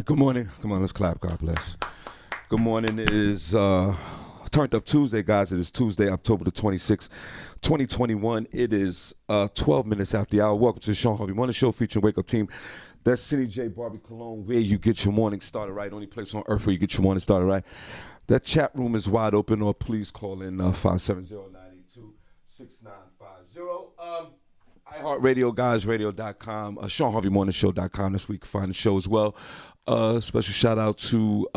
Good morning. Come on, let's clap. God bless. Good morning. It is Turned Up Tuesday, guys. It is Tuesday, October the 26th, 2021. It is 12 minutes after the hour. Welcome to the Shawn Harvey Morning Show featuring Wake Up Team. That's Senny, Barbi, Cologne, where you get your morning started right. Only place on earth where you get your morning started right. That chat room is wide open, or please call in 570-982-6950. iHeartRadio, guysradio.com, ShawnHarveyMorningShow.com. That's where you can find the show as well. Special shout out to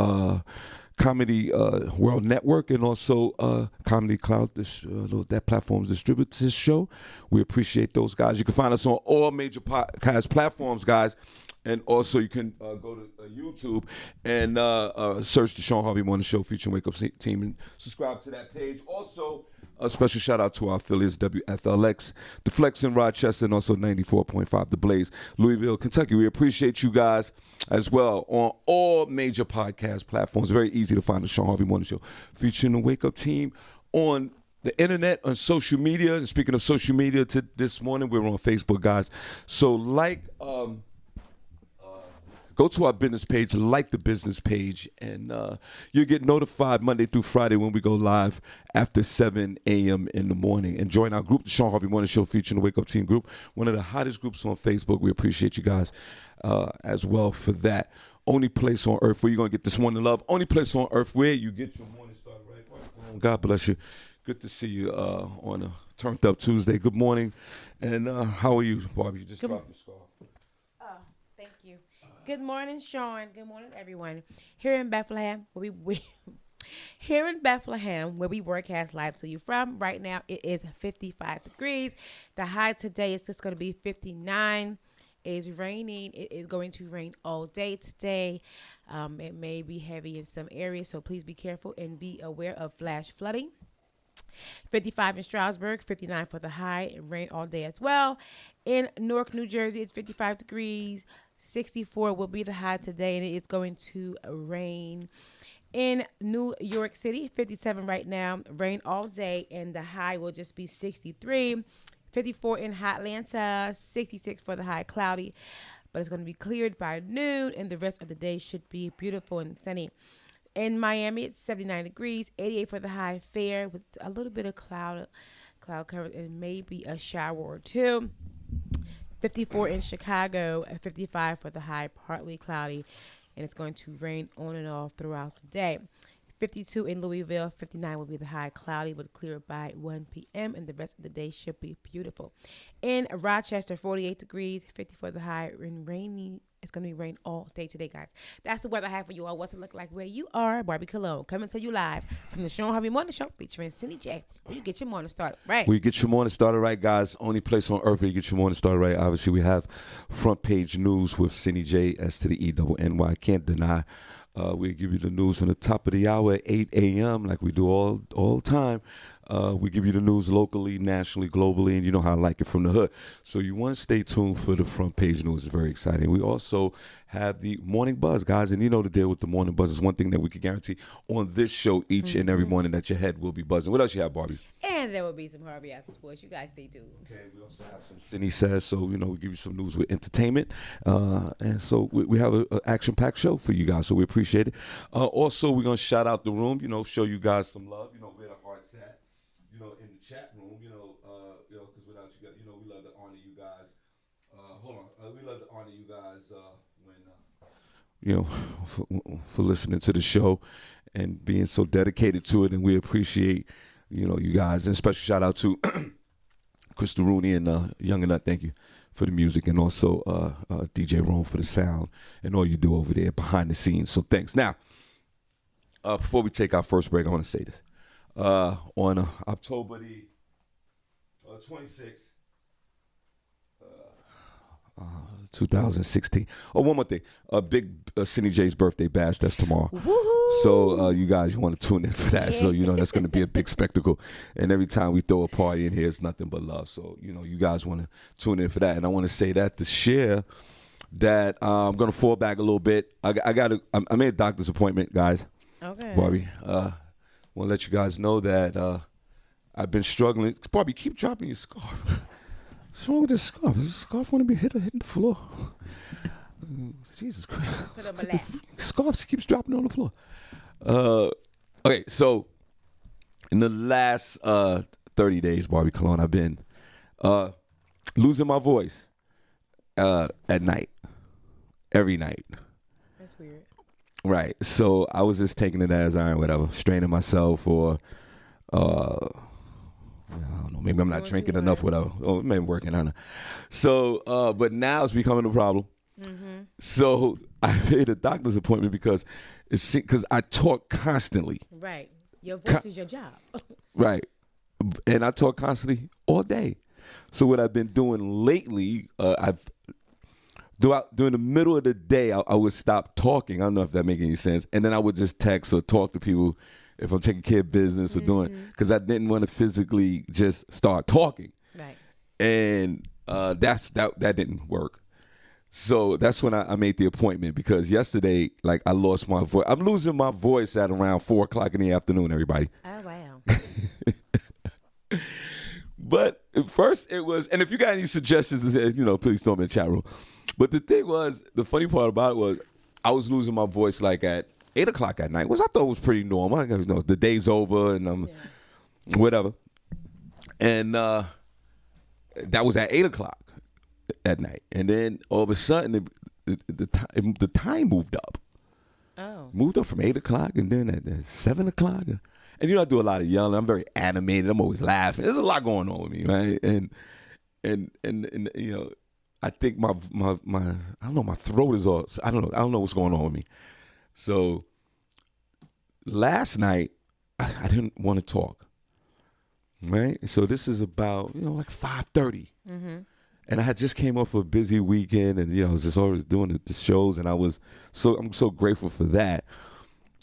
Comedy World Network and also Comedy Cloud. That platform distributes this show. We appreciate those guys. You can find us on all major podcast platforms, guys. And also you can go to YouTube and search the Shawn Harvey Morning Show featuring Wake Up Team and subscribe to that page. Also, a special shout out to our affiliates, WFLX, The Flex in Rochester, and also 94.5 The Blaze, Louisville, Kentucky. We appreciate you guys as well on all major podcast platforms. Very easy to find the Shawn Harvey Morning Show featuring the Wake Up Team on the internet, on social media. And speaking of social media, this morning we're on Facebook, guys. So go to our business page, like the business page, and you'll get notified Monday through Friday when we go live after 7 a.m. in the morning. And join our group, the Shawn Harvey Morning Show featuring the Wake Up Team group, one of the hottest groups on Facebook. We appreciate you guys as well for that. Only place on earth where you're going to get this morning love. Only place on earth where you get your morning started right. God bless you. Good to see you on a Turned Up Tuesday. Good morning. And how are you, Barbi? You just dropped your scarf. Thank you. Good morning, Shawn. Good morning, everyone. Here in Bethlehem, where we broadcast live to you from. Right now, it is 55 degrees. The high today is just going to be 59. It is raining. It is going to rain all day today. It may be heavy in some areas, so please be careful and be aware of flash flooding. 55 in Stroudsburg, 59 for the high. Rain all day as well. In Newark, New Jersey, it's 55 degrees. 64 will be the high today, and it is going to rain. In New York City, 57 right now, rain all day, and the high will just be 63. 54 in Atlanta, 66 for the high, cloudy, but it's going to be cleared by noon, and the rest of the day should be beautiful and sunny. In Miami, it's 79 degrees, 88 for the high, fair with a little bit of cloud cover and maybe a shower or two. 54 in Chicago, 55 for the high, partly cloudy, and it's going to rain on and off throughout the day. 52 in Louisville, 59 will be the high, cloudy, but clear by 1 p.m., and the rest of the day should be beautiful. In Rochester, 48 degrees, 50 for the high, and rainy. It's going to be rain all day today, guys. That's the weather I have for you all. What's it look like where you are? Barbi Cologne coming to you live from the Shawn Harvey Morning Show featuring Senny J. Where you get your morning started right. Where you get your morning started right, guys. Only place on earth where you get your morning started right. Obviously, we have front page news with Senny J, S to the E-double-N-Y. Can't deny. We give you the news on the top of the hour at 8 a.m. like we do all the time. We give you the news locally, nationally, globally, and you know how I like it from the hood. So you want to stay tuned for the front page news. It's very exciting. We also have the morning buzz, guys, and you know the deal with the morning buzz is one thing that we can guarantee on this show each and every morning that your head will be buzzing. What else you have, Barbi? And there will be some Harvey After Sports. You guys stay tuned. Okay, we also have some Senny Says, so, we give you some news with entertainment. And so we have an action-packed show for you guys, so we appreciate it. Also, we're going to shout out the room, show you guys some love, where the heart's at, in the chat room, because without you guys, we love to honor you guys. We love to honor you guys for listening to the show and being so dedicated to it, and we appreciate you guys. And special shout out to Crystal Rooney and Young and Nut. Thank you for the music, and also DJ Rome for the sound and all you do over there behind the scenes. So thanks. Now, before we take our first break, I want to say this. On October the 26th, 2016. Oh, one more thing. Big Senny J's birthday bash. That's tomorrow. Woohoo! So you guys want to tune in for that. So, that's going to be a big spectacle. And every time we throw a party in here, it's nothing but love. So, you guys want to tune in for that. And I want to say that to share that I'm going to fall back a little bit. I made a doctor's appointment, guys. Okay. Barbi. I want to let you guys know that I've been struggling. Barbi, keep dropping your scarf. What's wrong with this scarf? Does this scarf want to be hitting the floor? Jesus Christ. Put on my lap. Scarf keeps dropping on the floor. Okay, so in the last 30 days, Barbi Cologne, I've been losing my voice at night, every night. That's weird. Right. So I was just taking it as whatever, straining myself, or I don't know, maybe I'm not drinking enough, whatever. Or maybe working on it. So, but now it's becoming a problem. Mm-hmm. So I made a doctor's appointment because I talk constantly. Right. Your voice is your job. Right. And I talk constantly all day. So what I've been doing lately, during the middle of the day, I would stop talking. I don't know if that makes any sense. And then I would just text or talk to people if I'm taking care of business or doing, because I didn't want to physically just start talking. Right. And that didn't work. So that's when I made the appointment, because yesterday, like, I lost my voice. I'm losing my voice at around 4 o'clock in the afternoon, everybody. Oh, wow. But first it was, and if you got any suggestions, please throw them in the chat room. But the thing was, the funny part about it was, I was losing my voice like at 8 o'clock at night, which I thought was pretty normal. The day's over and whatever. And that was at 8 o'clock at night. And then all of a sudden, the time moved up. Oh. Moved up from 8 o'clock, and then at 7 o'clock. And I do a lot of yelling. I'm very animated. I'm always laughing. There's a lot going on with me, right? And I think my I don't know, my throat is all, I don't know what's going on with me. So last night I didn't want to talk, right? So this is about like 5:30, and I had just came off a busy weekend, and I was just always doing the shows, and I'm so grateful for that.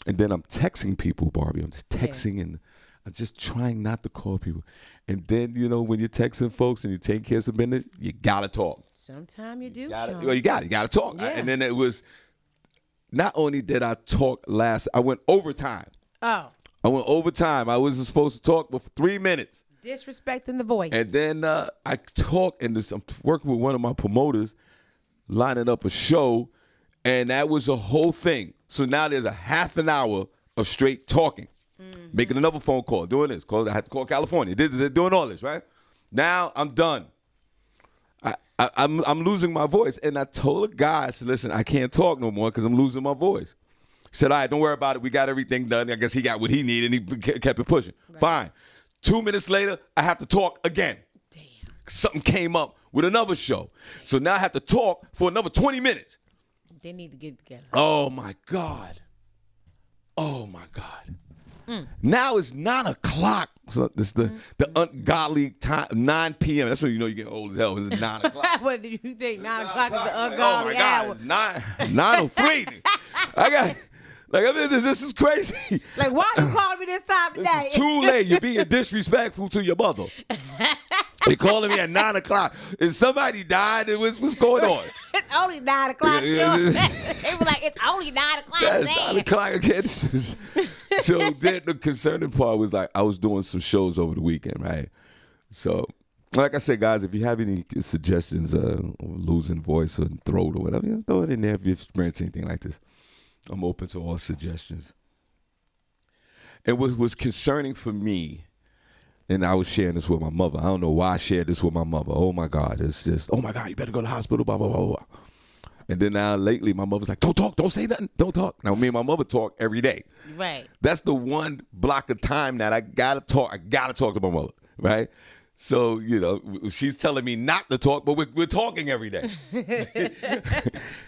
And then I'm texting people, Barbi. I'm just texting, and I'm just trying not to call people. And then when you're texting folks and you take care of some business, you gotta talk. Sometimes you do. You gotta talk. Yeah. And then it was, not only did I talk I went overtime. Oh. I went overtime. I wasn't supposed to talk but for 3 minutes. Disrespecting the voice. And then I talk, and I'm working with one of my promoters, lining up a show, and that was a whole thing. So now there's a half an hour of straight talking, making another phone call, doing this. I had to call California. They're doing all this, right? Now I'm done. I'm losing my voice. And I told the guy, I said, listen, I can't talk no more because I'm losing my voice. He said, all right, don't worry about it. We got everything done. I guess he got what he needed, and he kept it pushing. Right. Fine. 2 minutes later, I have to talk again. Damn. Something came up with another show. So now I have to talk for another 20 minutes. They need to get together. Oh, my God. Now it's 9 o'clock. So it's the ungodly time, 9 p.m. That's when you get old as hell. It's 9 o'clock. What did you think? 9 o'clock is the ungodly hour. It's 9:03. This is crazy. Like, why you calling me this time of day? It's too late. You're being disrespectful to your mother. They calling me at 9 o'clock. If somebody died, what's going on? It's only 9 o'clock. They were like, it's only 9 o'clock. Yeah, it's 9 o'clock again. So then the concerning part was, like, I was doing some shows over the weekend, right? So, like I said, guys, if you have any suggestions of losing voice or throat or whatever, throw it in there if you've experienced anything like this. I'm open to all suggestions. And what was concerning for me, and I was sharing this with my mother. I don't know why I shared this with my mother. Oh, my God. It's just, oh, my God, you better go to the hospital, blah, blah, blah, blah. And then now lately, my mother's like, don't talk, don't say nothing, don't talk. Now, me and my mother talk every day. Right. That's the one block of time that I got to talk. I got to talk to my mother, right? So, she's telling me not to talk, but we're talking every day.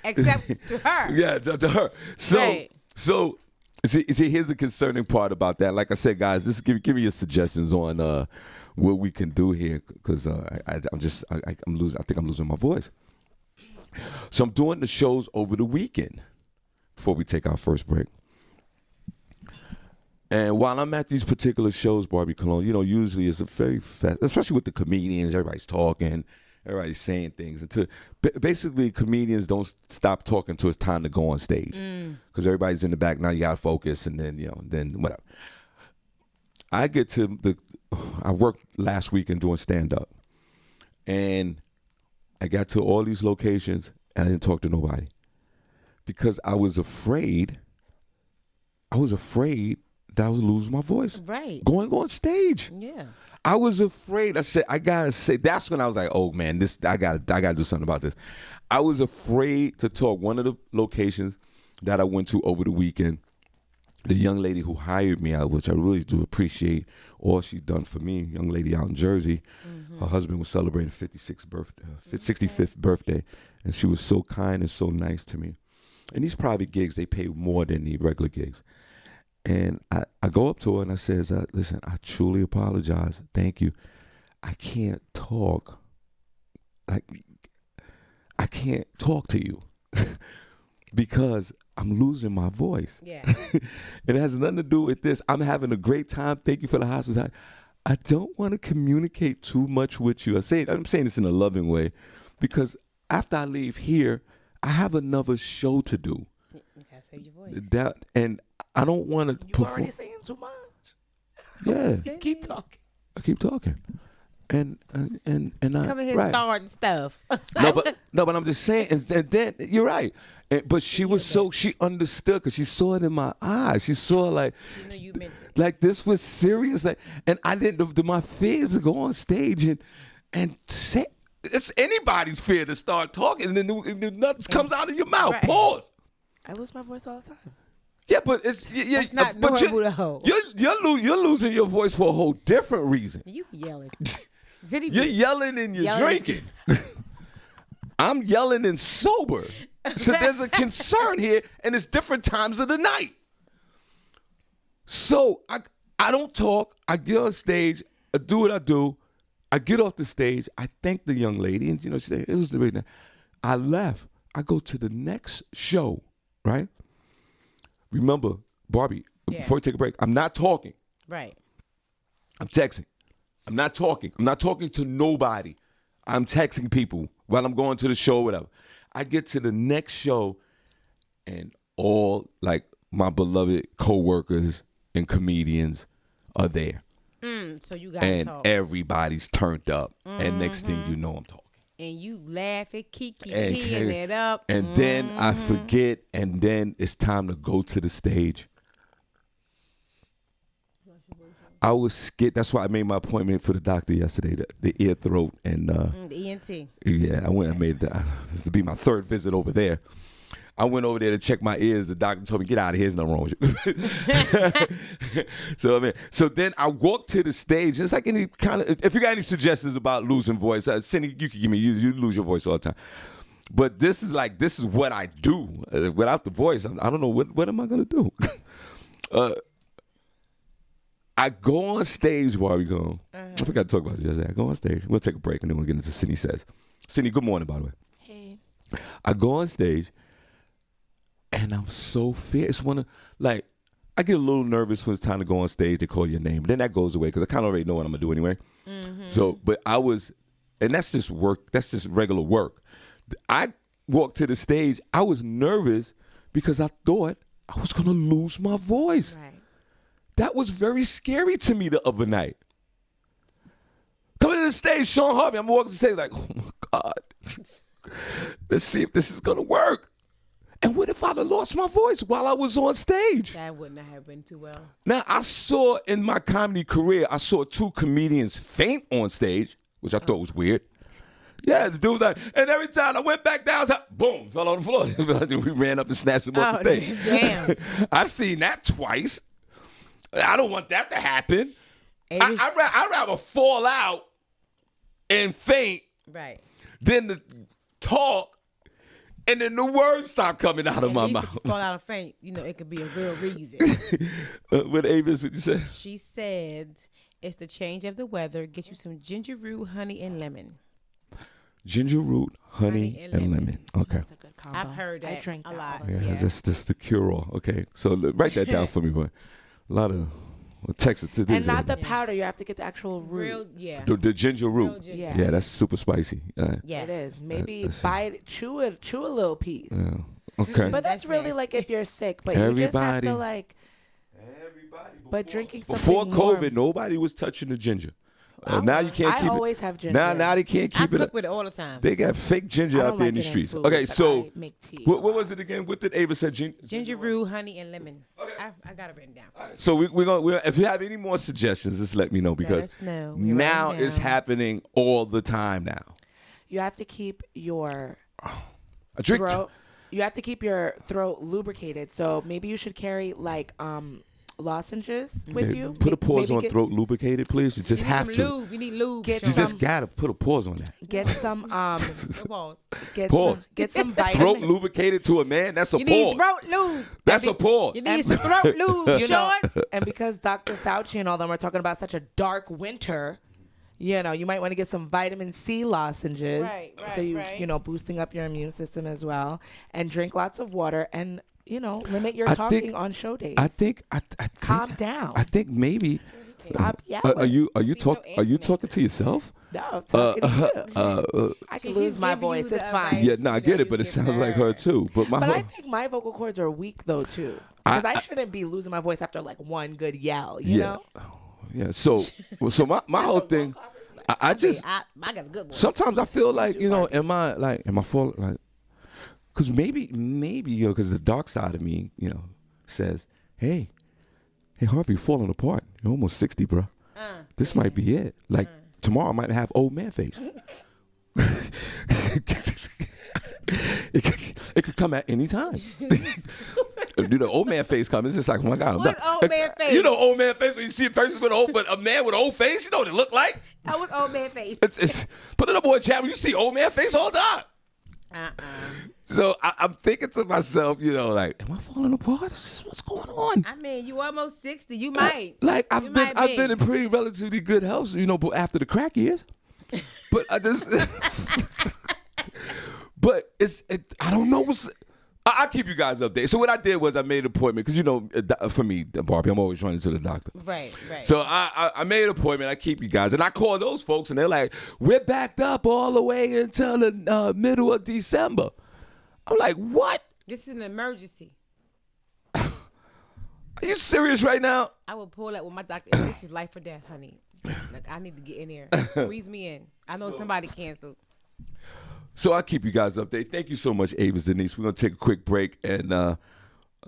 Except to her. Yeah, to her. So, right. See, here's the concerning part about that. Like I said, guys, just give me your suggestions on what we can do here, because I'm losing. I think I'm losing my voice. So I'm doing the shows over the weekend before we take our first break. And while I'm at these particular shows, Barbi Cologne, usually it's a very fast, especially with the comedians. Everybody's talking, everybody's saying things. Basically, comedians don't stop talking until it's time to go on stage, because everybody's in the back. Now you got to focus, and then then whatever. I worked last weekend doing stand up, and I got to all these locations and I didn't talk to nobody. because I was afraid that I was losing my voice. Right. Going on stage. Yeah. I was afraid. I said, I gotta say, that's when I was like, oh man, I gotta do something about this. I was afraid to talk. One of the locations that I went to over the weekend, the young lady who hired me out, which I really do appreciate all she's done for me, young lady out in Jersey. Her husband was celebrating 65th birthday, and she was so kind and so nice to me. And these private gigs, they pay more than the regular gigs. And I go up to her and I says, listen, I truly apologize. Thank you. I can't talk. I can't talk to you because I'm losing my voice. Yeah. It has nothing to do with this. I'm having a great time. Thank you for the hospitality. I don't want to communicate too much with you. I'm saying this in a loving way because after I leave here, I have another show to do. You gotta save your voice. And I don't want to perform. You already saying too much. Yeah. Keep talking. I keep talking. And I come in here starting stuff. No, but I'm just saying. And then you're right. But she was she understood because she saw it in my eyes. She saw like, you meant it. Like this was serious. Like, and I didn't. My fear is to go on stage and say it's anybody's fear to start talking and then nothing comes out of your mouth. Right. Pause. I lose my voice all the time. Yeah, but it's not normal to hold. You're losing your voice for a whole different reason. You yelling. You're yelling and you're drinking. I'm yelling and sober. So there's a concern here, and it's different times of the night. So I don't talk. I get on stage. I do what I do. I get off the stage. I thank the young lady, and she said it was the reason. I left. I go to the next show. Right. Remember, Barbi. Before we take a break, I'm not talking. Right. I'm texting. I'm not talking. I'm not talking to nobody. I'm texting people while I'm going to the show, whatever. I get to the next show, and all like my beloved co-workers and comedians are there. So you got to and talk. Everybody's turned up, and next thing you know, I'm talking. And you laughing, keying it up. And then I forget, and then it's time to go to the stage. I was scared. That's why I made my appointment for the doctor yesterday, the ear, throat, and the ENT. Yeah, I went and made this will be my third visit over there. I went over there to check my ears. The doctor told me, get out of here. There's nothing wrong with you. So then I walked to the stage. It's like any kind of, if you got any suggestions about losing voice, Senny, you can give me, you lose your voice all the time. But this is what I do. Without the voice, I don't know, what am I going to do? I go on stage while we go. I forgot to talk about this yesterday. I go on stage. We'll take a break, and then we'll get into Senny Says. Senny, good morning, by the way. Hey. I go on stage. And I'm so fierce. I get a little nervous when it's time to go on stage. They call your name. But then that goes away because I kind of already know what I'm going to do anyway. So, but and that's just work. That's just regular work. I walked to the stage. I was nervous because I thought I was going to lose my voice. Right. That was very scary to me the other night. Coming to the stage, Shawn Harvey. I'm walking to the stage like, oh my God. Let's see if this is going to work. And what if I'd have lost my voice while I was on stage? That wouldn't have been too well. Now, I saw in my comedy career, I saw 2 comedians faint on stage, which I thought was weird. Yeah, the dude was like, and every time I went back down, boom, fell on the floor. We ran up and snatched him off the stage. Damn. I've seen that twice. I don't want that to happen. I'd rather fall out and faint than to talk. And then the words stop coming out of my mouth. If you fall out and faint, it could be a real reason. What Avis, what you say? She said, it's the change of the weather. Get you some ginger root, honey, and lemon. Ginger root, honey and lemon. Okay. That's a good combo. I've heard that I drink a lot. Yeah, that's the cure-all. Okay, so write that down for me, boy. A lot of Texas. And not the powder. You have to get the actual root. The ginger root. Yeah, that's super spicy. Yes, it is. Maybe bite it, chew a little piece. Yeah. Okay. But that's really nasty. Like if you're sick. But you just have to Everybody. But drinking something before COVID, warm. nobody was touching the ginger. Now you can't keep it. I always have ginger. Now they can't keep I it. cook with it all the time. They got fake ginger I out don't there like in the it in streets. food, Okay, but so I make tea. what was it again? What did Ava said? Ginger root, honey, and lemon. Okay. I got it written down. So we're gonna. If you have any more suggestions, just let me know because now it's happening all the time now. You have to keep your throat. You have to keep your throat lubricated. So maybe you should carry like lozenges with you. Put a pause on throat lubricated, please. You just have to. Lube. You need lube. Get You just gotta put a pause on that. Get some Pause. get some vitamin. Throat lubricated to a man. That's a You pause. need throat lube. That's a pause. You need some throat lube, Sean. And because Dr. Fauci and all them are talking about such a dark winter, you might want to get some vitamin C lozenges. Right, so you boosting up your immune system as well. And drink lots of water and, limit your talking on show days. I think calm down. I think maybe. Stop yelling. Are you talking to yourself? No, I'm talking to you. I can lose my voice. It's fine. Yeah, no, I get it, but it sounds like her too. But I think my vocal cords are weak though too. Because I shouldn't be losing my voice after like one good yell. You know? Yeah. So my whole thing. I got a good voice. Sometimes I feel like am I falling like? Because maybe because the dark side of me says, hey Harvey, you're falling apart. You're almost 60, bro. This might be it. Like tomorrow I might have old man face. It could come at any time. Old man face comes. It's just like, oh my God. What's old man face? Old man face when you see a person with a man with an old face. You know what it look like? That was old man face. It's put it up on chat when you see old man face all the time. So I'm thinking to myself, like, am I falling apart? This is what's going on. I mean, you almost 60. You might. I've been in pretty relatively good health, but after the crack years. But I just, but I don't know what's. I'll keep you guys updated. So what I did was I made an appointment because for me, Barbi, I'm always running to the doctor. Right. So I made an appointment. I keep you guys, and I call those folks, and they're like, "We're backed up all the way until the middle of December." I'm like, "What? This is an emergency." Are you serious right now? I will pull that with my doctor. This is life or death, honey. Like I need to get in there. Squeeze me in. I know somebody canceled. So I'll keep you guys updated. Thank you so much, Ava Denise. We're gonna take a quick break, and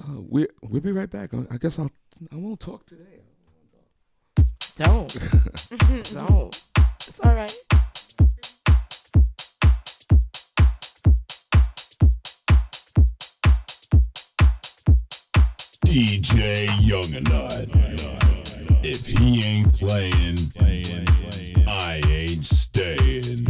we'll be right back. I guess I won't talk today. Don't. It's all right. DJ Young and I. If he ain't playing, I ain't staying.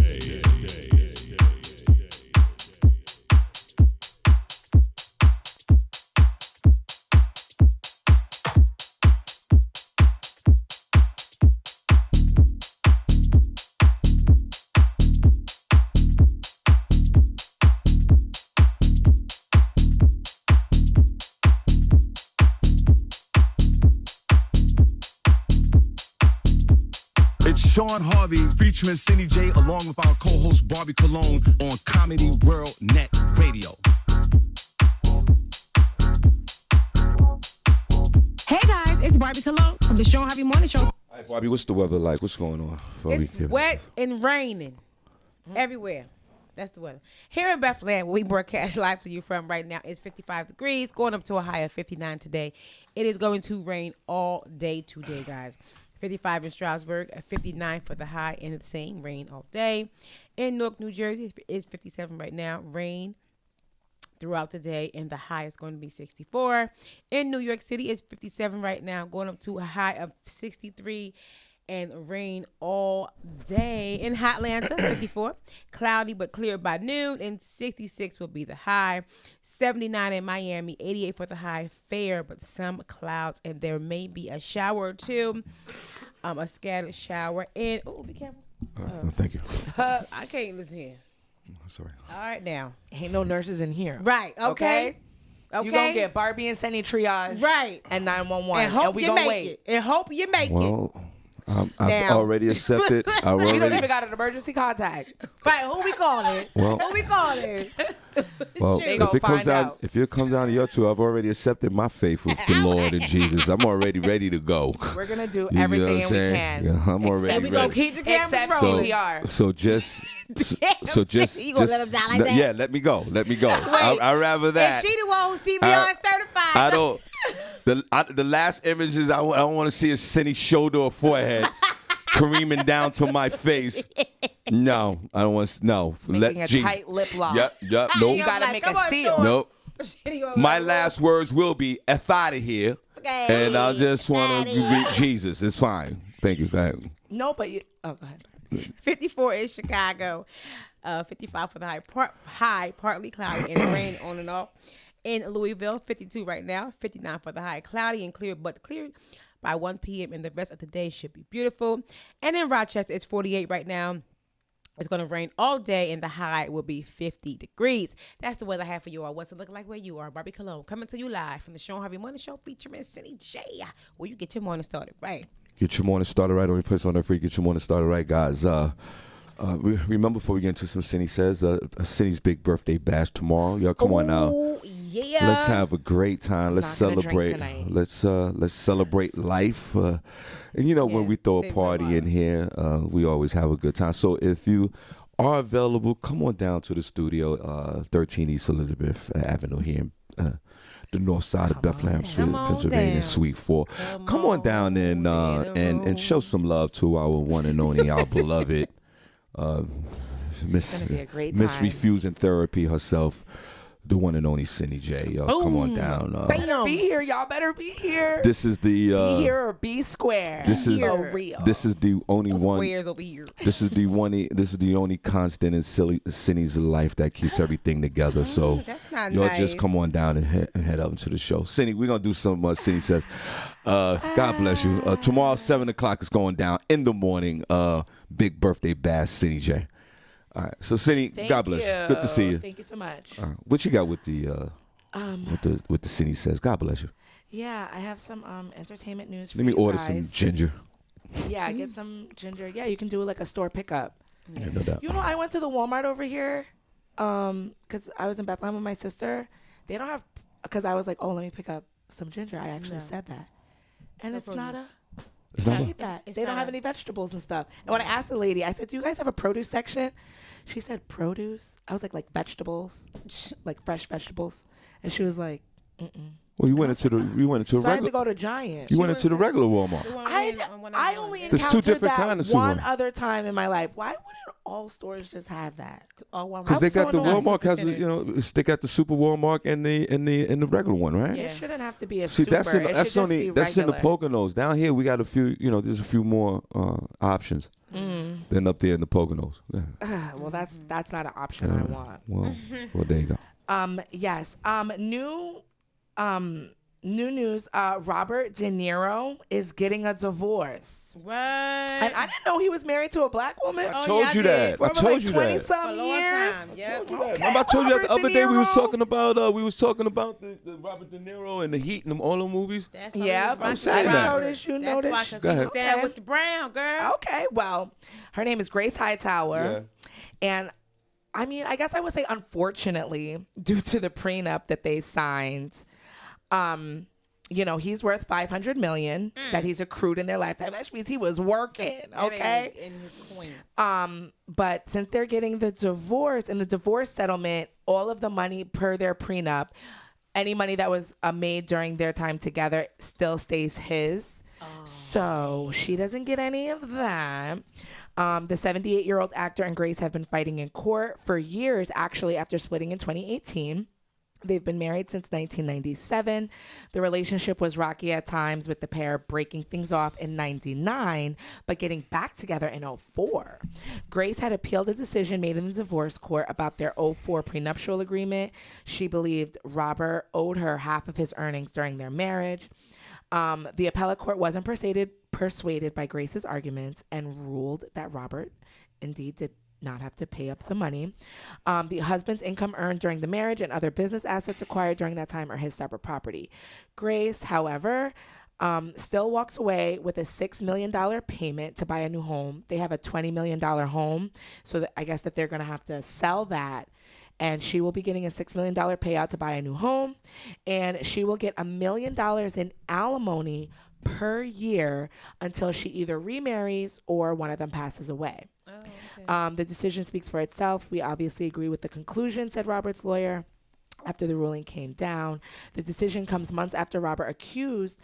Shawn Harvey featuring Senny J along with our co-host Barbi Cologne on Comedy World Net Radio. Hey guys, it's Barbi Cologne from the Shawn Harvey Morning Show. All right, Barbi, what's the weather like? What's going on? It's wet and raining everywhere. That's the weather. Here in Bethlehem, where we broadcast live to you from right now, it's 55 degrees, going up to a high of 59 today. It is going to rain all day today, guys. 55 in Strasburg, 59 for the high, and the same rain all day. In Newark, New Jersey, it's 57 right now. Rain throughout the day, and the high is going to be 64. In New York City, it's 57 right now, going up to a high of 63, and rain all day. In Atlanta, 54, cloudy but clear by noon, and 66 will be the high. 79 in Miami, 88 for the high, fair but some clouds, and there may be a shower or two, a scattered shower. And be careful. No, thank you. I can't listen here. I'm sorry. All right now. Ain't no nurses in here. Right. Okay. You gonna get Barbi and Senny triage. Right. And 911. And hope we you gonna make wait. it. And hope you make it. I've already accepted. You don't even got an emergency contact. Right, who we calling? Well, Who we calling? Well, They if gonna it comes find down, out. if it comes down to your two, I've already accepted my faith with the Lord and Jesus. I'm already ready to go. We're gonna do You know everything what I'm we saying? can. Yeah, I'm already And we ready. gonna keep the cameras Except rolling. CPR. So just, You gonna let him die like that? Yeah, let me go. Let me go. Wait, I'd rather that. And she the one who's CBR certified. I don't. The last images I don't want to see is Senny's shoulder or forehead careening down to my face. No, I don't want. No, Making a tight lip lock. Yep. Nope. You gotta make a seal. Nope. My last words will be "F out of here," and I just want to greet Jesus. It's fine. Thank you. Go ahead. No, but you. Oh, go ahead. 54 is Chicago. 55 for the high, partly cloudy and rain on and off. In Louisville, 52 right now. 59 for the high, cloudy and clear, but cleared by 1 p.m. and the rest of the day should be beautiful. And in Rochester, it's 48 right now. It's going to rain all day, and the high will be 50 degrees. That's the weather I have for you all. What's it looking like where you are? Barbi Cologne coming to you live from the Shawn Harvey Morning Show featuring Senny J. Where you get your morning started, right? Get your morning started right. Only place on earth where you get your morning started right, guys. Remember, before we get into some Senny Says, Senny's big birthday bash tomorrow. Y'all, come on now. Yeah. Let's have a great time. Let's Not gonna drink celebrate. tonight. Let's celebrate life. And you know, when we throw a save party my in here, we always have a good time. So if you are available, come on down to the studio, 13 East Elizabeth Avenue here in the north side of Bethlehem, Come on Pennsylvania, down. Suite 4. Come on down and show some love to our one and only, our beloved Miss gonna be a great Miss time. Refusing Therapy herself, the one and only Senny J. Yo, come on down. Be here, y'all better be here. This is the Be here or be square. this is for real. this is the only one. Squares over here. This is the only constant in Senny's life that keeps everything together. So That's not y'all nice. just come on down and head up into the show. Senny, we're gonna do some Senny Says. God bless you. Tomorrow 7:00 is going down in the morning. Big birthday bash, Senny J. All right. So Senny, Thank God bless you. Good to see you. Thank you so much. What you got with the with the Senny Says? God bless you. Yeah, I have some entertainment news for Let me you order guys. some ginger. Yeah, get some ginger. Yeah, you can do like a store pickup. Yeah, no doubt. You know, I went to the Walmart over here because I was in Bethlehem with my sister. They don't have, because I was like, oh, let me pick up some ginger. I actually said that. And No it's not produce. It's not I a- hate that. It's They don't not have a- any vegetables and stuff. And when I asked the lady, I said, do you guys have a produce section? She said, produce? I was like vegetables, like fresh vegetables. And she was like, mm-mm. Well, you went into a So I had to regular. go to Giant. You went into the regular Walmart. I only There's two encountered different that kind of one supermarkets. other time in my life. Why wouldn't all stores just have that? Because they got the Walmart has they got the Super Walmart and the regular one, right? It shouldn't have to be a See, super. that's in It should that's just only be that's in the regular. Poconos. Down here we got a few. You know, there's a few more options than up there in the Poconos. Yeah. Well, that's not an option I want. Well, there you go. Yes. New news. Robert De Niro is getting a divorce. What? And I didn't know he was married to a black woman. I told you that. For I told you like 20 that. some For a long years. time. Yep. Remember I told you that the Robert other De day we was Niro. talking about the Robert De Niro and the Heat and all the movies. That's why Yeah, we was I'm saying I that. noticed. You That's why, noticed. because Go he was ahead. down Okay. with the brown girl. Okay, well, her name is Grace Hightower. And I mean, I guess I would say unfortunately, due to the prenup that they signed, you know, he's worth $500 million that he's accrued in their lifetime. That means he was working, okay? In his coins. But since they're getting the divorce and the divorce settlement, all of the money per their prenup, any money that was made during their time together still stays his. So she doesn't get any of that. The 78-year-old actor and Grace have been fighting in court for years, actually, after splitting in 2018. They've been married since 1997. The relationship was rocky at times, with the pair breaking things off in 99, but getting back together in 04. Grace had appealed a decision made in the divorce court about their 04 prenuptial agreement. She believed Robert owed her half of his earnings during their marriage. The appellate court wasn't persuaded by Grace's arguments and ruled that Robert indeed did not have to pay up the money. The husband's income earned during the marriage and other business assets acquired during that time are his separate property. Grace, however, still walks away with a $6 million payment to buy a new home. They have a $20 million home, so that I guess that they're going to have to sell that and she will be getting a $6 million payout to buy a new home, and she will get $1 million in alimony per year until she either remarries or one of them passes away. Oh, okay. The decision speaks for itself. We obviously agree with the conclusion, said Robert's lawyer. After the ruling came down, the decision comes months after Robert accused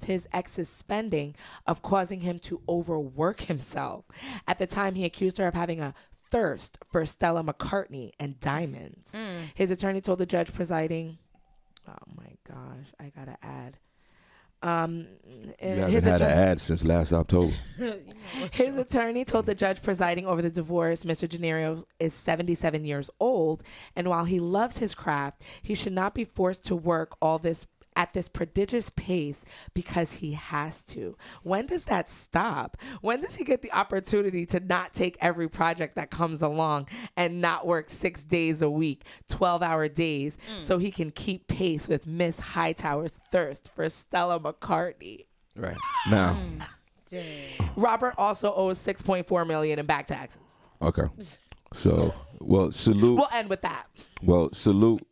his ex's spending of causing him to overwork himself. At the time, he accused her of having a thirst for Stella McCartney and diamonds. His attorney told the judge presiding, oh my gosh, I gotta add. You haven't had an ad since last October. His attorney told the judge presiding over the divorce, Mr. De Niro is 77 years old, and while he loves his craft, he should not be forced to work at this prodigious pace because he has to. When does that stop? When does he get the opportunity to not take every project that comes along and not work 6 days a week, 12-hour days, so he can keep pace with Miss Hightower's thirst for Stella McCartney? Right. Now. Dang. Robert also owes $6.4 million in back taxes. Okay. So, salute. We'll end with that. Well, salute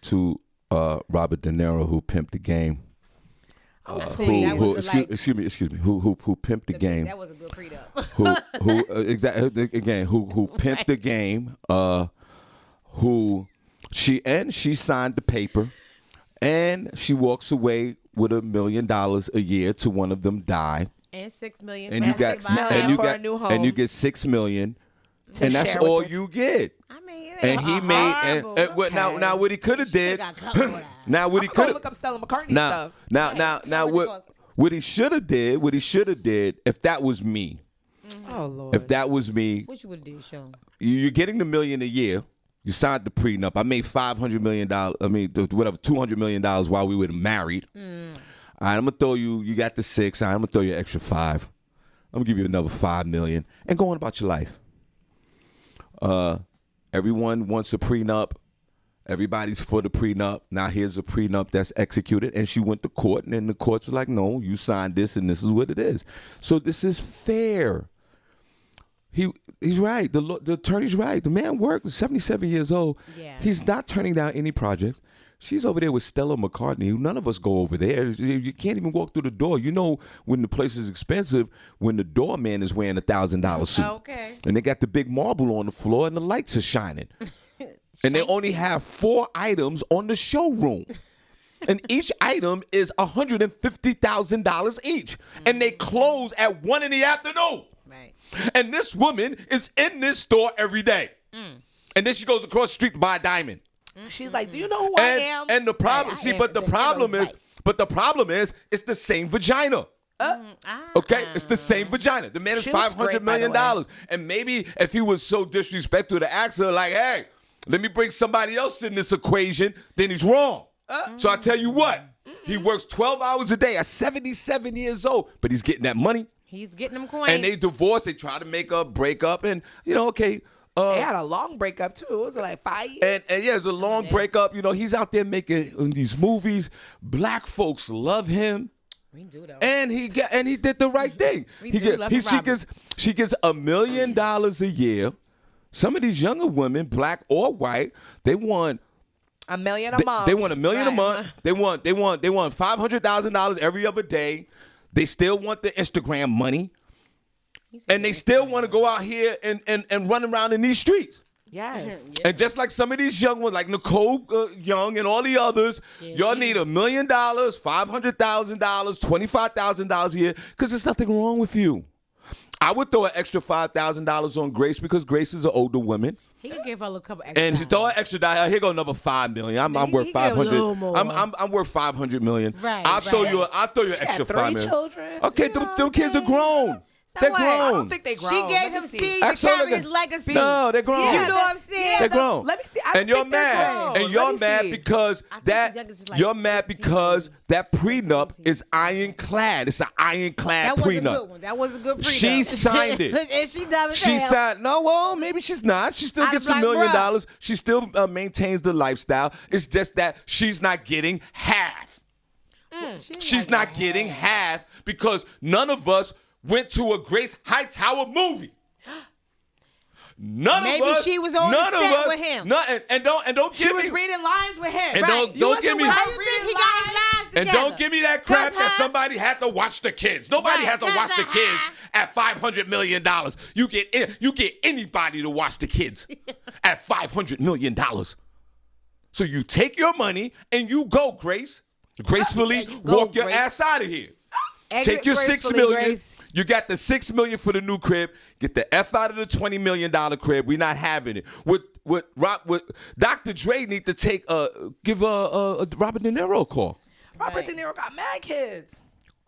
to Robert De Niro, who pimped the game. Excuse me, who pimped the game. That was a good prenup. who pimped the game. She signed the paper, and she walks away with $1 million a year till one of them die. And $6 million. And you got a new home. And you get $6 million, and that's all you get. I mean, And he made now what he could have did. Now what he could look up Stella McCartney stuff. Now what he should have did if that was me. Oh Lord. If that was me, what you would have did, Shawn? you're getting the $1 million a year. You signed the prenup. I made $500 million. I mean, whatever, $200 million while we were married. All right, I'm gonna throw you. You got the $6 million. All right, I'm gonna throw you an extra $5 million. I'm gonna give you another $5 million and go on about your life. Everyone wants a prenup. Everybody's for the prenup. Now here's a prenup that's executed, and she went to court, and then the court's like, no, you signed this, and this is what it is. So this is fair. He's right. The attorney's right. The man worked, 77 years old. Yeah. He's not turning down any projects. She's over there with Stella McCartney. None of us go over there. You can't even walk through the door. You know when the place is expensive, when the doorman is wearing $1,000 suit. Okay. And they got the big marble on the floor and the lights are shining. And they only have 4 items on the showroom. And each item is $150,000 each. And they close at 1 p.m. Right. And this woman is in this store every day. And then she goes across the street to buy a diamond. She's like, do you know who I am? And the problem, but the problem is, it's the same vagina. Okay, it's the same vagina. The man is $500 million. And maybe if he was so disrespectful to ask her, like, hey, let me bring somebody else in this equation, then he's wrong. So I tell you what, he works 12 hours a day at 77 years old, but he's getting that money. He's getting them coins. And they divorce. They try to break up, and okay. They had a long breakup too. It was like 5 years. And yeah, it's a long breakup. You know, he's out there making these movies. Black folks love him. We do though. And he did the right thing. She gets $1 million a year. Some of these younger women, black or white, they want $1 million a month. They want $1 million a month. They want $500,000 every other day. They still want the Instagram money. And they still want to go out here and run around in these streets. Yes. And just like some of these young ones, like Nicole Young and all the others, y'all need $1 million, $500,000, $25,000 a year, because there's nothing wrong with you. I would throw an extra $5,000 on Grace because Grace is an older woman. He could give her a couple extra. And she throw an extra dollar. Here go another $5 million. I'm worth $500. I'm worth $500 million. Right. I'll throw you an extra $5 million. Children. Okay, them kids are grown. They're grown. I don't think they grown. She gave him seeds to carry his legacy. No, they're grown. You know what I'm saying? They're grown. Let me see. And you're mad. And you're mad because that prenup is ironclad. It's an ironclad prenup. That was a good one. That was a good prenup. She signed it. And she dumb as She hell. signed. No, well, maybe she's not. She still gets $1 million. She still maintains the lifestyle. It's just that she's not getting half. She's not getting half because none of us went to a Grace Hightower movie. None Maybe of us. she was on none the of set us, with him. No, and don't She give was me. reading lines with him. And Right. don't give me. How you think he got his lines And together? don't give me that crap Cause that her- somebody had to watch the kids. Nobody Right, has to watch the cause kids at $500 million. You get anybody to watch the kids at $500 million. So you take your money and you go, Grace. Gracefully Yeah, you go, walk your Grace. ass out of here. Exit Take your $6 gracefully, million. Grace. You got the $6 million for the new crib. Get the F out of the $20 million crib. We're not having it. With Dr. Dre need to give Robert De Niro a call. Robert De Niro got mad kids.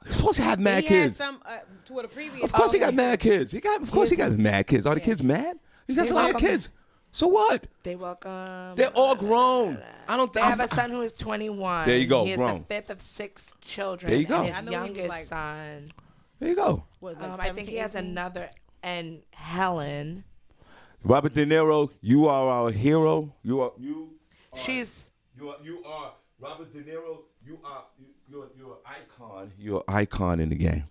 He's supposed to have mad He kids. had some toward the previous. Of course he got mad kids. Of course he got mad kids. Are the kids mad? He got a lot of kids. So what? They welcome. They're all grown. I don't. They have a son who is 21. There you go, He is grown. the fifth of 6 children. There you go. And I his know he was youngest like- son. There you go. What, like I think he has 17, 18? another. And Helen. Robert De Niro, you are our hero. You are She's. Robert De Niro. You're an icon. You're an icon in the game.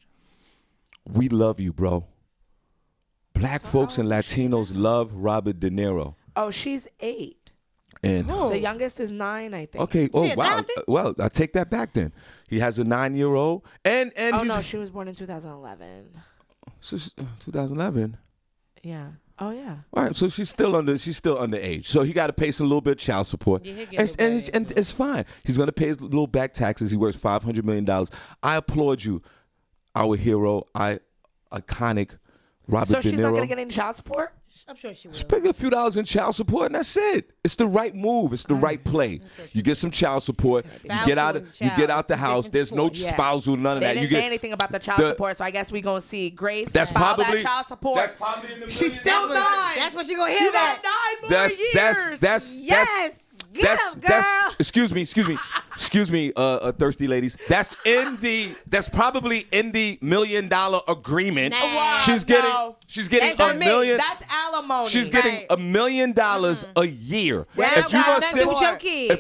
We love you, bro. Black folks and Latinos love Robert De Niro. Oh, she's 8. And The youngest is 9, I think. okay, oh She wow. adopted? Well, I take that back then. He has a 9-year-old, and Oh he's no, she was born in 2011. 2011. Yeah. Oh yeah. All right, so she's still underage. So he got to pay some little bit of child support, Yeah, he'll get and, it and it's fine. He's gonna pay his little back taxes. He worth $500 million. I applaud you, our hero, iconic Robert So De she's not Niro. gonna get any child support? I'm sure she will. Just pay a few dollars in child support, and that's it. It's the right move. It's the right play. You get some child support. You get out. Spousal and You get out the child. house. There's no Different support. spousal, none of They that. didn't You say get. anything about the child support, so I guess we gonna see Grace That's file probably that child support. That's probably in the She's million still dollars. 9. That's what she gonna hear You about. got 9 more years. That's Yes. Get him, girl. excuse me, thirsty ladies. That's probably in the $1 million agreement. Nah. Wow, She's getting That's a on me. million. That's alimony. She's getting Right. $1 million a year. That If you got gonna nothing to sit- do with your kids.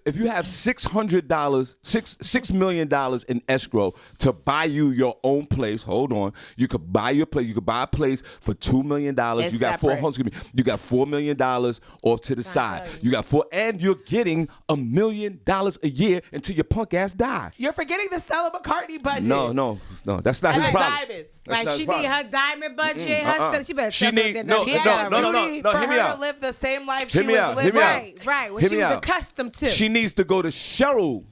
if you have $6 million in escrow to buy you your own place, hold on. You could buy your place. You could buy a place for $2 million. It's You got separate. You got $4 million off to the side. You got and you're getting $1 million a year until your punk ass die. You're forgetting the Stella McCartney budget. No, that's not And his the problem. diamonds. That's Right, not she his need problem. her diamond budget. Her stuff. She better She sell need- something no, that He she had no, a got no, no, duty no, for hear her me to out. live the same life Hear she me was out, hear living. me out. Right. What Hear she me was out. accustomed to. She needs to go to Cheryl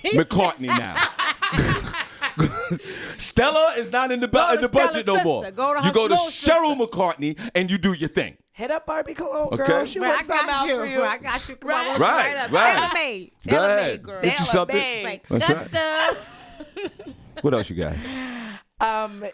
McCartney now. Stella is not in the to budget Stella's no more. sister. Go to her You go to little Cheryl McCartney and you do your thing. Hit up Barbi Cologne, girl. Okay. She Right, works something out for you. I got you. Come on, Right. work Right, up. right. Tailor-made. Go Tailor-made, ahead. girl. Get you something. Tailor-made. Right. That's Custom. What else you got?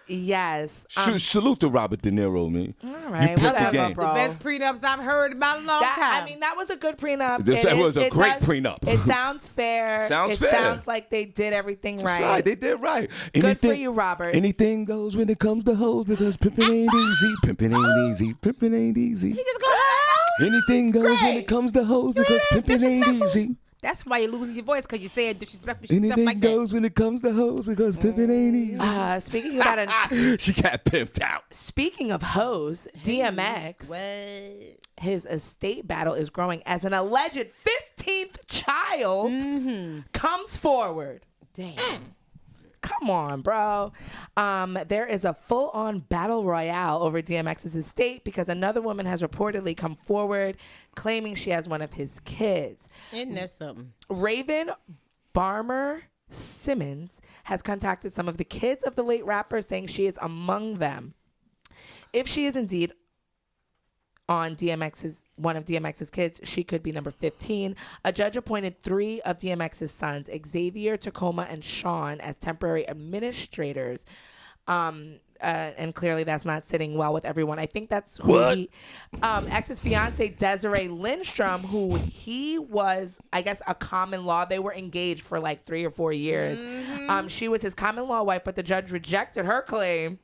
Yes. Salute to Robert De Niro, man. All You right, picked the whatever, game. bro. The best prenups I've heard about in a long time. I mean, that was a good prenup. This It was a it great prenup. It sounds fair. Sounds it fair. sounds like they did everything right. That's right. They did right. Good for you, Robert. Anything goes when it comes to hoes because pimping ain't easy. Pimping ain't easy. Pimping ain't easy. he just go home. Anything goes when Grace. it comes to hoes because is pimping ain't disrespectful. easy. That's why you're losing your voice, because you're saying disrespectful stuff Anything like that. goes when it comes to hoes because pimping ain't easy. Speaking about a, She got pimped out. speaking of hoes, DMX, What? his estate battle is growing as an alleged 15th child comes forward. Damn. Come on, bro. There is a full-on battle royale over DMX's estate because another woman has reportedly come forward claiming she has one of his kids. Isn't that something? Raven Barmer Simmons has contacted some of the kids of the late rapper saying she is among them. If she is indeed on one of DMX's kids, she could be number 15. A judge appointed 3 of DMX's sons, Xavier, Tacoma, and Shawn, as temporary administrators. And clearly that's not sitting well with everyone. I think that's who he, ex's fiance Desiree Lindstrom, who he was, I guess, a common law. They were engaged for like 3 or 4 years. She was his common law wife, but the judge rejected her claim.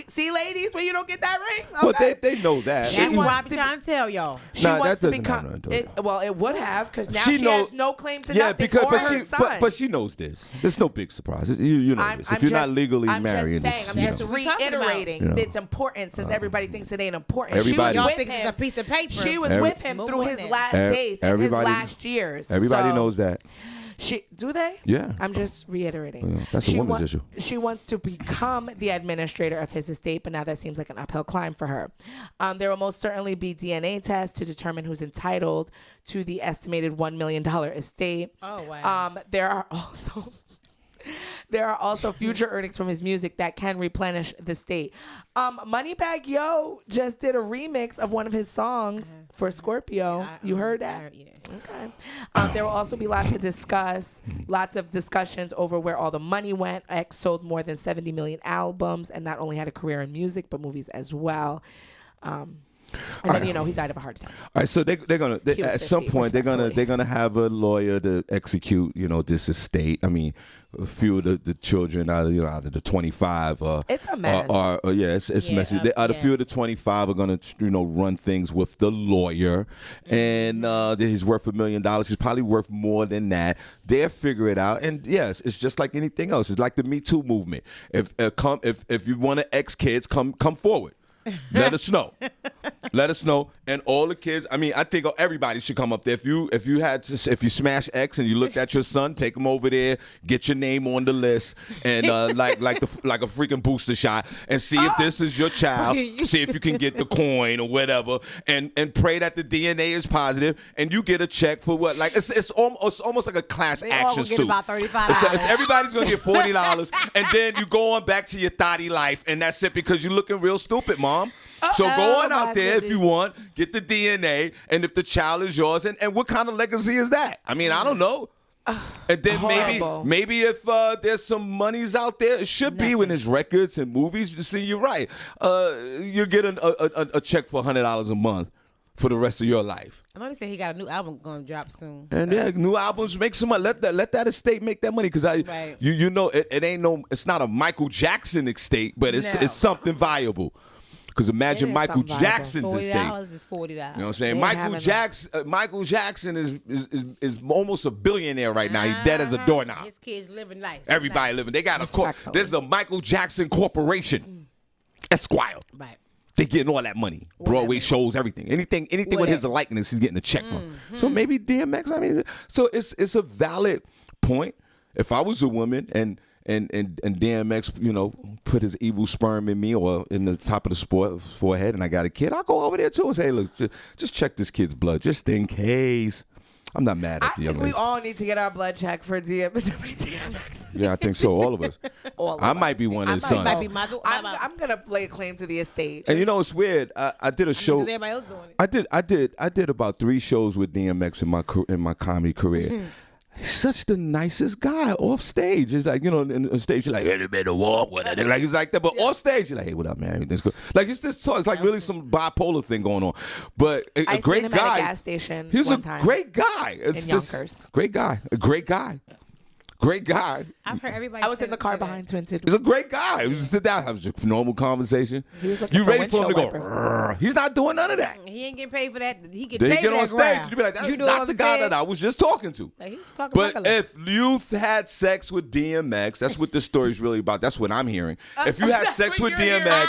See, ladies, when you don't get that ring. Well, Okay. they know that. That's wants why I be to trying to tell y'all. She Nah, wants that to doesn't become. have nothing to do with Well, it would have, because now She she knows- has no claim to Yeah, nothing because or her son. but she knows this. There's no big surprise. You know this. If you're not legally I'm married, just saying, you I'm just know. reiterating. reiterating about? it's important since everybody thinks it ain't important. Everybody- Y'all She was think with it's a him. piece of paper. She was Every- with him More through than his that. last days and his Everybody- last years. Everybody So knows that. Do they? Yeah. I'm just reiterating. Yeah, that's a woman's issue. She wants to become the administrator of his estate, but now that seems like an uphill climb for her. There will most certainly be DNA tests to determine who's entitled to the estimated $1 million estate. Oh, wow. There are also future earnings from his music that can replenish the state. Moneybagg Yo just did a remix of one of his songs for Scorpio. You heard that? Yeah. Okay. There will also be lots of discussions over where all the money went. X sold more than 70 million albums and not only had a career in music, but movies as well. And then he died of a heart attack. All right, so they're gonna He was at some 50, point they're respectfully. gonna have a lawyer to execute this estate. I mean, a few of the children out of the 25 It's a mess. It's Yeah, messy. A few of the yes. 25 are gonna run things with the lawyer, and he's worth $1 million. He's probably worth more than that. They'll figure it out, and yes, it's just like anything else. It's like the Me Too movement. If you want to X kids, come forward. Let us know. Let us know. And all the kids, I mean, I think everybody should come up there. If you smash X and you looked at your son, take him over there, get your name on the list, and like a freaking booster shot, and see if this is your child. See if you can get the coin or whatever, and pray that the DNA is positive, and you get a check for what? Like it's almost like a class They all action gonna get suit. about $35. It's everybody's gonna get $40, and then you go on back to your thotty life, and that's it because you're looking real stupid, Mom. So go on out there if you want, get the DNA, and if the child is yours, and what kind of legacy is that? I mean, I don't know. And then Horrible. maybe if there's some monies out there, it should be when there's records and movies. You see, you're right. You get a check for $100 a month for the rest of your life. I know they said he got a new album going to drop soon. And new albums make some money. Let that estate make that money because Right. it ain't it's not a Michael Jackson estate, but it's something viable. Because imagine It is Michael something viable. Jackson's estate. $40 is $40. You know what I'm saying? They Michael Jackson is almost a billionaire right now. He's dead as a doorknob. His kids living life. Everybody living. They got Respectfully. there's a Michael Jackson Corporation, Esquire. Right. They getting all that money. Broadway shows, everything. Anything with his likeness, he's getting a check from. So maybe DMX. I mean, so it's a valid point. If I was a woman and DMX, put his evil sperm in me or in the top of the forehead, and I got a kid, I'll go over there too and say, hey, look, just check this kid's blood, just in case. I'm not mad I at the young think we lady. all need to get our blood checked for DMX. Yeah, I think so. All of us. I might be one of his sons. Might be my I'm gonna lay claim to the estate. And it's weird. I did a show. Because everybody else doing it. I did about 3 shows with DMX in my comedy career. He's such the nicest guy off stage. It's like, on stage, you're like, hey, better walk with it. Like, he's like that. But off stage, you're like, hey, what up, man? Everything's good. Like, it's this talk. It's like really some bipolar thing going on. But a great seen him guy. at a gas station He's one a time. great guy. It's In just Yonkers. great guy. A great guy. Great guy. I've heard everybody. I was say in the that- car say that. behind Twin Cities. He's a great guy. We just sit down, have just a normal conversation. He was looking You for ready for him to go? windshield wiper. "Rrr." He's not doing none of that. He ain't getting paid for that. He get Then paid he get for on that stage, ground. you be like, that's You know not what the I'm guy saying? that I was just talking to. Like, he was talking But regular. if you've had sex with DMX, that's what this story's really about. That's what I'm hearing. If you had sex with DMX,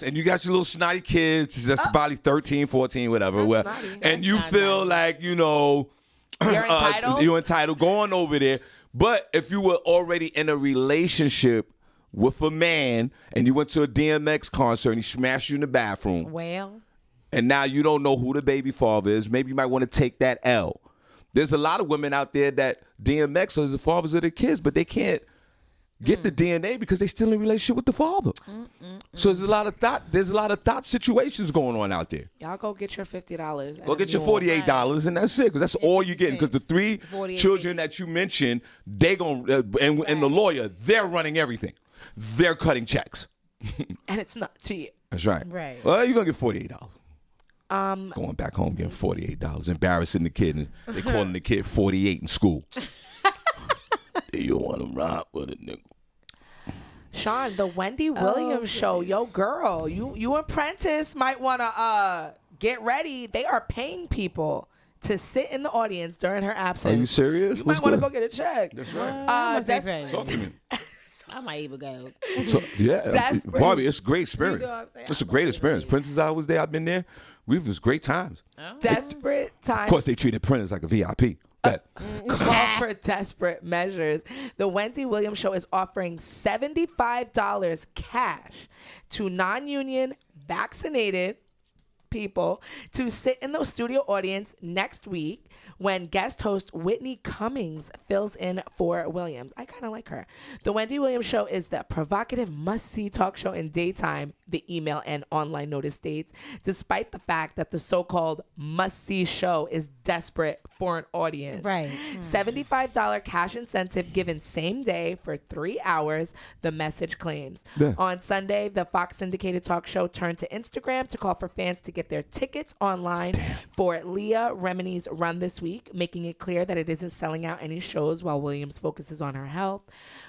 and you got your little snotty kids, that's probably 13, 14, whatever, snotty. and you not feel like, You're entitled? you're entitled, go on over there. But if you were already in a relationship with a man and you went to a DMX concert and he smashed you in the bathroom, well, and now you don't know who the baby father is, maybe you might want to take that L. There's a lot of women out there that DMX are the fathers of their kids, but they can't get the DNA because they still in a relationship with the father. So there's a lot of thought situations going on out there. Y'all go get your $50. Go get your $48 and that's it, because that's all you're getting. Because the 3 48 children that you mentioned, they gonna and the lawyer, they're running everything. They're cutting checks. And it's not to you. That's right. Right. Well, you're gonna get $48. Going back home getting $48, embarrassing the kid, and they calling the kid 48 in school. You want to ride with a nigga? Sean, the Wendy Williams show, yo girl, you apprentice might want to get ready. They are paying people to sit in the audience during her absence. Are you serious? You What's might want to good? go get a check. That's right. how much they That's- pay? Talk to me. I might even go. So, yeah, Desperate. Barbi, it's a great experience. You know what I'm saying? It's a great experience. Princess I was there. I've been there. We've just great times. Desperate times. Of course, they treated Princess like a VIP. Call for desperate measures. The Wendy Williams Show is offering $75 cash to non-union vaccinated people to sit in the studio audience next week when guest host Whitney Cummings fills in for Williams. I kind of like her. The Wendy Williams Show is the provocative must-see talk show in daytime, the email and online notice states, despite the fact that the so-called must-see show is desperate for an audience. Right. $75 cash incentive given same day for 3 hours, the message claims. Yeah. On Sunday, the Fox syndicated talk show turned to Instagram to call for fans to get their tickets online for Leah Remini's run this week, making it clear that it isn't selling out any shows while Williams focuses on her health.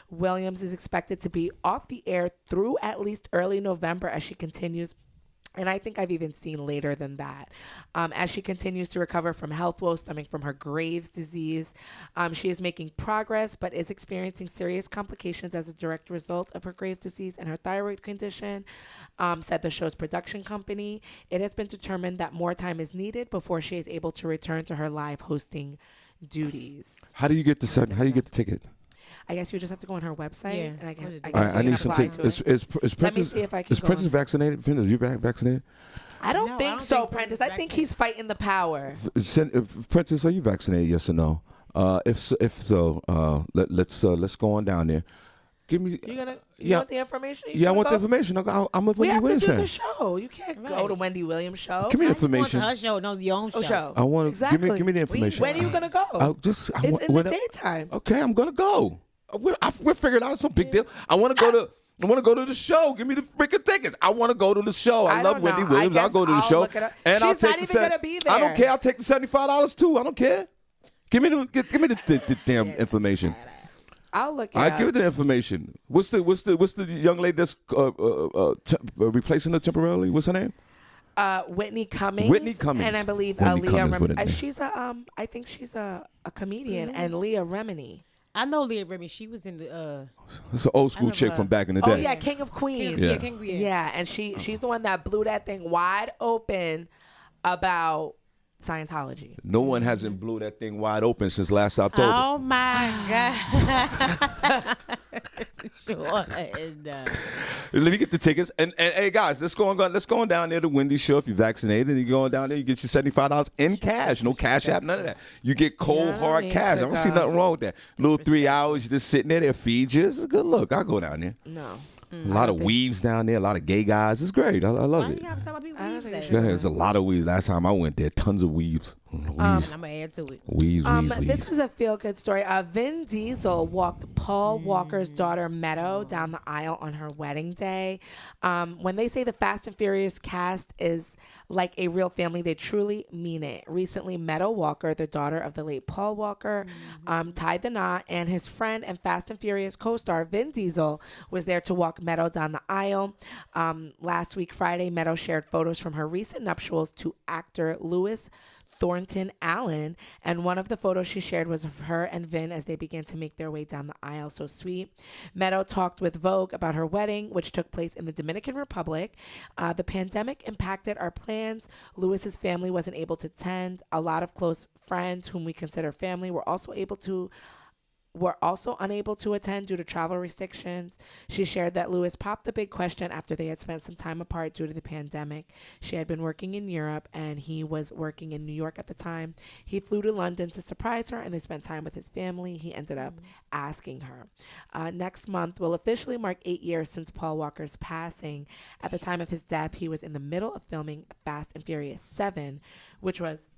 Williams is expected to be off the air through at least early November as she continues. And I think I've even seen later than that. As she continues to recover from health woes stemming from her Graves' disease, she is making progress, but is experiencing serious complications as a direct result of her Graves' disease and her thyroid condition, said the show's production company. It has been determined that more time is needed before she is able to return to her live hosting duties. How do you get the ticket? I guess you just have to go on her website. Yeah. And I can All right, I need some tickets. tickets. Is Let Princess? me see if I can Is go Princess on. vaccinated? Princess, you vaccinated? I don't No, I think don't so, think Prentice. Princess I think he's fighting the power. Princess, are you vaccinated? Yes or no? If so, let's go on down there. Give me. You gonna? You Yeah. want the information? You Yeah, I gonna want the go? information. I'm a We Wendy have to Williams do fan. the show. You can't go Right. to Wendy Williams show. Give me Why the you going information. to her show, no, your own show. show. I want to Exactly. give me the information. When are you gonna go? It's It's in the daytime. Okay, I'm gonna go. We're figuring out. It's no big deal. I want to go to. I want to go to the show. Give me the freaking tickets. I want to go to the show. I love don't Wendy know. Williams. I I'll go to the guess show. I'll look it up. And I'll She's take not the even gonna be I don't there. care. I'll take the $75 too. I don't care. Give me the damn information. I'll look it I up. give it the information. What's the young lady that's replacing her temporarily? What's her name? Whitney Cummings. Whitney Cummings. And I believe Whitney Leah Cummings, what it Remini. is. She's I think she's a comedian. And Leah Remini. I know Leah Remy. She was in the It's an old school remember chick her. from back in the day. Oh yeah, King of Queens. Yeah. King, Yeah, and she's the one that blew that thing wide open about Scientology. No one hasn't blew that thing wide open since last October. Oh my God. Sure. Let me get the tickets. And hey guys, let's go on down there to Wendy's show. If you're vaccinated and you're going down there, you get your $75 in cash. No cash app, none of that. You get cold Yeah, hard I cash. I need don't to see go. nothing wrong with that. Little 3 hours, you're just sitting there, they'll feed you. It's a good look. I'll go down there. No. A lot of weaves down there, a lot of gay guys. It's great. I love Why it. you gotta talk about people I don't leave think that? you Yeah, there's a lot of weaves. Last time I went there, tons of weaves. And I'm gonna add to it. Weaves. This is a feel-good story. Vin Diesel walked Paul Walker's daughter Meadow down the aisle on her wedding day. When they say the Fast and Furious cast is like a real family, they truly mean it. Recently, Meadow Walker, the daughter of the late Paul Walker, tied the knot, and his friend and Fast and Furious co-star Vin Diesel was there to walk Meadow down the aisle. Last week, Friday, Meadow shared photos from her recent nuptials to actor Louis Thornton Allen, and one of the photos she shared was of her and Vin as they began to make their way down the aisle. So sweet. Meadow talked with Vogue about her wedding, which took place in the Dominican Republic. The pandemic impacted our plans. Lewis's family wasn't able to attend. A lot of close friends whom we consider family were also unable to attend due to travel restrictions. She shared that Louis popped the big question after they had spent some time apart due to the pandemic. She had been working in Europe and he was working in New York at the time. He flew to London to surprise her and they spent time with his family. He ended up asking her. Next month will officially mark 8 years since Paul Walker's passing. At the time of his death, he was in the middle of filming Fast and Furious 7, which was,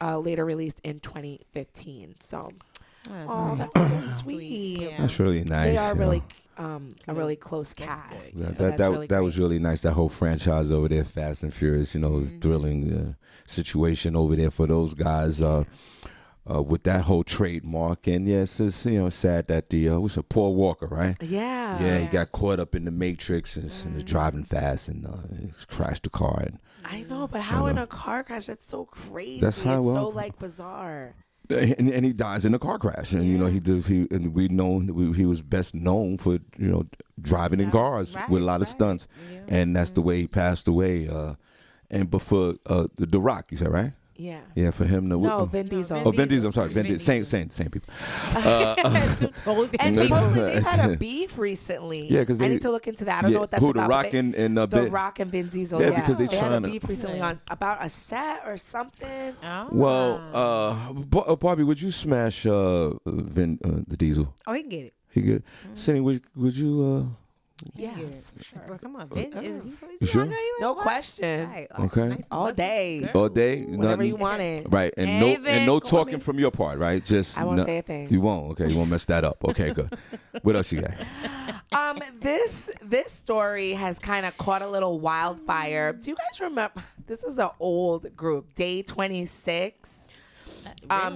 later released in 2015. So, that's so sweet. Yeah. That's really nice. They are you really know. a really close That's cast. good. So That that's really that was great. really nice. That whole franchise over there, Fast and Furious, it was a thrilling situation over there for those guys with that whole trademark. And yes, it's sad that the was a Paul Walker, right? Yeah. Yeah, he got caught up in the Matrix and driving fast and crashed the car. And I know, but how in a car crash? That's so crazy. That's how- it's well, so bizarre. and he dies in a car crash, and and he was best known for driving in cars with a lot of stunts, and that's the way he passed away. But for the Rock, you said, right? Yeah. Yeah, for him. Vin Diesel. Oh, Vin Diesel. I'm sorry, Vin Diesel. Same people. And supposedly they had a beef recently. Yeah, because I need to look into that. I don't know what that's who, about. The Rock and The Rock and Vin Diesel. Yeah, because they had a to beef recently about a set or something. Oh. Well, Barbi, would you smash the Diesel? Oh, he can get it. He get it. Senny, would you? Yeah, for sure. Well, come on, Ben. You sure? No question. Right. Okay. Nice All day. girl. All day, Whenever you want it. right? And Hey, no, Vin, and no call talking me. from your part, right? Just I won't say a thing. You won't. Okay, you won't mess that up. Okay, good. What else you got? This story has kind of caught a little wildfire. Do you guys remember? This is an old group, Day 26.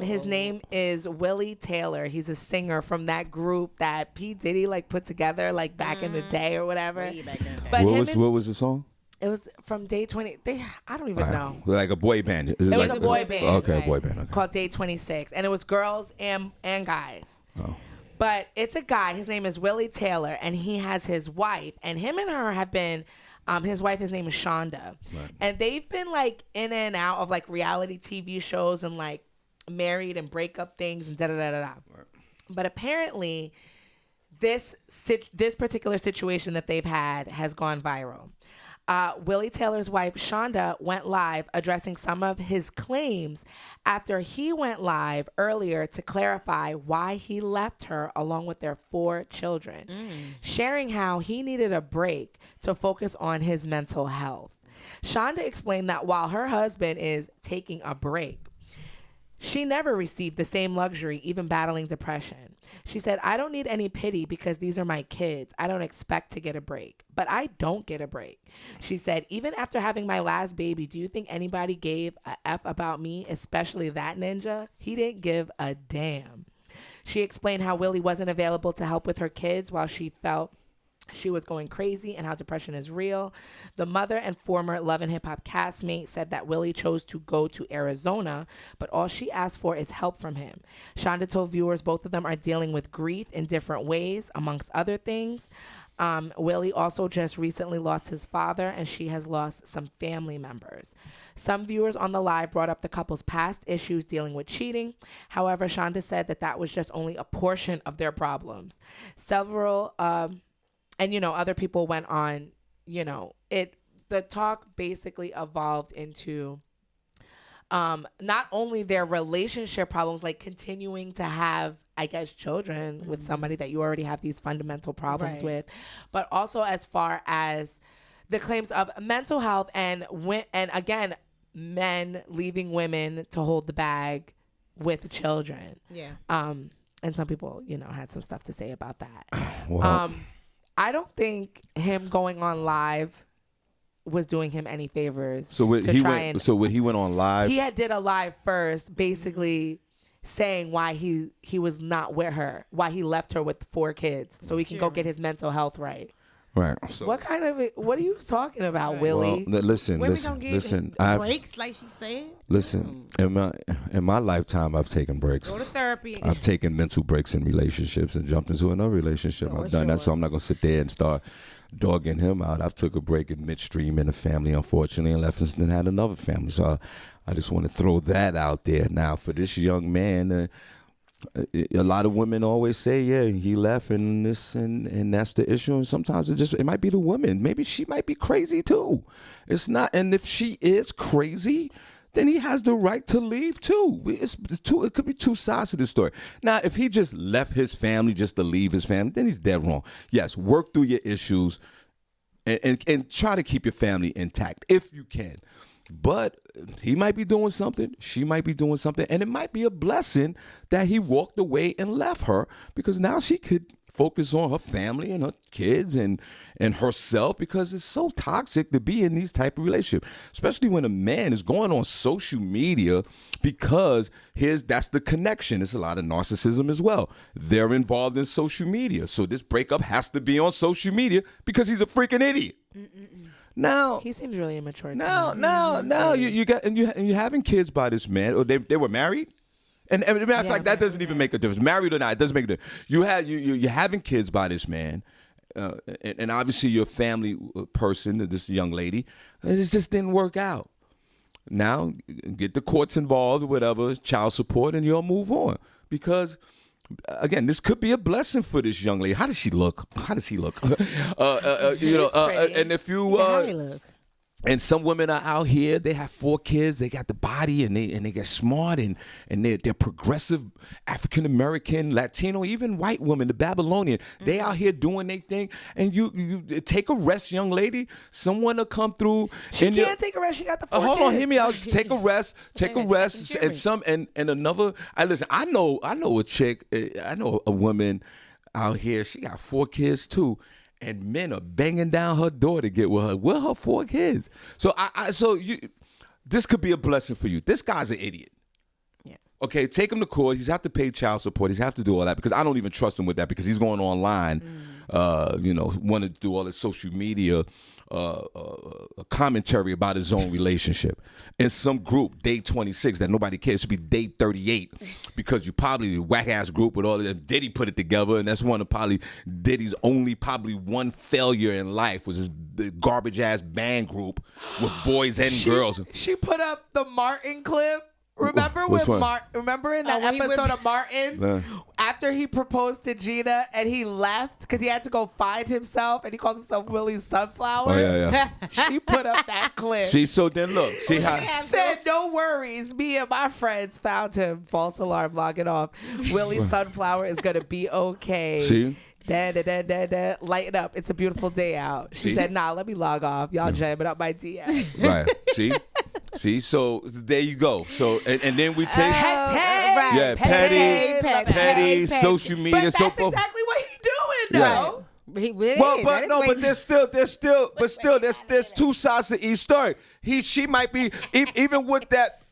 His name is Willie Taylor. He's a singer from that group that P. Diddy put together back in the day or whatever. But What was the song? it was from Day 20. I don't even know. Like a boy band. It was a boy band. Okay, right, a boy band. Okay. Called Day 26, and it was girls and guys. Oh. But it's a guy. His name is Willie Taylor, and he has his wife, and him and her have been. His wife, his name is Shonda, and they've been in and out of reality TV shows and married and breakup things and da da da da da. Right. But apparently, this particular situation that they've had has gone viral. Willie Taylor's wife, Shonda, went live addressing some of his claims after he went live earlier to clarify why he left her along with their 4 children, sharing how he needed a break to focus on his mental health. Shonda explained that while her husband is taking a break, she never received the same luxury, even battling depression. She said, "I don't need any pity because these are my kids. I don't expect to get a break, but I don't get a break." She said, "Even after having my last baby, do you think anybody gave a F about me, especially that ninja? He didn't give a damn." She explained how Willie wasn't available to help with her kids while she felt she was going crazy and how depression is real. The mother and former Love and Hip Hop castmate said that Willie chose to go to Arizona, but all she asked for is help from him. Shonda told viewers both of them are dealing with grief in different ways, amongst other things. Willie also just recently lost his father, and she has lost some family members. Some viewers on the live brought up the couple's past issues dealing with cheating. However, Shonda said that was just only a portion of their problems. Several and, other people went on, the talk basically evolved into not only their relationship problems, continuing to have, I guess, children with somebody that you already have these fundamental problems with, but also as far as the claims of mental health and again, men leaving women to hold the bag with children. Yeah. And some people, had some stuff to say about that. Wow. I don't think him going on live was doing him any favors. So when he went on live, he did a live first, basically saying why he was not with her, why he left her with 4 kids, so he can go get his mental health right. Right. So, what are you talking about, Willie? Well, listen. Breaks, like she said. Listen, in my lifetime, I've taken breaks. Go to therapy. I've taken mental breaks in relationships and jumped into another relationship. I've done that, so I'm not gonna sit there and start dogging him out. I've took a break in midstream in a family, unfortunately, and left and had another family. So I just want to throw that out there. Now, for this young man. A lot of women always say, yeah, he left and this and that's the issue. And sometimes it might be the woman. Maybe she might be crazy too. It's not. And if she is crazy, then he has the right to leave too. It could be 2 sides to this story. Now, if he just left his family just to leave his family, then he's dead wrong. Yes, work through your issues and try to keep your family intact if you can. But he might be doing something, she might be doing something, and it might be a blessing that he walked away and left her, because now she could focus on her family and her kids and herself, because it's so toxic to be in these type of relationships, especially when a man is going on social media, because that's the connection. It's a lot of narcissism as well. They're involved in social media. So this breakup has to be on social media because he's a freaking idiot. Now he seems really immature. Now you got and you're having kids by this man. Or they were married. And as a matter of fact, that doesn't even make a difference. Married or not, it doesn't make a difference. You're having kids by this man, and obviously you're a family person, this young lady. It just didn't work out. Now, get the courts involved or whatever, child support, and you'll move on. Because, again, this could be a blessing for this young lady. How does she look? How does he look? And if you... How he look? And some women are out here. They have 4 kids. They got the body, and they get smart, and they're progressive, African American, Latino, even white women, the Babylonian. They out here doing their thing. And you take a rest, young lady. Someone will come through. She can't take a rest. She got the 4 hold kids. on, hear me out. Take a rest. Take a rest. And another. Listen. I know a chick. I know a woman out here. She got 4 kids too. And men are banging down her door to get with her. With her 4 kids. So this could be a blessing for you. This guy's an idiot. Yeah. Okay, take him to court. He's have to pay child support. He's have to do all that because I don't even trust him with that because he's going online, want to do all this social media commentary about his own relationship. In some group, day 26, that nobody cares. It should be day 38 because you probably a whack-ass group with all of them. Diddy put it together, and that's one of probably Diddy's only probably one failure in life was his garbage-ass band group with boys and girls. She put up the Martin clip. Remember remember in that episode of Martin after he proposed to Gina and he left because he had to go find himself and he called himself Willie Sunflower. Oh yeah. She put up that clip. See, so then look, see how she said, "No worries, me and my friends found him." False alarm, log it off. Willie Sunflower is gonna be okay. See. Lighten up. It's a beautiful day out. She said, "Nah, let me log off. Y'all jamming up my DM." Right. See, so there you go. So and then we take petty, social media, but so that's forth. exactly what he doing though. But there's 2 sides to each story. She might be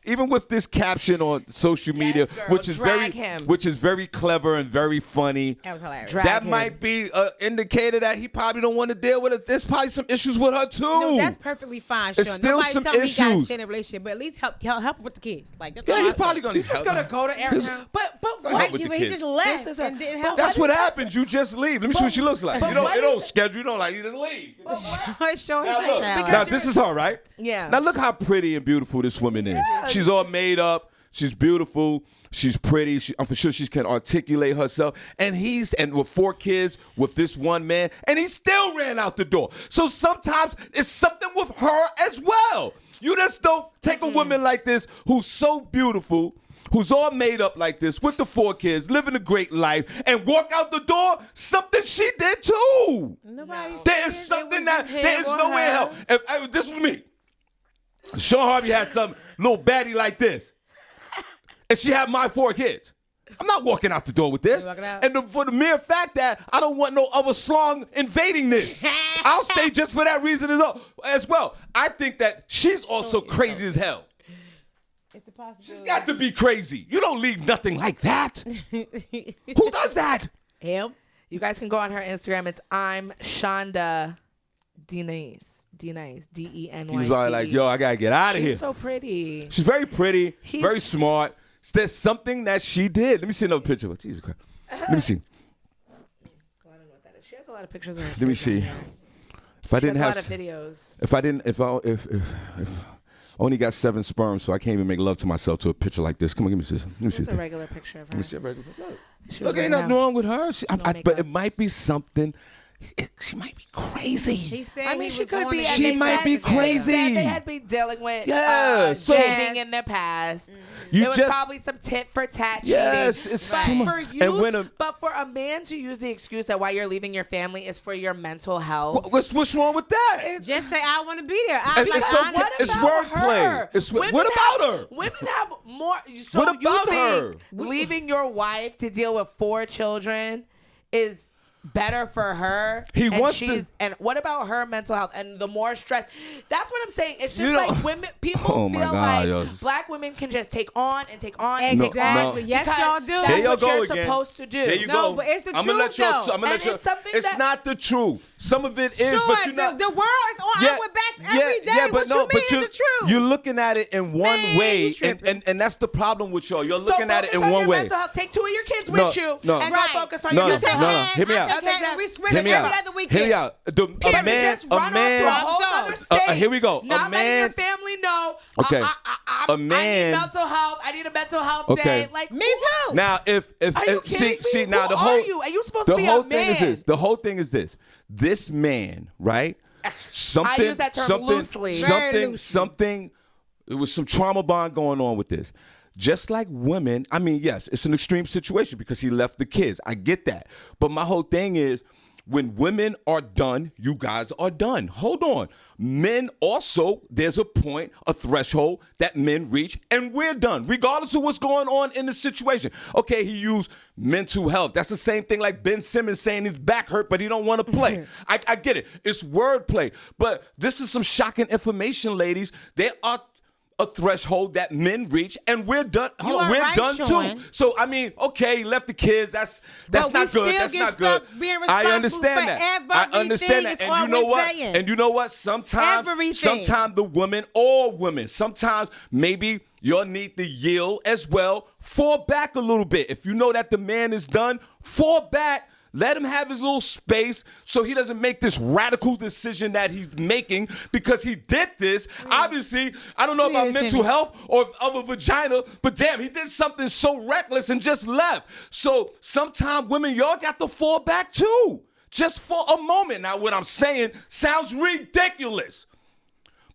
even with this caption on social media, which is very clever and very funny. That was hilarious. That might be an indicator that he probably don't want to deal with it. There's probably some issues with her too. No, that's perfectly fine. It's Sean. still Nobody some tell me he got issues. to stay in a relationship, but at least help with the kids. Like that's He's probably gonna. He's just gonna go to Arizona. But help with the he kids. just left and didn't help. That's what happens. You just leave. Let me see what she looks like. You don't schedule. You don't like. You just leave. Now this is her, right? Yeah. Now look how pretty and beautiful this woman is. She's all made up. She's beautiful. She's pretty. I'm for sure she can articulate herself. And with 4 kids with this one man, and he still ran out the door. So sometimes it's something with her as well. You just don't take a woman like this who's so beautiful, who's all made up like this with the 4 kids, living a great life, and walk out the door. Something she did too. There is something there is no way in hell. If this was me, Shawn Harvey had some little baddie like this. And she had my 4 kids. I'm not walking out the door with this. And for the mere fact that I don't want no other slong invading this. I'll stay just for that reason as well. I think that she's also crazy as hell. It's the possibility. She's got to be crazy. You don't leave nothing like that. Who does that? Him. You guys can go on her Instagram. It's I'm Shonda Denise. D-Nice, D-E-N-Y-C. He was like, yo, I got to get out of here. She's so pretty. She's very pretty, very smart. There's something that she did. Let me see another picture of her. Jesus Christ. Let me see. I don't know what that is. She has a lot of pictures of her. Let me see. If I didn't have a lot of videos. If I only got 7 sperms, so I can't even make love to myself to a picture like this. Come on, give me this. Let me see. It's a regular picture of her. Let me see a regular picture. Look, ain't nothing wrong with her. But it might be something. She might be crazy. She could be. She might be crazy. They had been dealing with cheating in the past. It was probably some tit for tat cheating. Yes, it's too much. But for a man to use the excuse that why you're leaving your family is for your mental health. What's wrong with that? Just say I want to be there. It's wordplay. What about her? Women have more. So what about her? Leaving your wife to deal with 4 children is better for her. And what about her mental health and the more stress? That's what I'm saying. It's just like women. People feel like black women can just take on and take on and take on. Yes, y'all do. That's what you're supposed to do. There you no, go. But it's the truth, though. It's not the truth. Some of it is, sure, but you're not. The world is on our backs every day. Yeah, but what no, you but mean is the truth? you're looking at it in one Man, way, you tripping. and that's the problem with y'all. You're So looking at it focus in on one your way. mental health. Take 2 of your kids No, with you no. and Right. go focus on No, your no, mental no, health. no. Hear me out. Okay, we swim Hear me every out. other weekend. Hear me out. Period. A man, Just run off to a whole other state. here we go. Not A letting your man. family know. Okay. I A man- need mental health. I need a mental health Okay. day. Like Me too. Now, if Are you kidding see me? now Who the are whole you? Are you supposed the to be whole a thing is man? this. The whole thing is this. This man, right? Something. I use that term loosely. Very loosely. Something. There was some trauma bond going on with this. Just like women, I mean, yes, it's an extreme situation because he left the kids. I get that. But my whole thing is, when women are done, you guys are done. Hold on. Men also, there's a point, a threshold that men reach, and we're done, regardless of what's going on in the situation. Okay, he used mental health. That's the same thing like Ben Simmons saying his back hurt, but he don't want to play. I get it. It's wordplay. But this is some shocking information, ladies. There are a threshold that men reach, and we're done. You are We're right, done Shawn. too. So I mean, okay, he left the kids. That's But we not good. still That's get not stuck good. being I responsible understand for that. I understand that. everything, And is you know all we're what? saying. And you know what? Sometimes Everything. the women or women, sometimes maybe you'll need to yield as well. Fall back a little bit. If you know that the man is done, fall back. Let him have his little space so he doesn't make this radical decision that he's making because he did this. Obviously, I don't know about Yes, mental Senny. health or of a vagina, but damn, he did something so reckless and just left. So sometimes women, y'all got to fall back too, just for a moment. Now, what I'm saying sounds ridiculous,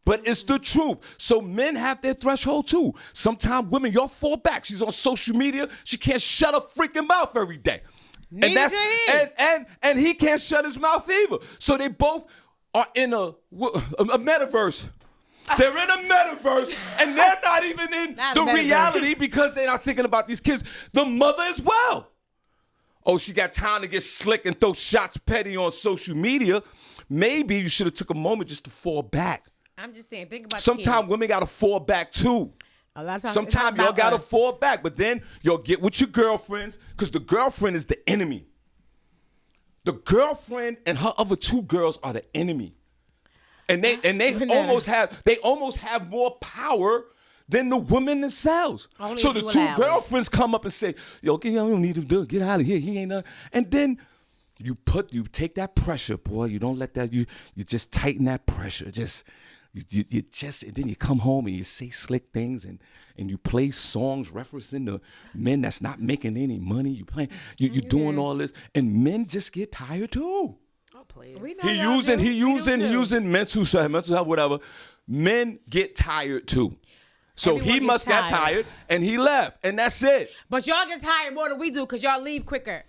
but it's the truth. So men have their threshold too. Sometimes women, y'all fall back. She's on social media. She can't shut her freaking mouth every day. Neither can he. And he can't shut his mouth either. So they both are in a metaverse. They're in a metaverse, and they're not even in Not the a metaverse. reality because they're not thinking about these kids. The mother as well. Oh, she got time to get slick and throw shots petty on social media. Maybe you should have took a moment just to fall back. I'm just saying, think about Sometimes women got to fall back too. A lot of times, it's not Sometimes y'all about gotta us. fall back, but then y'all get with your girlfriends because the girlfriend is the enemy. The girlfriend and her other 2 girls are the enemy, and they almost have more power than the women themselves. Only So if the you 2 allow it. girlfriends come up and say, "Yo, okay, you don't need to do it. Get out of here. He ain't nothing." And then you take that pressure, boy. You don't let that. You just tighten that pressure. You just, and then you come home and you say slick things and you play songs referencing the men that's not making any money. You doing all this, and men just get tired too. We know He y'all do. We do too. using mental health, whatever. Men get tired too. So Everyone he gets must got tired and he left, and that's it. But y'all get tired more than we do because y'all leave quicker.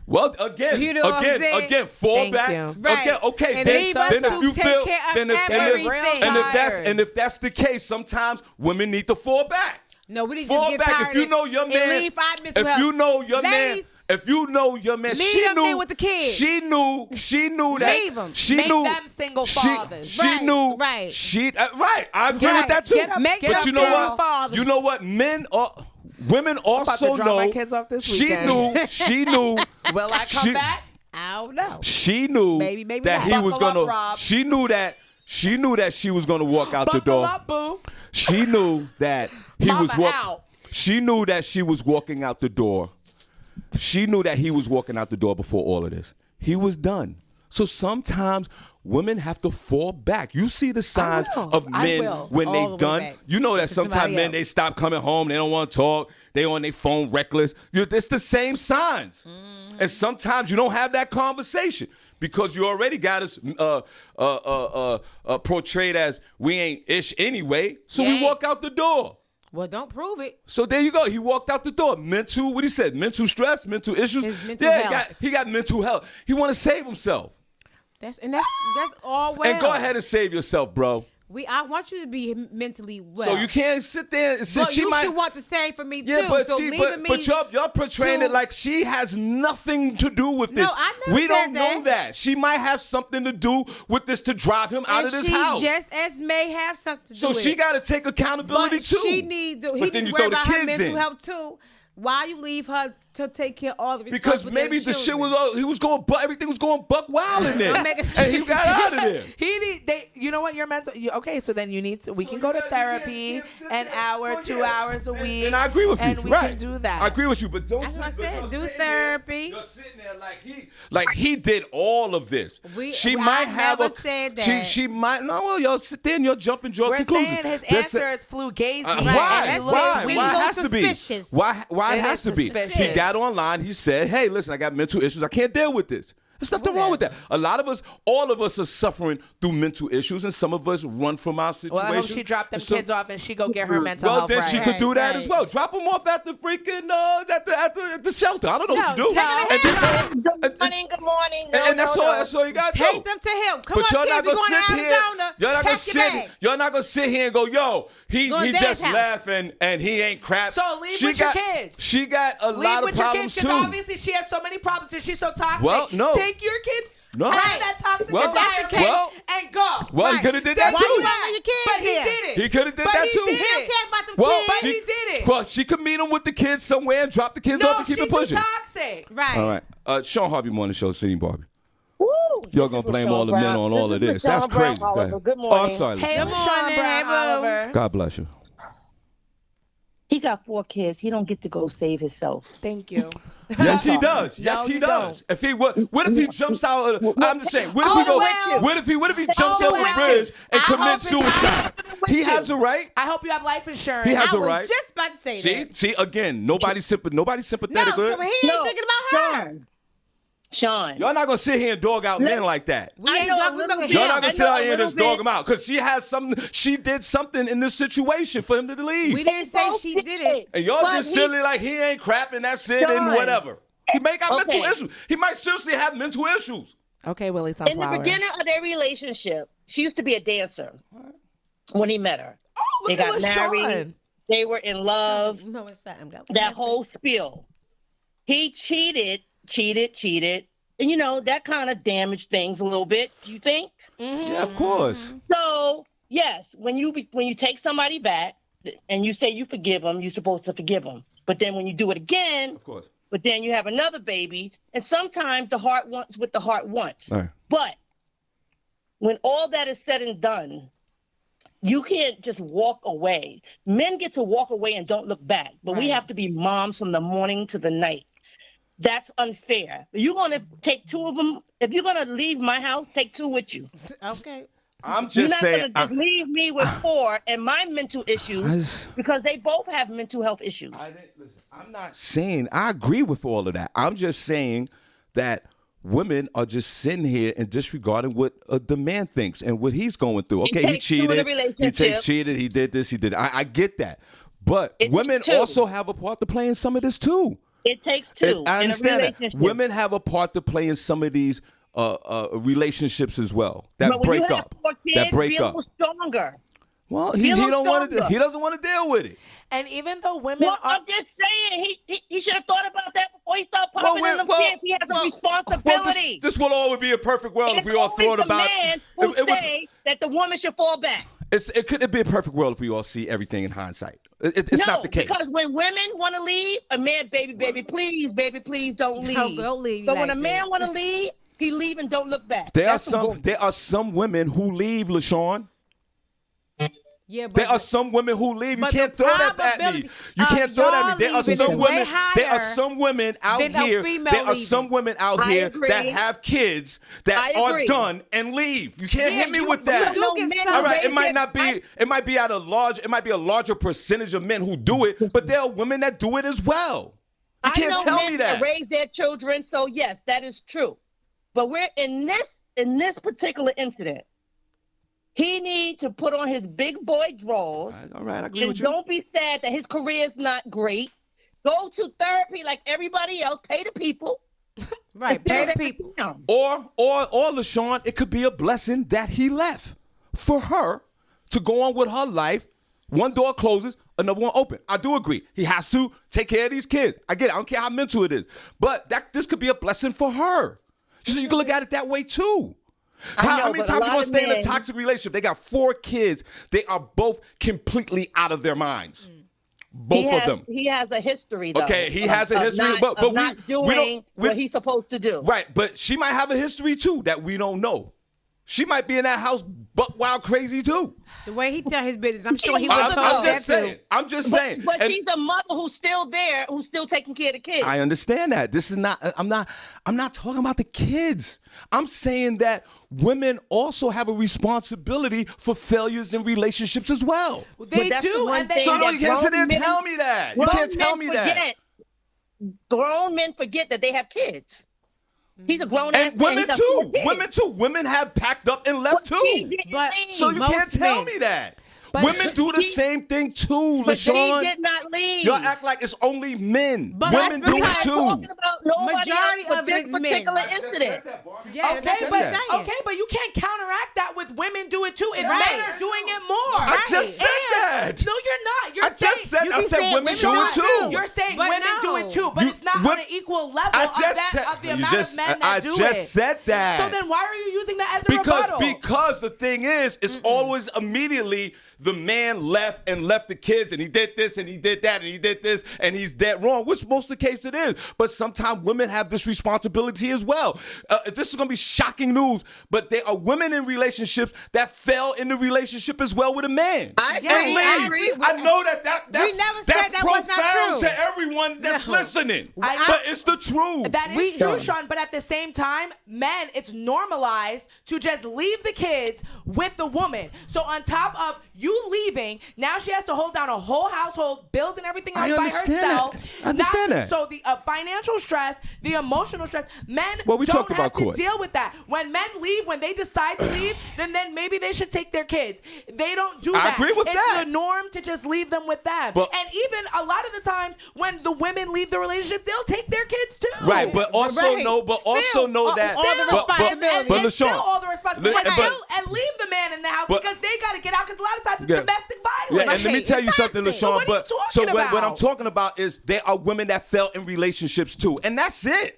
Well, again, You know what I'm saying? fall Thank back. you. Right. Okay. And Then leave us if to you take feel, care of then if everything. if that's the case, sometimes women need to fall back. No, we need to Fall just get back. tired If you know your and man, leave our mental if health. you know your Ladies, man, if you know your man, leave she them knew there with the kids. She knew that. Leave 'em. She Make knew them single she- fathers. She Right, knew. right. She right. I agree Right. with that too. Get 'em- Make get But them you know single what? fathers. You know what? Women also to drop know. my kids off this she weekend. knew. She knew. Will I come back? I don't know. She knew Maybe that not. he was Buckle up, gonna. Rob. She knew that she was gonna walk out the Buckle door. up, boo. She knew that he Mama was walking. out. She knew that she was walking out the door. She knew that he was walking out the door before all of this. He was done. So sometimes women have to fall back. You see the signs of I men will. when All they the way done. back. You know that To sometimes somebody men, else. they stop coming home. They don't want to talk. They on their phone reckless. It's the same signs. And sometimes you don't have that conversation because you already got us portrayed as we ain't ish anyway. So we Yeah. walk out the door. Well, don't prove it. So there you go. He walked out the door. Mental, what he said, mental stress, mental issues. His mental yeah, health. he got mental health. He want to save himself. That's all well. And go ahead and save yourself, bro. I want you to be mentally well. So you can't sit there and say But she you might. should want the same for me Yeah, too. but so leaving me. but y'all portraying to- it like she has nothing to do with No, this. I never We said don't that. know that. She might have something to do with this to drive him out of this she house. just as may have something to So do with she it. got to take accountability But too. he needs But to then you worry throw the about her kids mental in. health too. While you leave her to take care of all the Because responsibility maybe of the shit children. was he was going everything was going buck wild in there, I'm making and he got out of there. You know what? You're mental. Okay, so then you need to. We can go to therapy an hour, 2 hours a week. And I agree with you. And we can do that. I agree with you, but don't. That's what I said. you're Do sitting therapy. There, you're sitting there like he did all of this. She I might have never said She that. she might no. Well, y'all sit there and you're jumping your We're conclusions. saying his They're answer is fugazi. Why? That's Why? it. We Why it little has to be? suspicious. Why it It has is to be? He suspicious. got online. He said, "Hey, listen, I got mental issues. I can't deal with this." There's nothing wrong with that. A lot of us, all of us are suffering through mental issues, and some of us run from our situation. Well, I hope she dropped them kids off and she go get her mental health then right. she could do that Right. as well. Drop them off at the freaking at the shelter. I don't know what you do. take them to And then- Good morning. and that's all you got to do. Take them to him. Come But on, you're not kids. We're gonna going to sit here. Arizona. You're not gonna Pack your sit. bag. You're not gonna sit here and go, "Yo, he Go to just Dad's house. laughing and he ain't crap." So leave with your kids. She got a Leave lot of with your problems kids because too. obviously she has so many problems and she's so toxic. Well, no. Take your kids No. out of that toxic Well, environment well, and go. Well, he Right. could have did That's that why you too. don't want your kids But he there. did it. He could have did But that he too. did He don't it. care about them Well, kids. But she, he did it. Well, she could meet him with the kids somewhere and drop the kids No, off and keep she's it pushing. too toxic. Right. All right. Shawn Harvey Morning Show, Senny Barbi. Woo, Y'all this gonna is blame LaShawn all the men Brown. on all of is this. That's LaShawn Brown crazy. Go Oliver. ahead. Good Oh, I'm morning. sorry. Hey, Listen. Good LaShawn morning, Brown hey, boo. Oliver. God bless you. He got 4 kids. He don't get to go save himself. Thank you. Yes, he does. Yes, No, he you does. If he what if he jumps out? I'm just saying. What if Oh, he goes? well. What if he jumps Oh, off the well. bridge and I commits hope it's- suicide? He has a right. I hope you have life insurance. He has I a was right. just about to say that. See again. Nobody's No, sympathetic. so with he it. ain't thinking about her. Sean. Y'all not gonna sit here and dog out men like that. We I ain't know a talking little about bit. Y'all him. not gonna I sit know out a here and little just dog bit. him out because she did something in this situation for him to leave. We didn't say she did it. And y'all But just he- silly like he ain't crap and that's it and Sean. whatever. He may got mental Okay. issues. He might seriously have mental issues. Okay, Willie In the Sunflower. beginning of their relationship, she used to be a dancer when he met her. Oh, They look at got LaShawn. married. They were in love. No, it's not. That whole spiel. He cheated. And, you know, that kind of damaged things a little bit, you think? Yeah, of course. So, yes, when you take somebody back and you say you forgive them, you're supposed to forgive them. But then when you do it again, Of course. but then you have another baby, and sometimes the heart wants what the heart wants. All right. But when all that is said and done, you can't just walk away. Men get to walk away and don't look back, but we Right. have to be moms from the morning to the night. That's unfair. You're going to take 2 of them. If you're going to leave my house, take 2 with you. Okay. I'm You're just not saying. going to just leave me with 4 and my mental issues because they both have mental health issues. I'm not saying I agree with all of that. I'm just saying that women are just sitting here and disregarding what the man thinks and what he's going through. Okay, he takes 2 in a cheated. He relationship. cheated. He did this. He did. I get that. But It's women 2. also have a part to play in some of this too. It takes 2 I in a understand that. relationship. Women have a part to play in some of these relationships as well that But when break you have up. 4 kids, That break be a up. little stronger. Well, Be he a little don't want to. stronger. He doesn't want to deal with it. And even though women Well, are I'm just saying, he should have thought about that before he started popping in them kids. He has a responsibility. This will always be a perfect world if It's we all always thought the about man who it would- say that the woman should fall back. it could be a perfect world if we all see everything in hindsight. It's No, not the case. because when women want to leave, a man, baby, please don't leave. Don't leave But like when a man this. want to leave, he leave and don't look back. There That's are some women who leave, LaShawn. Yeah, but There are some women who leave. You but can't the throw that at me. probability You of can't throw that at me. y'all There are leaving some is way women. There are higher some women out than a here. female There are leaving. some women out I here agree. that have kids that I are agree. done and leave. You can't Yeah, hit me you- with that. you do get men some- All right, it raise might their- not be. It might be it might be a larger percentage of men who do it, but there are women that do it as well. You I can't know tell men me that. raise their children, so yes, that is true. But we're in this particular incident. He needs to put on his big boy drawers. All right, I agree And with you. don't be sad that his career is not great. Go to therapy like everybody else. Pay the people. right, pay the people. Or LaShawn, it could be a blessing that he left for her to go on with her life. One door closes, another one open. I do agree. He has to take care of these kids. I get it. I don't care how mental it is. But this could be a blessing for her. So you can look at it that way too. How many but a times you lot gonna of stay in a men- toxic relationship? They got 4 kids. They are both completely out of their minds. Both of them. He has a history, though. Okay, he has a history, but not doing what he's supposed to do. Right, but she might have a history too that we don't know. She might be in that house buck wild crazy too. The way he tell his business, I'm sure he would have I'm told just that saying. too. I'm just saying. But she's a mother who's still there, who's still taking care of the kids. I understand that. This is not. I'm not talking about the kids. I'm saying that women also have a responsibility for failures in relationships as well. They do, and they. So no, you can't sit there and tell me that. You can't tell me that. Grown men forget that they have kids. He's a grown ass man. And women too. Women too. Women have packed up and left too. But So you can't tell me that. But women do the same thing too, But he LaShawn. did not leave. Y'all act like it's only men. But Women that's do it because- too. Majority of it is men. particular incident. Yeah, Okay, that's what but I'm saying. but you can't counteract that with women do it too. If Right. men are doing it more, I just said And- that. No, you're not. You're I just said you I can said say women women do do it it too. too. You're saying But women do no. it too, but You- it's not what- on an equal level I of just said the you amount just of men that I do just it. said that. So then why are you using that as a rebuttal? Because the thing is, it's always immediately the man left the kids and he did this and he did that and he did this and he's dead wrong, which most of the case it is. But sometimes women have this responsibility as well. This is going to be shocking news, but there are women in relationships that fell in the relationship as well with a man. I And agree. leave. I agree. I know that's We never said that's that was not profound true. to everyone that's No. listening. I- But it's the truth. That is true, Sean, but at the same time, men, it's normalized to just leave the kids with the woman. So on top of you leaving, now she has to hold down a whole household, bills and everything else I by understand herself. that. I understand that. So the financial stress, the emotional stress, men Well, we don't talked have about to court. deal with that. When men leave, when they decide to leave, then maybe they should take their kids. They don't do I that. agree with it's that. the norm to just leave them with them. But- and even a lot of the times when the women leave the relationship, they'll take their kids too. Right, but also Right. know that all the responsibility. But and still LaShawn, all the responsibility, but- and leave the man in the house but- because they got to get out. Because a lot of times it's Yeah. domestic Yeah, violence. and let me Right. tell you It's something, toxic. LaShawn. So what are you talking what I'm about? talking about is there are women that fell in relationships too, and that's it.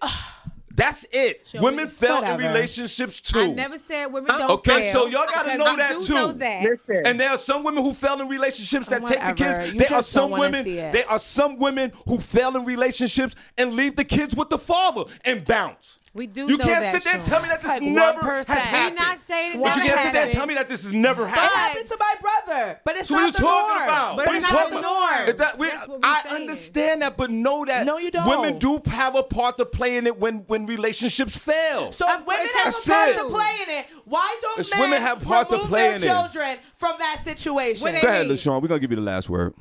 That's it. Women fell Whatever. in relationships too. I never said women don't Okay, fail. so y'all gotta because know we that do too. know that. Listen. And there are some women who fell in relationships that take the Whatever. kids. You There are just don't some wanna women. see it. There are some women who fail in relationships and leave the kids with the father and bounce. We do You know can't that, sit there and Sean. tell me that this Like never 1%. has We're happened. not saying it But you never can't sit there and happened. tell me that this has never What happened. happened to my brother? But it's So what are you not the talking norm. about? But What are you it's not talking the about? norm. Is that- That's what we're I saying. understand that, but know that No, you don't. women do have a part to play in it when relationships fail. So if women have That's a part it. to play in it, why don't It's men women have part to remove play their in it. children from that situation? When they Go ahead, leave. LaShawn. We're gonna give you the last word.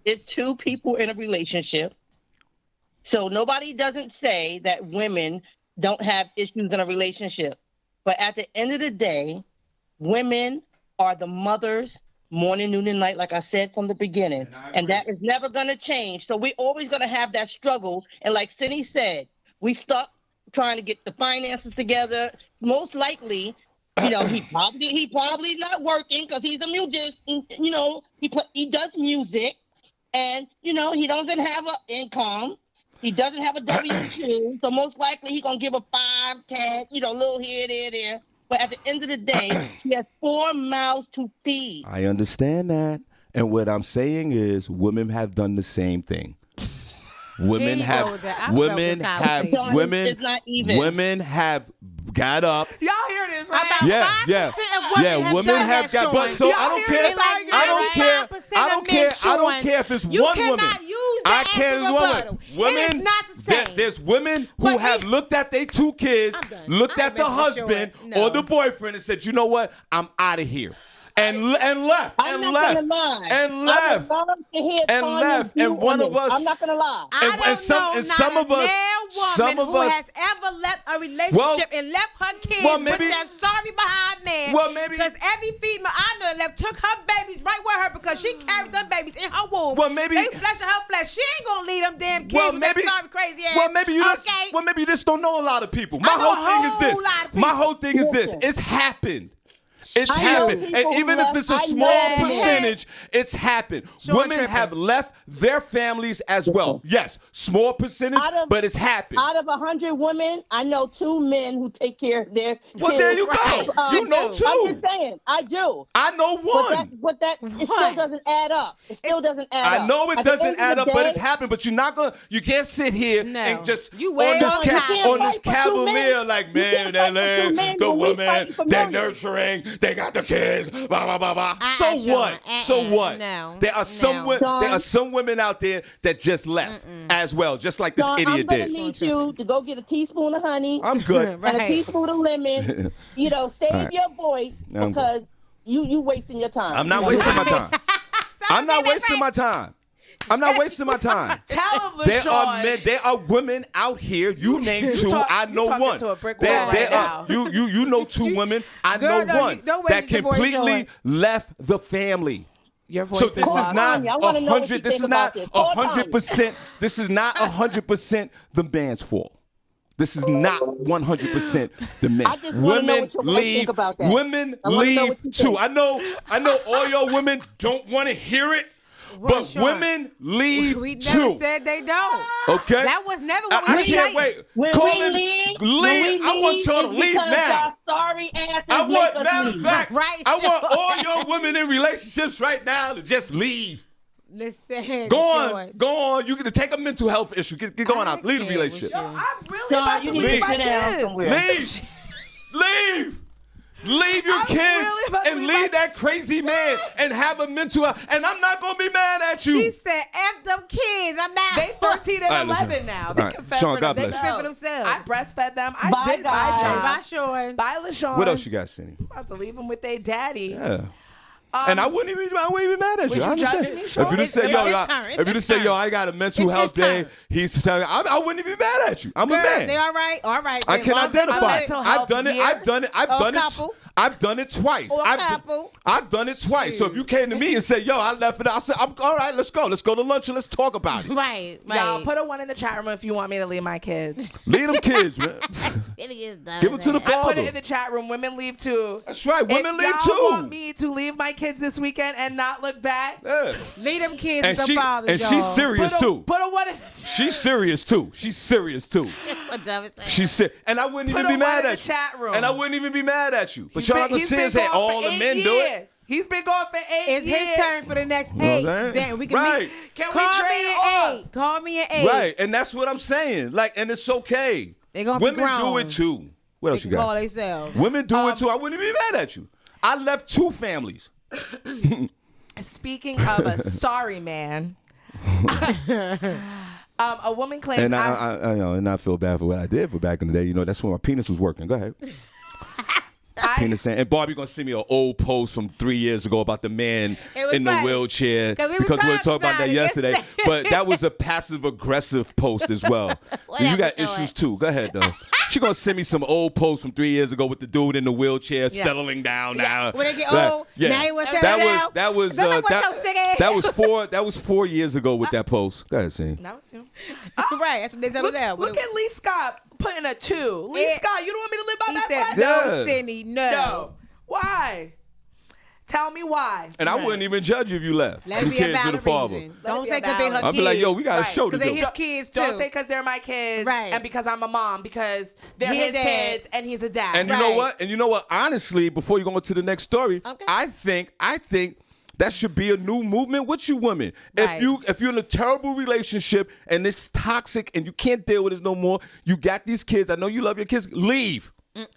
It's two people in a relationship. So nobody doesn't say that women don't have issues in a relationship. But at the end of the day, women are the mothers morning, noon, and night, like I said from the beginning. And that is never going to change. So we're always going to have that struggle. And like Senny said, we stuck trying to get the finances together. Most likely, he probably not working because he's a musician. He does music. And, he doesn't have an income. He doesn't have a W-2, so most likely he's going to give a 5, 10, little here, there. But at the end of the day, he has 4 mouths to feed. I understand that. And what I'm saying is women have done the same thing. Women Here you go with that. I felt this conversation. It's not even. Women have got up. Y'all hear this, right? About Yeah, 5% yeah, of women yeah. have Women done have that, got, but Sean. so Y'all I don't hear care. this argument, I don't right? care. 95% I don't of care. men, I don't Sean. care if it's You one cannot woman. use I that as can't a rebuttal. women. It is not the same. There's women who But have looked at their 2 kids, I'm done. looked I at the ain't messing with husband Sean. No. or the boyfriend and said, "You know what? I'm out of here." And left, I'm and not left, gonna lie. and left, I would love to hear and Tanya left, view and one on of this. us- I'm not gonna lie. I and don't some- know and some not of us- a woman some of who us- has ever left a relationship and left her kids well, maybe- with that sorry behind man. Well, maybe- because every female I know that left took her babies right with her because she carried them babies in her womb. Well, maybe- they flesh of her flesh. She ain't gonna leave them damn kids Well, with maybe- that sorry crazy ass. Well, maybe you just, okay. well, maybe you just don't know a lot of people. My I know whole thing is a this. whole lot of My people. whole thing is this. Listen. It's happened. It's I know happened. people And who even if left. it's a I small know people. percentage, it's happened. Sean Women tripping. have left their families as well. Yes, small percentage, but it's happened. Out of 100 women, I know 2 men who take care of their Well, kids. there you go. You know I'm two. just saying, I do. I know one. But that it still doesn't add up. It still doesn't add up. I know it At the doesn't end of add the up, but day, it's happened. But you can't sit here No. and just You way on this on top. You on this can't fight for 2 cavalier men. like, You man, can't fight for 2 men the when we woman, fighting for they're millions. nurturing, they got the kids, blah blah blah blah. So Sean, what? So what? no, There are some no. there are some women out there that just left as well, just like this Dawn, idiot I'm gonna did. need you to go get a teaspoon of honey I'm good. and a Right. teaspoon of lemon. Save right. your voice I'm because you wasting your time. I'm not wasting my time. I'm not wasting my time. I'm not wasting my time. Tell him, There are LaShawn. men, there are women out here. You name 2, I know talking 1. to a brick There, wall there right are now. you know 2 women. I Girl, know no, one don't that waste your voice, completely Sean. left the family. Your voice So is this is lost. not Tanya, I wanna know what you 100. This think is not about this. Call 100%. This is not 100% the man's fault. This is not 100% the man. I just wanna know Women what your wife leave. think about that. Women I wanna know leave what you too. think. I know all y'all women don't want to hear it, but Sean, women leave We too. never said they don't. Okay. That was never what we I were can't saying. wait. When Call we it- leave, I want y'all to it's leave because now. y'all sorry asses I make want, us matter of leave. fact, Right, I want Sean. all your women in relationships right now to just leave. Listen, Go Sean. on, go on. You can take a mental health issue. Get going I out. Leave the can't relationship. with you. I'm really Dawn, about you to need leave to my sit down kids. somewhere. Leave. Leave. Leave your I'm kids really about to and leave leave my- that crazy man and have a mental health. And I'm not going to be mad at you. She said, F them kids. I'm out. They 13 and All right, listen. 11 now. They All right, can fend Sean, for God They bless can you. fend for themselves. I breastfed them. I Bye, did my guys. job. Bye, Sean. Bye, LaShawn. What else you got, Senny? I'm about to leave them with their daddy. Yeah. And I wouldn't even be mad at Was you. I you understand. judging me, If Sean? you just said, It's yo, his I- turn. It's if you his just said, turn. yo, I got a mental It's his health day, turn. he's telling, I wouldn't even be mad at you. I'm a Girl, man. they all right? All right. I Then can long as they identify. good. mental I've health done it. year. I've done it. I've Or done it. couple. I've done it twice. Or I've couple. I've done it twice. So if you came to me and said, "Yo, I left it," I said, "I'm all right. Let's go. Let's go to lunch and let's talk about it." Right, right. Y'all, put a 1 in the chat room if you want me to leave my kids. Leave them kids, man. Give them to the I put father. it in the chat room. Women leave too. That's right. Women if leave y'all too. want me to leave my kids this weekend and not look back, Yeah. Leave them kids And with the fathers, and y'all. she's serious too. put a 1 in the chat. She's serious too. She's serious too. She's serious. And I wouldn't Put even a be 1 mad in at the you. chat room. And I wouldn't even be mad at you. But He's y'all been- not gonna he's sit been and say gone for all the 8 men do it. years. He's been gone for 8 It's years. his turn for the next know what 8. I'm saying? Damn, we can Right. meet. Can we Call trade me off? at 8. Call me at 8. Right. And that's what I'm saying. Like, and it's okay. They gonna be Women do grown. it too. What They else you can call got? themselves. Women do it too. I wouldn't be mad at you. I left 2 families. Speaking of a sorry man, a woman claims And I know, and I feel bad for what I did for back in the day. You know, that's when my penis was working. Go ahead. Penis saying, and Barbi gonna send me an old post from 3 years ago about the man It was in the funny. wheelchair 'Cause we because we were talked talking about that about it yesterday. yesterday. But that was a passive aggressive post as well. You Whatever, got show issues it. too. Go ahead though. She gonna send me some old posts from 3 years ago with the dude in the wheelchair Yeah. settling down now. When they get Right. old, Yeah. now you want to that settle was down. that was Don't look what your sick ass- that was 4 years ago with that post. Go ahead, Senny. that was you. Right, that's what they settle down. Look at Lee Scott putting a 2. Lee Yeah. Scott, you don't want me to live by He that said, life? no, Yeah. Senny, no. No. Why? Tell me why. And I wouldn't even judge you if you left. Let Them it be kids a with valid the father. reason. Let it Don't be say a because they her valid- I'll kids. be like, yo, we got a Right. show to Because do. they his kids too. Don't say because they're my kids, Right. and because I'm a mom, because they're He a his dad. kids, and he's a dad. And you know Right. what? And you know what? Honestly, before you go into the next story, Okay. I think that should be a new movement with you women. Right. If you're in a terrible relationship and it's toxic and you can't deal with it no more, you got these kids. I know you love your kids. Leave.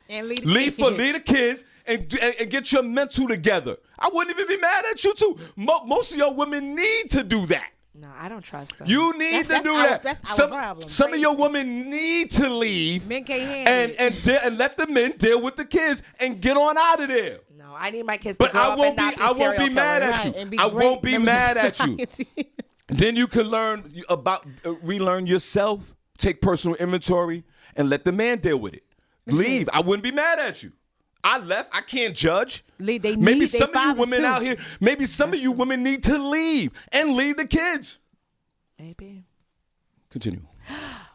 And leave Leave the kids and get your mental together. I wouldn't even be mad at you too. Most of your women need to do that. no, I don't trust them. You need That's to do our- that. that's our problem. Some of your women need to leave. Men can't handle it. and let the men deal with the kids and get on out of there. No, I need my kids to But grow I up won't and not be- I won't serial be mad killers. at you. Right, and be I great won't be members of mad at you. society. Then you can learn about relearn yourself, take personal inventory, and let the man deal with it. Leave. I wouldn't be mad at you. I left. I can't judge. Leave. They Maybe need their some of you fathers, women too. out here, maybe some of you women need to leave and leave the kids. Maybe. Continue.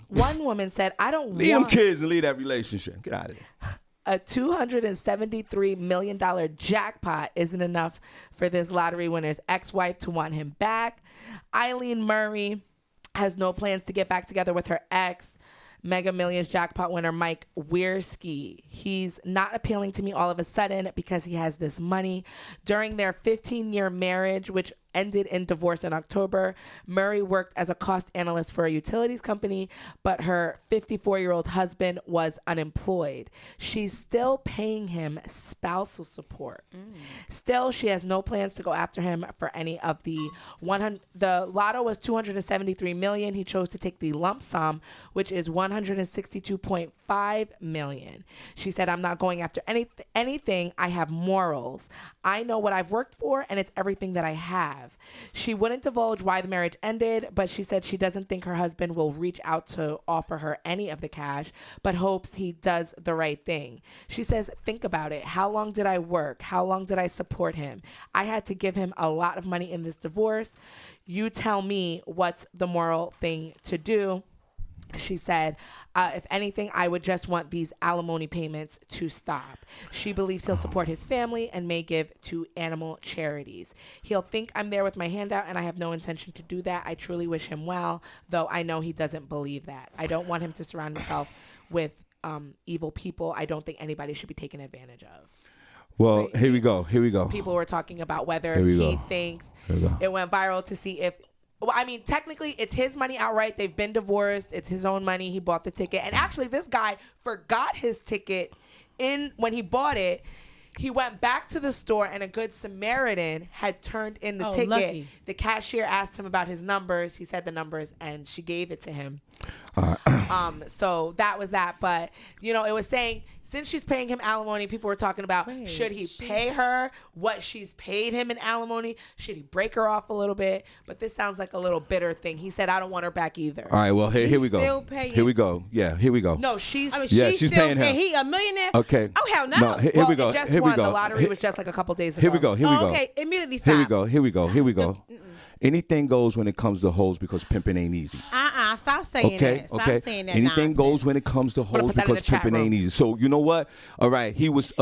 One woman said, "I don't Leave them want." kids and leave that relationship. Get out of there. a $273 million jackpot isn't enough for this lottery winner's ex-wife to want him back. Eileen Murray has no plans to get back together with her ex, Mega Millions jackpot winner Mike Wiersky. He's not appealing to me all of a sudden because he has this money. During their 15-year marriage, which ended in divorce in October, Murray worked as a cost analyst for a utilities company, but her 54-year-old husband was unemployed. She's still paying him spousal support. Still, she has no plans to go after him for any of the the lotto was $273 million. He chose to take the lump sum, which is $162.5 million. She said, "I'm not going after anything. I have morals. I know what I've worked for, and it's everything that I have." She wouldn't divulge why the marriage ended, but she said she doesn't think her husband will reach out to offer her any of the cash, but hopes he does the right thing. She says, "Think about it. How long did I work? How long did I support him? I had to give him a lot of money in this divorce. You tell me what's the moral thing to do." She said, if anything, I would just want these alimony payments to stop. She believes he'll support his family and may give to animal charities. He'll think I'm there with my hand out, and I have no intention to do that. I truly wish him well, though I know he doesn't believe that. I don't want him to surround himself with evil people. I don't think anybody should be taken advantage of. Well, right. Here we go. People were talking about whether he thinks it went viral to see if... Well, I mean, technically, it's his money outright. They've been divorced. It's his own money. He bought the ticket. And actually, this guy forgot his ticket when he bought it. He went back to the store, and a good Samaritan had turned in the ticket. Lucky. The cashier asked him about his numbers. He said the numbers, and she gave it to him. So that was that. But, you know, it was saying... Since she's paying him alimony, people were talking about, should he pay her what she's paid him in alimony? Should he break her off a little bit? But this sounds like a little bitter thing. He said, I don't want her back either. All right, well, here we go. Here we go. Yeah, here we go. No, she's she's paying him. He a millionaire? Okay. Oh, hell no. No, here we go. Here we go. The lottery was just like a couple days ago. Here we go. Okay, immediately stop. Here we go. Anything goes when it comes to hoes because pimping ain't easy. Stop saying that. Stop saying that. Anything nonsense. goes when it comes to hoes because pimping ain't easy. So you know what? All right, he was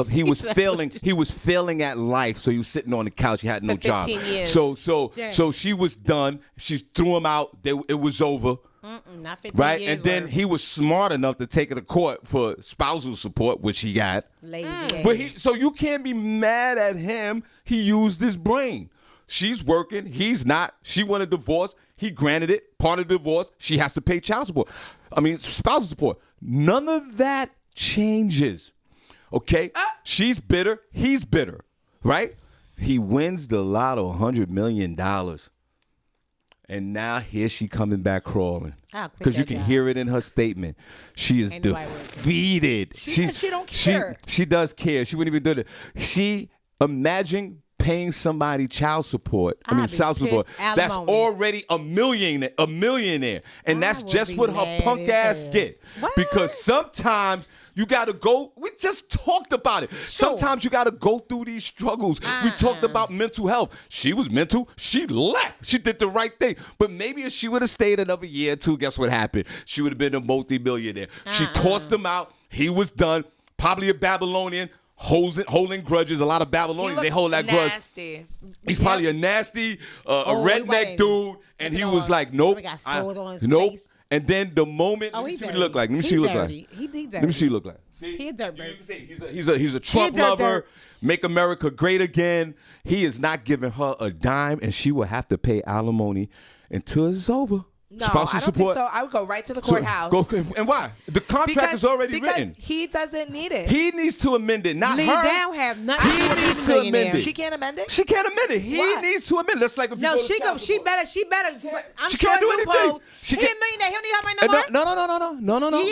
failing. He was failing at life. So he was sitting on the couch. He had no job. Years. So she was done. She threw him out. It was over. Not 15 right, years and then he was smart enough to take her to court for spousal support, which he got. Lazy. But so you can't be mad at him. He used his brain. She's working. He's not. She wanted a divorce. He granted it. Part of the divorce, she has to pay child support. I mean, spousal support. None of that changes. Okay? She's bitter. He's bitter. Right? He wins the lotto, $100 million. And now here she coming back crawling. Because you can hear it in her statement. She is defeated. She said she don't care. She does care. She wouldn't even do it. She imagine paying somebody child support. Child support. That's already a millionaire. And that's just what her punk ass get. What? Because sometimes you got to go. We just talked about it. Sure. Sometimes you got to go through these struggles. We talked about mental health. She was mental. She left. She did the right thing. But maybe if she would have stayed another year or two, guess what happened? She would have been a multi-millionaire. She tossed him out. He was done. Probably a Babylonian. Holding grudges. A lot of Babylonians, they hold that nasty grudge. He's probably a nasty, a redneck dude. And he was like, nope. Nope. And then the moment, let me see what he look like. Let me see what he look like. Let me see what he look like. See? He a dirtbag. He's a Trump lover. Make America great again. He is not giving her a dime, and she will have to pay alimony until it's over. No, spousal I don't support. think so. I would go right to the courthouse. And why? The contract is already written. Because he doesn't need it. He needs to amend it, not Lee her. Down have nothing He needs to amend it. She can't amend it? She can't amend it. He needs to amend it. That's like if no, you she better. I'm she sure can't do loopholes. anything. He a millionaire. He don't need her money no more. No.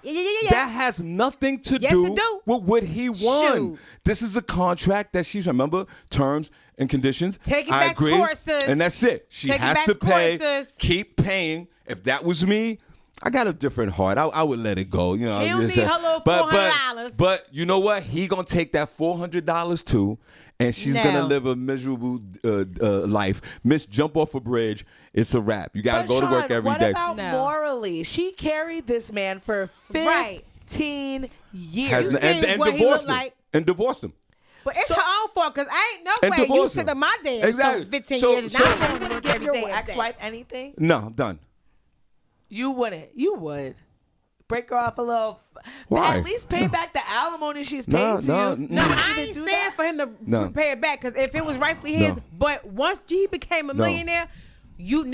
Yeah. That has nothing to Yes, do it do. with what he won. Shoot. This is a contract that she's, remember, terms and conditions. Taking I back agree. courses. And that's it. She Taking has back to pay. courses. Keep paying. If that was me, I got a different heart. I would let it go. You know, he don't need her little $400. But you know what? He gonna take that $400 too, and she's gonna live a miserable life. Jump off a bridge. It's a wrap. You gotta go to work every day. What about morally? She carried this man for 15 years. And what he divorced looked him. like. And divorced him. But it's her own fault because I ain't no And way you divorce sit him. in my damn Exactly. so 15 So- years and so- I'm going to work Give every your day. ex-wife anything? No, I'm done. You wouldn't. You would. Break her off a little. Why? At least pay back the alimony she's paid No, to no, you. mm-mm. No, You I didn't ain't do saying that? for him to No. pay it back because if it was rightfully his, No. but once he became a No. millionaire, you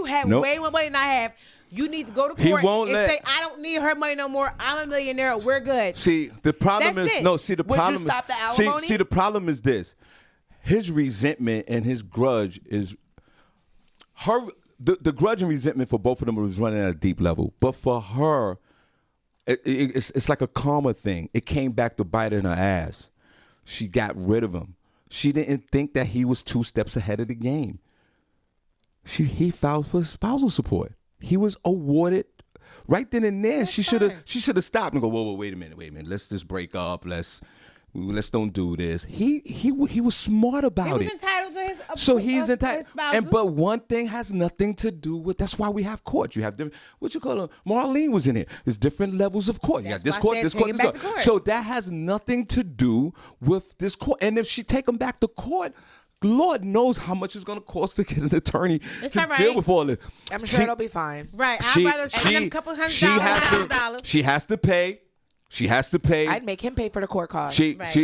have Nope. way more money than I have. You need to go to He court won't and let- say, I don't need her money no more. I'm a millionaire. We're good. See, the problem That's is it. no. See, the Would you problem. stop the See, alimony? see, the problem is this: his resentment and his grudge is her. The grudge and resentment for both of them was running at a deep level, but for her, it's like a karma thing. It came back to bite her in her ass. She got rid of him. She didn't think that he was 2 steps ahead of the game. He filed for spousal support. He was awarded right then and there. She should have stopped and go, whoa, wait a minute. Let's just break up. Let's don't do this. He was smart about He was it. entitled to his So he's his entitled. spousal. But one thing has nothing to do with. That's why we have courts. You have different. What you call them? Marlene was in here. There's different levels of court. You got That's this why I court, said this take court, him this back court. to court. So that has nothing to do with this court. And if she take him back to court, Lord knows how much it's going to cost to get an attorney It's to all right. deal with all this. I'm sure it'll be fine. right. I'd rather spend them a couple $100. She has to pay. She has to pay. I'd make him pay for the court costs.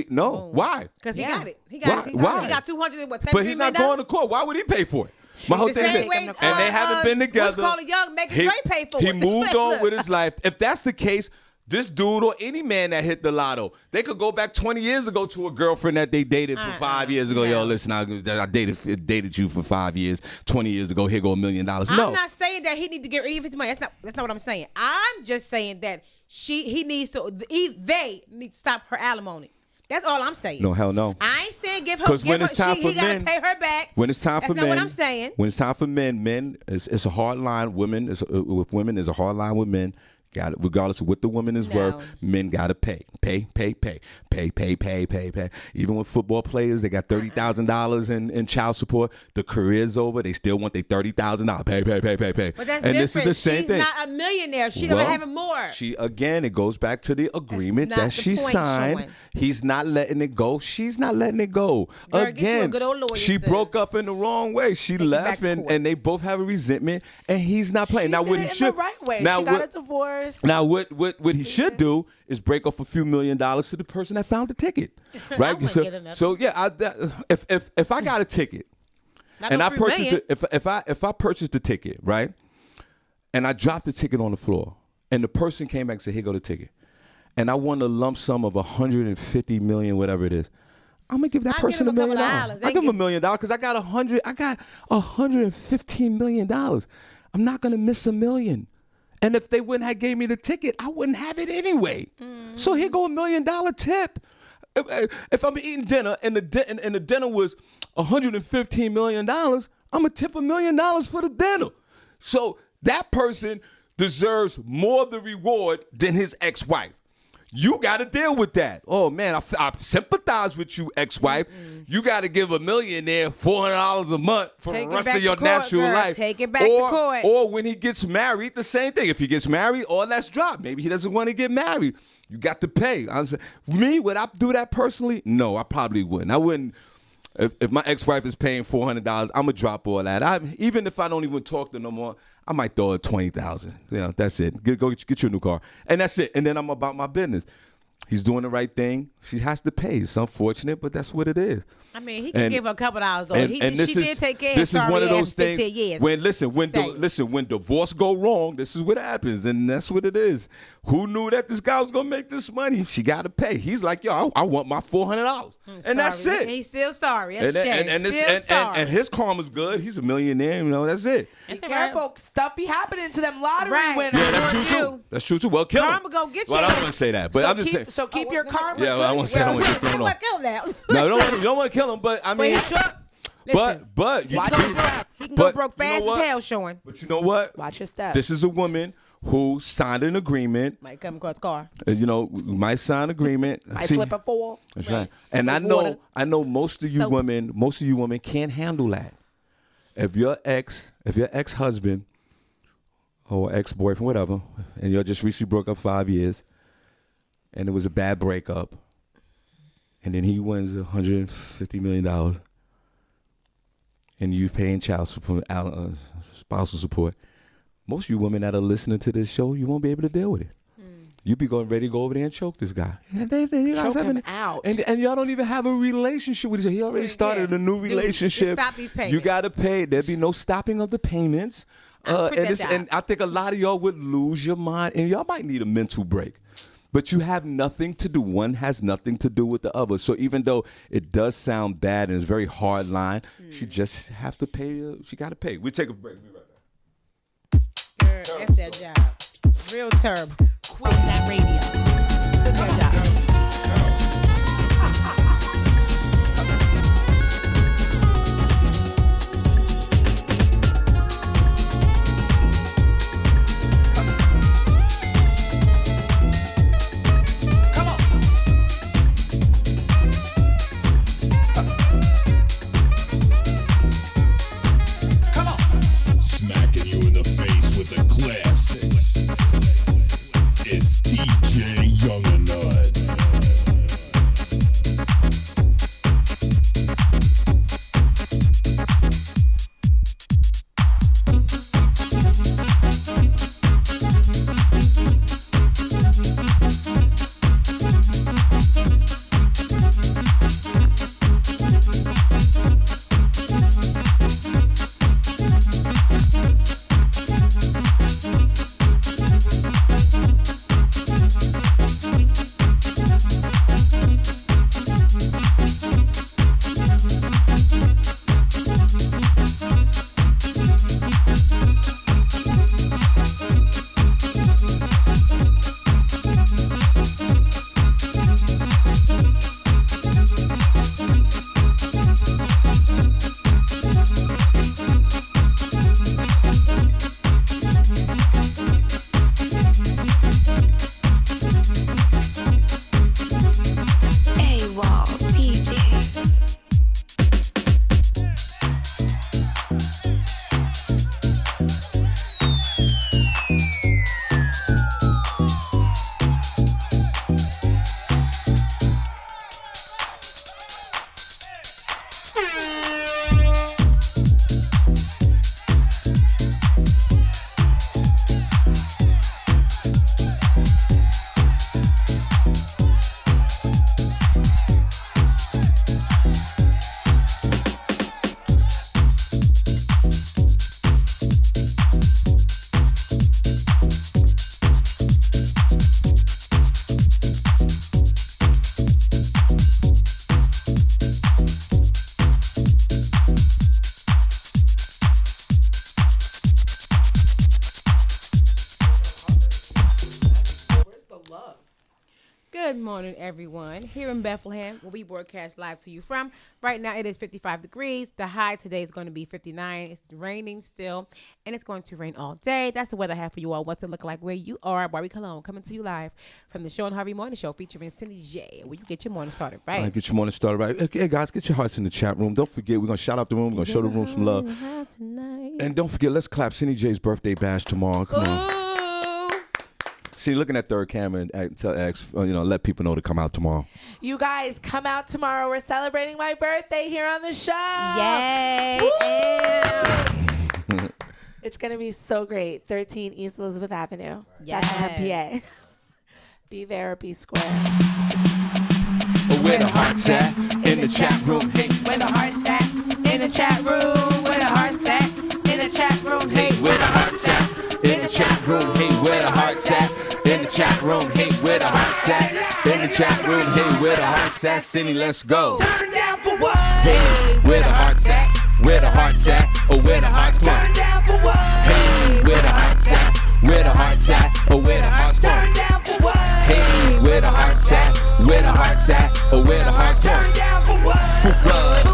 No. Boom. Why? Because he Yeah. got it. He got it. Why? He got 200. What? But he's not going to court. Why would he pay for it? My whole The thing same is, way, and they haven't been together. What's called young, making Dre pay for he it. moved on Look. with his life. If that's the case, this dude or any man that hit the lotto, they could go back 20 years ago to a girlfriend that they dated for 5 years ago. no. Yo, listen, I dated you for 5 years. 20 years ago, here go $1 million. No. I'm not saying that he need to get rid of his money. That's not what I'm saying. I'm just saying that they need to stop her alimony. That's all I'm saying. No, hell no. I ain't saying give her. Because when it's time for he gotta men, pay her back. When it's time That's for not men, what I'm saying. When it's time for men, it's a hard line. With women, is a hard line with men. Got it. Regardless of what the woman is worth, men gotta pay. Pay. Even with football players, they got $30,000 in child support. The career's over. They still want their $30,000. Pay. But that's and different. this is the same She's thing. not a millionaire. She Well, don't have more. It goes back to the agreement not that the she point, signed. Shawn. He's not letting it go. She's not letting it go. Girl, get you a Again, good old lawyer, she sis. broke up in the wrong way. She Take it back left, to and, court. and they both have a resentment, and he's not playing. She Now, did what it he in should the right way. Now, She got a divorce. Now, what he should do is break off a few $1 million to the person that found the ticket, right? wouldn't so, get him nothing. so yeah, if I got a ticket Not and no I $3 purchased million. it, if I purchased the ticket, right, and I dropped the ticket on the floor, and the person came back and said, "Here go the ticket," and I won a lump sum of $150 million, whatever it is, I'm gonna give that I'll person give $1 him a million. couple of dollars. I give him $1 million because I got $115 million. I'm not gonna miss $1 million. And if they wouldn't have gave me the ticket, I wouldn't have it anyway. So here go $1 million tip. If I'm eating dinner and the dinner was $115 million, I'm gonna tip $1 million for the dinner. So that person deserves more of the reward than his ex-wife. You got to deal with that. Oh man, I sympathize with you, ex-wife. You got to give a millionaire $400 a month for Take the it rest back of your to court, natural girl. life. Take it back to court. Or when he gets married, the same thing. If he gets married, all that's dropped. Maybe he doesn't want to get married. You got to pay. I'm saying, me, would I do that personally? No, I probably wouldn't. I wouldn't. If my ex-wife is paying $400, I'm gonna drop all that. Even if I don't even talk to her no more, I might throw her $20,000. Yeah, that's it. Go get you a new car, and that's it. And then I'm about my business. He's doing the right thing. She has to pay. It's unfortunate, but that's what it is. I mean, he can give her a couple dollars though. She did take care of This is one of those things. 15 years. When divorce go wrong, this is what happens, and that's what it is. Who knew that this guy was gonna make this money? She got to pay. He's like, yo, I want my $400, and that's it. He's still sorry. That's a shame. And his karma's good. He's a millionaire. You know, that's it. Be careful. Stuff be happening to them lottery winners. Yeah, that's true too. That's true too. Well, kill him. Karma gonna get you. Well, I don't want to say that, but I'm just saying. So keep your karma. Yeah, well, I won't say I don't want to get thrown off. No, you don't want to kill him, but I mean, but he can go broke fast as hell, Shawn. But you know what? Watch your steps. This is a woman who signed an agreement. Might come across car. You know, might sign an agreement. Might slip and fall. That's right. And I know most of you women can't handle that. If your ex-husband or ex-boyfriend, whatever, and y'all just recently broke up 5 years, and it was a bad breakup, and then he wins $150 million, and you paying child support, spousal support, most of you women that are listening to this show, you won't be able to deal with it. You be ready to go over there and choke this guy. And then you guys Choke him out. And y'all don't even have a relationship with each other. He already started a new relationship. Dude, stop these payments. You got to pay. There'd be no stopping of the payments. And I think a lot of y'all would lose your mind, and y'all might need a mental break. But you have nothing to do. One has nothing to do with the other. So even though it does sound bad and it's a very hard line, she just have to pay. She got to pay. We take a break. We'll be right back. Girl, F that job. Real terrible. Quit that radio. Quit that job. Smacking you in the face with the classics. It's DJ Young and Nut. Good morning, everyone. Here in Bethlehem, where we broadcast live to you from. Right now, it is 55 degrees. The high today is going to be 59. It's raining still, and it's going to rain all day. That's the weather I have for you all. What's it look like where you are? Barbi Cologne coming to you live from the Shawn Harvey Morning Show featuring Senny J, where you get your morning started right. All right, get your morning started right. Okay, guys, get your hearts in the chat room. Don't forget, we're going to shout out the room. We're going to show the room some love. And don't forget, let's clap Senny J's birthday bash tomorrow. Come on. See, look in that third camera and let people know to come out tomorrow. You guys, come out tomorrow. We're celebrating my birthday here on the show. Yay! It's going to be so great. 13 East Elizabeth Avenue. Yes. PA. Be there or be square. Where the heart's at in the chat room. Hey, where the heart's at in the chat room. Where the heart's at in the chat room. Hey, where the heart's at in the chat room. Hey, where the heart's at in the chat room. Hey, where the heart's at in the chat room. Hey, where the heart's at. Senny, let's go. Turn down for what? Hey, where the heart's at? Where the heart's at? Oh, where the heart's at? Turn down for what? Hey, where the heart's at? Where the heart's at? Oh, where the heart's at? Turn down for what? Hey, where the heart's at? Where the heart's at? Oh, where the heart's at? Turn down for what? For what?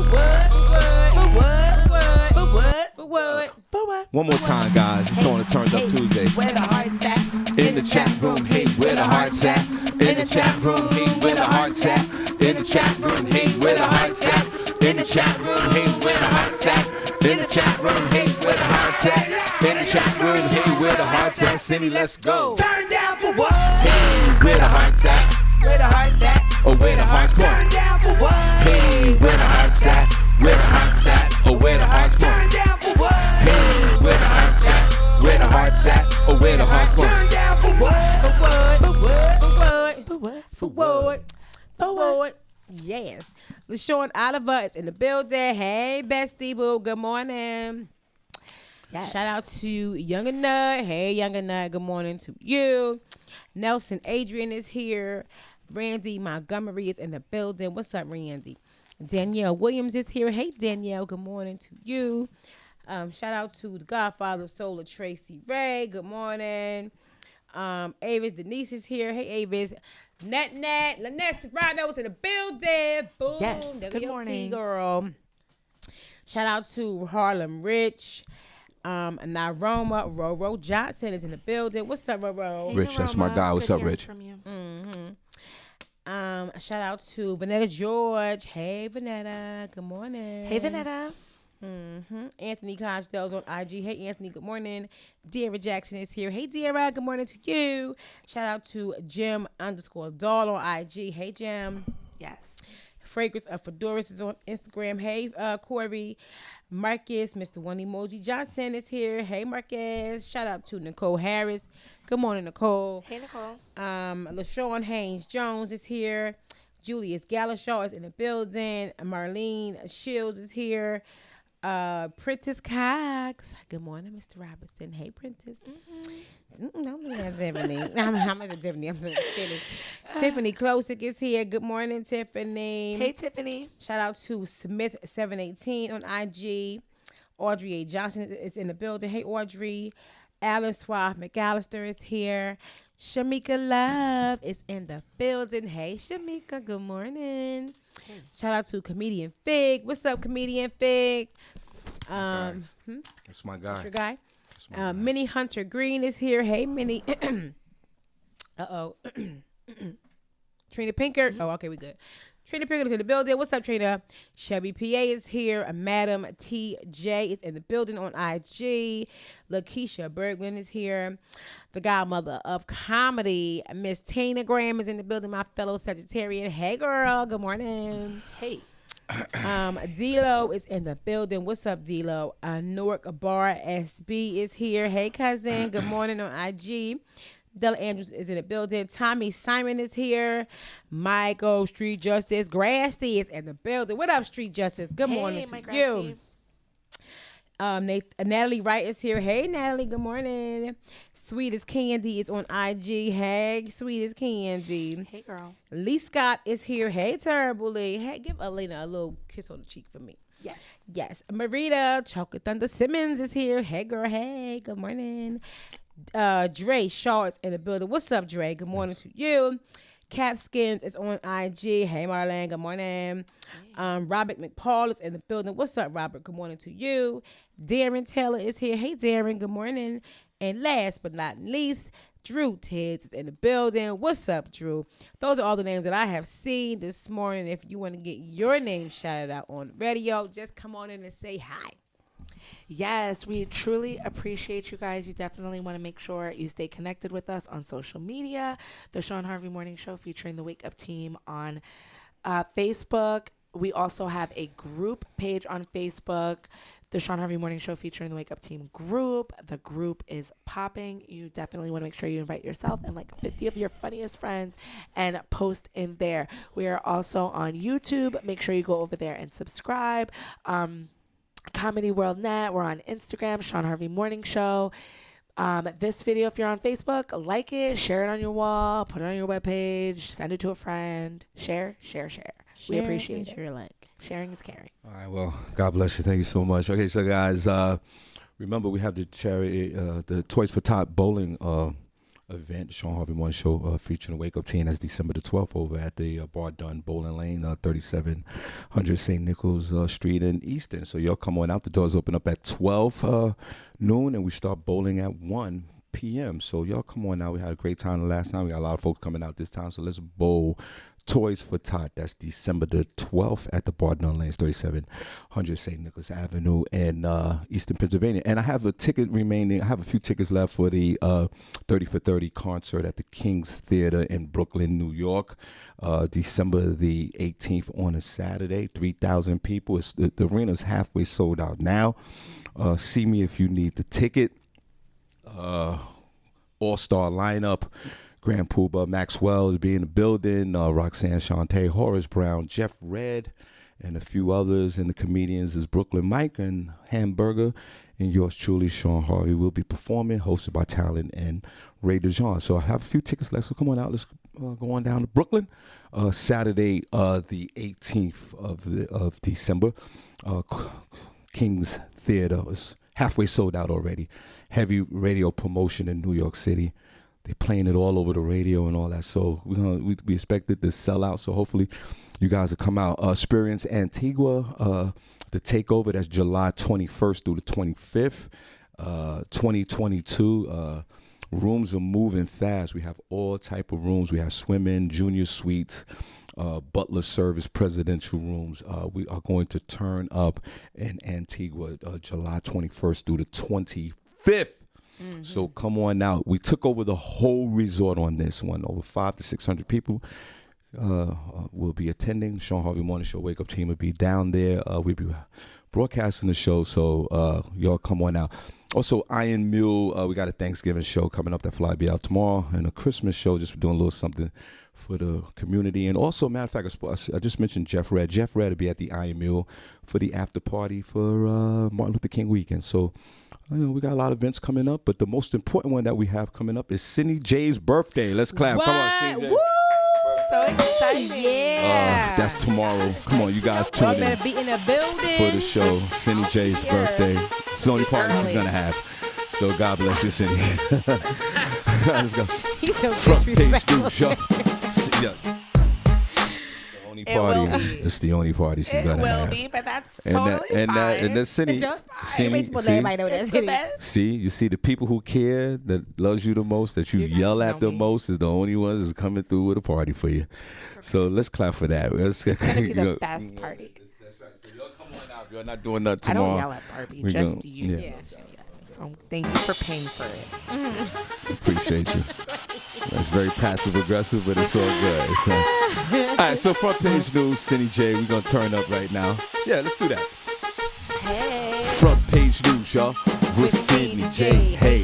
For what? One more time, guys. It's going to Turns Up Tuesday. Where the heart's at? In the chat room, hey, where the heart's at? In the chat room, hey, where the heart's at? In the chat room, hey, where the heart's at? In the chat room, hey, where the heart's at? In the chat room, hey, where the heart's at? In the chat room, hey, where the heart's at? Senny, let's go. Turn down for what? Hey, where the heart's at? Where the hearts at? Oh, where the hearts Turn going? down for what? Hey, where the hearts at? Where the hearts at? Oh, where the hearts Turn going? down for what? Hey, where the hearts at? Where the hearts at? Oh, where the hearts going? Turn down for what? For what? For what? For what? For what? For what? For what? Yes. LaShawn Oliver is in the building. Hey, bestie boo. Good morning. Yes. Shout out to Younger Nut. Hey, Younger Nut. Good morning to you. Nelson Adrian is here. Randy Montgomery is in the building. What's up, Randy? Danielle Williams is here. Hey, Danielle. Good morning to you. Shout out to the Godfather of Solar, Tracy Ray. Good morning. Avis Denise is here. Hey, Avis. Lynette Serrano is in the building. Boom. Yes. There Good go your morning. tea, girl. Shout out to Harlem Rich. Naroma Roro Johnson is in the building. What's up, Roro? Rich, that's my guy. What's up, Rich? Shout out to Vanetta George. Hey, Vanetta. Good morning. Hey, Vanetta. Anthony Costello's on IG. Hey, Anthony. Good morning. Deara Jackson is here. Hey, Deara. Good morning to you. Shout out to Jim_Doll on IG. Hey, Jim. Yes. Fragrance of Fedoras is on Instagram. Hey, Corey. Marcus, Mr. One Emoji Johnson is here. Hey, Marcus. Shout out to Nicole Harris. Good morning, Nicole. Hey, Nicole. LaShawn Haynes Jones is here. Julius Galashaw is in the building. Marlene Shields is here. Prentice Cox. Good morning, Mr. Robinson. Hey, Prentice. I'm Tiffany. I'm Tiffany. I'm Tiffany. Tiffany Klosick is here. Good morning, Tiffany. Hey, Tiffany. Shout out to Smith718 on IG. Audrey A. Johnson is in the building. Hey, Audrey. Alan Swaff McAllister is here. Shamika Love is in the building. Hey, Shamika. Good morning. Shout out to Comedian Fig. What's up, Comedian Fig? That's my guy. Your guy. Minnie Hunter Green is here. Hey, Minnie. Trina Pinker. Oh, okay, we good. Trina Pinker is in the building. What's up, Trina? Shelby PA is here. Madam TJ is in the building on IG. Lakeisha Bergman is here. The godmother of comedy, Miss Tina Graham, is in the building. My fellow Sagittarian. Hey, girl. Good morning. Hey. D-Lo is in the building. What's up, D-Lo? Newark Bar SB is here. Hey, cousin. Good morning on IG. Della Andrews is in the building. Tommy Simon is here. Michael Street Justice Grassy is in the building. What up, Street Justice? Good morning to you. Natalie Wright is here. Hey, Natalie. Good morning. Sweet as Candy is on IG. Hey, Sweet as Candy. Hey, girl. Lee Scott is here. Hey, Terrible Lee. Hey, give Alina a little kiss on the cheek for me. Yes. Yes. Marita Chocolate Thunder Simmons is here. Hey, girl. Hey, good morning. Dre Shaw is in the building. What's up, Dre? Good morning to you. Capskins is on IG. Hey, Marlene. Good morning. Robert McPaul is in the building. What's up, Robert? Good morning to you. Darren Taylor is here. Hey, Darren. Good morning. And last but not least, Drew Tids is in the building. What's up, Drew? Those are all the names that I have seen this morning. If you want to get your name shouted out on radio, just come on in and say hi. Yes, we truly appreciate you guys. You definitely want to make sure you stay connected with us on social media. The Shawn Harvey Morning Show featuring the Wake Up Team on Facebook. We also have a group page on Facebook, the Shawn Harvey Morning Show featuring the Wake Up Team group. The group is popping. You definitely want to make sure you invite yourself and like 50 of your funniest friends and post in there. We are also on YouTube. Make sure you go over there and subscribe. Comedy World Net. We're on Instagram, Shawn Harvey Morning Show. This video, if you're on Facebook, like it, share it on your wall, put it on your webpage, send it to a friend. Share. We appreciate it. Sharing is caring. All right, well, God bless you. Thank you so much. Okay, so guys, remember we have the charity, the Toys for Tot bowling event, Shawn Harvey Morning Show, featuring the Wake Up Team. That's December the 12th over at the Bar Done Bowling Lane, 3700 St. Nicholas Street in Easton. So y'all come on out. The doors open up at 12 noon, and we start bowling at 1 p.m. So y'all come on out. We had a great time the last time. We got a lot of folks coming out this time. So let's bowl Toys for Tot. That's December the 12th at the Bardon Lanes, 3700 St. Nicholas Avenue in Eastern Pennsylvania. And I have a ticket remaining. I have a few tickets left for the 30 for 30 concert at the King's Theater in Brooklyn, New York. December the 18th on a Saturday. 3,000 people. The arena's halfway sold out now. See me if you need the ticket. All-star lineup. Grand Poobah Maxwell is being in the building. Roxanne Shante, Horace Brown, Jeff Red, and a few others. And the comedians is Brooklyn Mike and Hamburger. And yours truly, Shawn Harvey, will be performing, hosted by Talon and Ray DeJean. So I have a few tickets left. So come on out. Let's go on down to Brooklyn. Saturday, the 18th of December. King's Theater is halfway sold out already. Heavy radio promotion in New York City. They're playing it all over the radio and all that. So we expect it to sell out. So hopefully you guys will come out. Experience Antigua, the takeover. That's July 21st through the 25th, 2022. Rooms are moving fast. We have all type of rooms. We have swimming, junior suites, butler service, presidential rooms. We are going to turn up in Antigua July 21st through the 25th. Mm-hmm. So come on out. We took over the whole resort on this one. Over 500 to 600 people will be attending. Shawn Harvey Morning Show Wake Up Team will be down there. We'll be broadcasting the show, so y'all come on out. Also, Iron Mule, we got a Thanksgiving show coming up that fly be out tomorrow, and a Christmas show, just doing a little something for the community. And also, matter of fact, I just mentioned Jeff Red. Jeff Red will be at the Iron Mule for the after party for Martin Luther King weekend. So, we got a lot of events coming up, but the most important one that we have coming up is Senny J's birthday. Let's clap. What? Come on, Senny J. Woo! So exciting. Yeah. That's tomorrow. Come on, you guys tune Y'all in better be in the building. for the show. Senny J's birthday. It's the only party she's going to have. So God bless you, Senny. Let's go. He's so Front page disrespectful. news, y'all. The only party. It's the only party she's going to It will have. be, but that's And totally that, fine. and that's Senny. That's fine. Senny, Everybody's supposed to let everybody know that. It's the best. See, you see the people who care, that loves you the most, that you guys yell know at the me. most, is the only ones that's coming through with a party for you. So let's clap for that. It's going to be the best party. That's right. So y'all come on out. You're not doing nothing I tomorrow. don't yell at Barbie, We just gonna- you. yeah. So thank you for paying for it. Appreciate you. That's very passive aggressive, but it's all good. So, all right, so front page news, Senny J. We're gonna turn up right now. Yeah, let's do that. Hey. Front page news, y'all, with Senny J. Hey,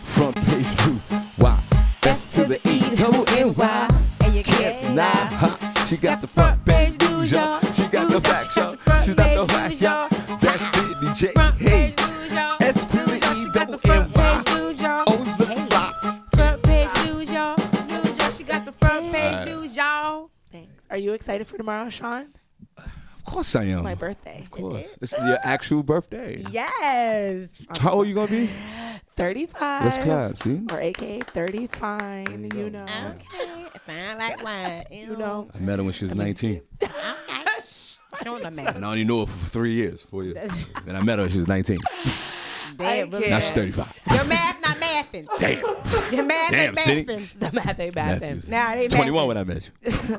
front page news. Why? S to the E, double N-Y. And you Can't can't lie. lie. Ha. She got the front page news, y'all. She got the facts, y'all. She's not the fact, y'all. That's Senny J. Hey, S to the E, double N-Y. Owns the flop. Front page news, y'all. She got the front page news, y'all. Thanks. Are you excited for tomorrow, Shawn? Of course I am. It's my birthday. Of course. This is your actual birthday. Yes. How old you gonna be? 35. Let's clap, see? Or AKA 30 fine, you know. Okay. Fine like wine. You know. I met her when she was 19. Showing the And man. I only knew her for 3 years, 4 years. Then I met her when she was 19. Damn, can't. Now she's 35. your math not mathing. Damn. Your math Damn, ain't Senny. mathing. The math ain't bad then. Nephews. Nah, they 21 mathing. when I met you.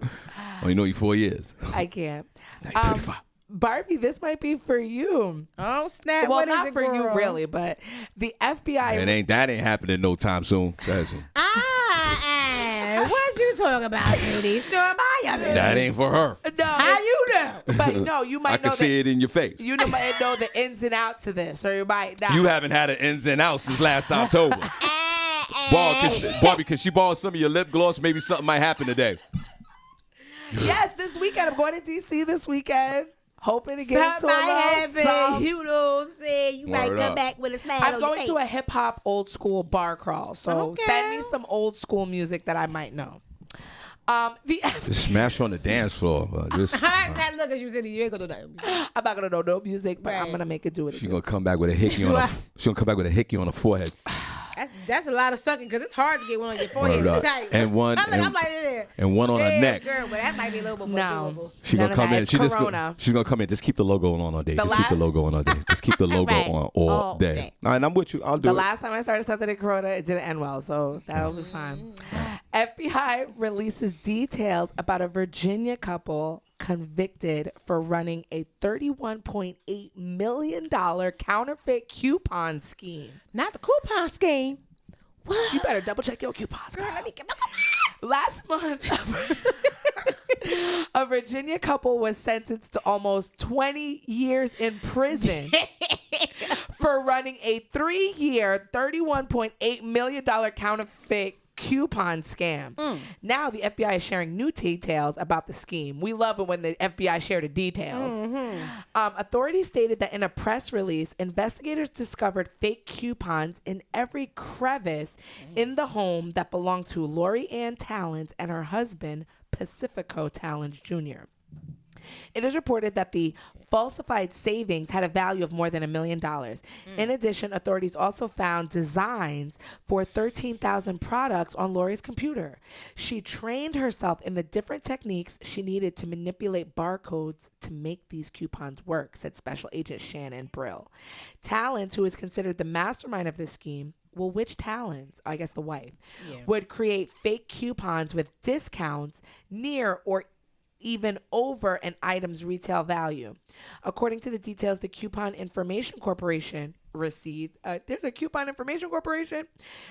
Only know you 4 years. I can't. Now you're 35. Barbie, this might be for you. Oh, snap. Well, What is not it, for you girl? really, but the FBI. That ain't happening no time soon. That's it. What you talking about, sweetie? Sure, about your business. That ain't for her. No, How you know? but no, you might I know can see it in your face. You might know the ins and outs of this, or you might not. You haven't had an ins and outs since last October. Barbie, can she borrow some of your lip gloss? Maybe something might happen today. Yes, this weekend. I'm going to DC this weekend. Hoping to get into Something a might little something. happen. You know what I'm saying? You might Word come up. back with a smile I'm on your going face. to a hip hop old school bar crawl. So Okay. send me some old school music that I might know. The Just smash on the dance floor. Just, How's that look as you said you ain't gonna do that? I'm not gonna know no music, but I'm Right. gonna make it do it. she gonna come back with a hickey on her. She gonna come back with a hickey on her forehead. That's a lot of sucking because it's hard to get one on your forehead. Word It's up. tight. And one- I'm like there. and one on her Yeah, neck. girl, but that might be a little bit more No. doable. She None gonna of come that. in. It's She just Corona. she's gonna come in. Just keep the logo on all day. The Just keep the last- logo on all day. Just keep the logo Right. on all All day. day. All right, I'm with you. I'll do The it. last time I started something in Corona, it didn't end well, so that'll be fine. FBI releases details about a Virginia couple convicted for running a $31.8 million counterfeit coupon scheme. Not the coupon scheme. What? You better double check your coupons, girl. Let me get Last month, a Virginia couple was sentenced to almost 20 years in prison for running a 3-year, $31.8 million counterfeit coupon scam. Now the FBI is sharing new details about the scheme. We love it when the FBI share the details. Authorities stated that in a press release, investigators discovered fake coupons in every crevice in the home that belonged to Lori Ann Talent and her husband, Pacifico Talent Jr. It is reported that the falsified savings had a value of more than $1 million. In addition, authorities also found designs for 13,000 products on Lori's computer. She trained herself in the different techniques she needed to manipulate barcodes to make these coupons work, said Special Agent Shannon Brill. Talent, who is considered the mastermind of this scheme, well, which Talent, I guess the wife, would create fake coupons with discounts near or even over an item's retail value. According to the details the Coupon Information Corporation received, there's a Coupon Information Corporation?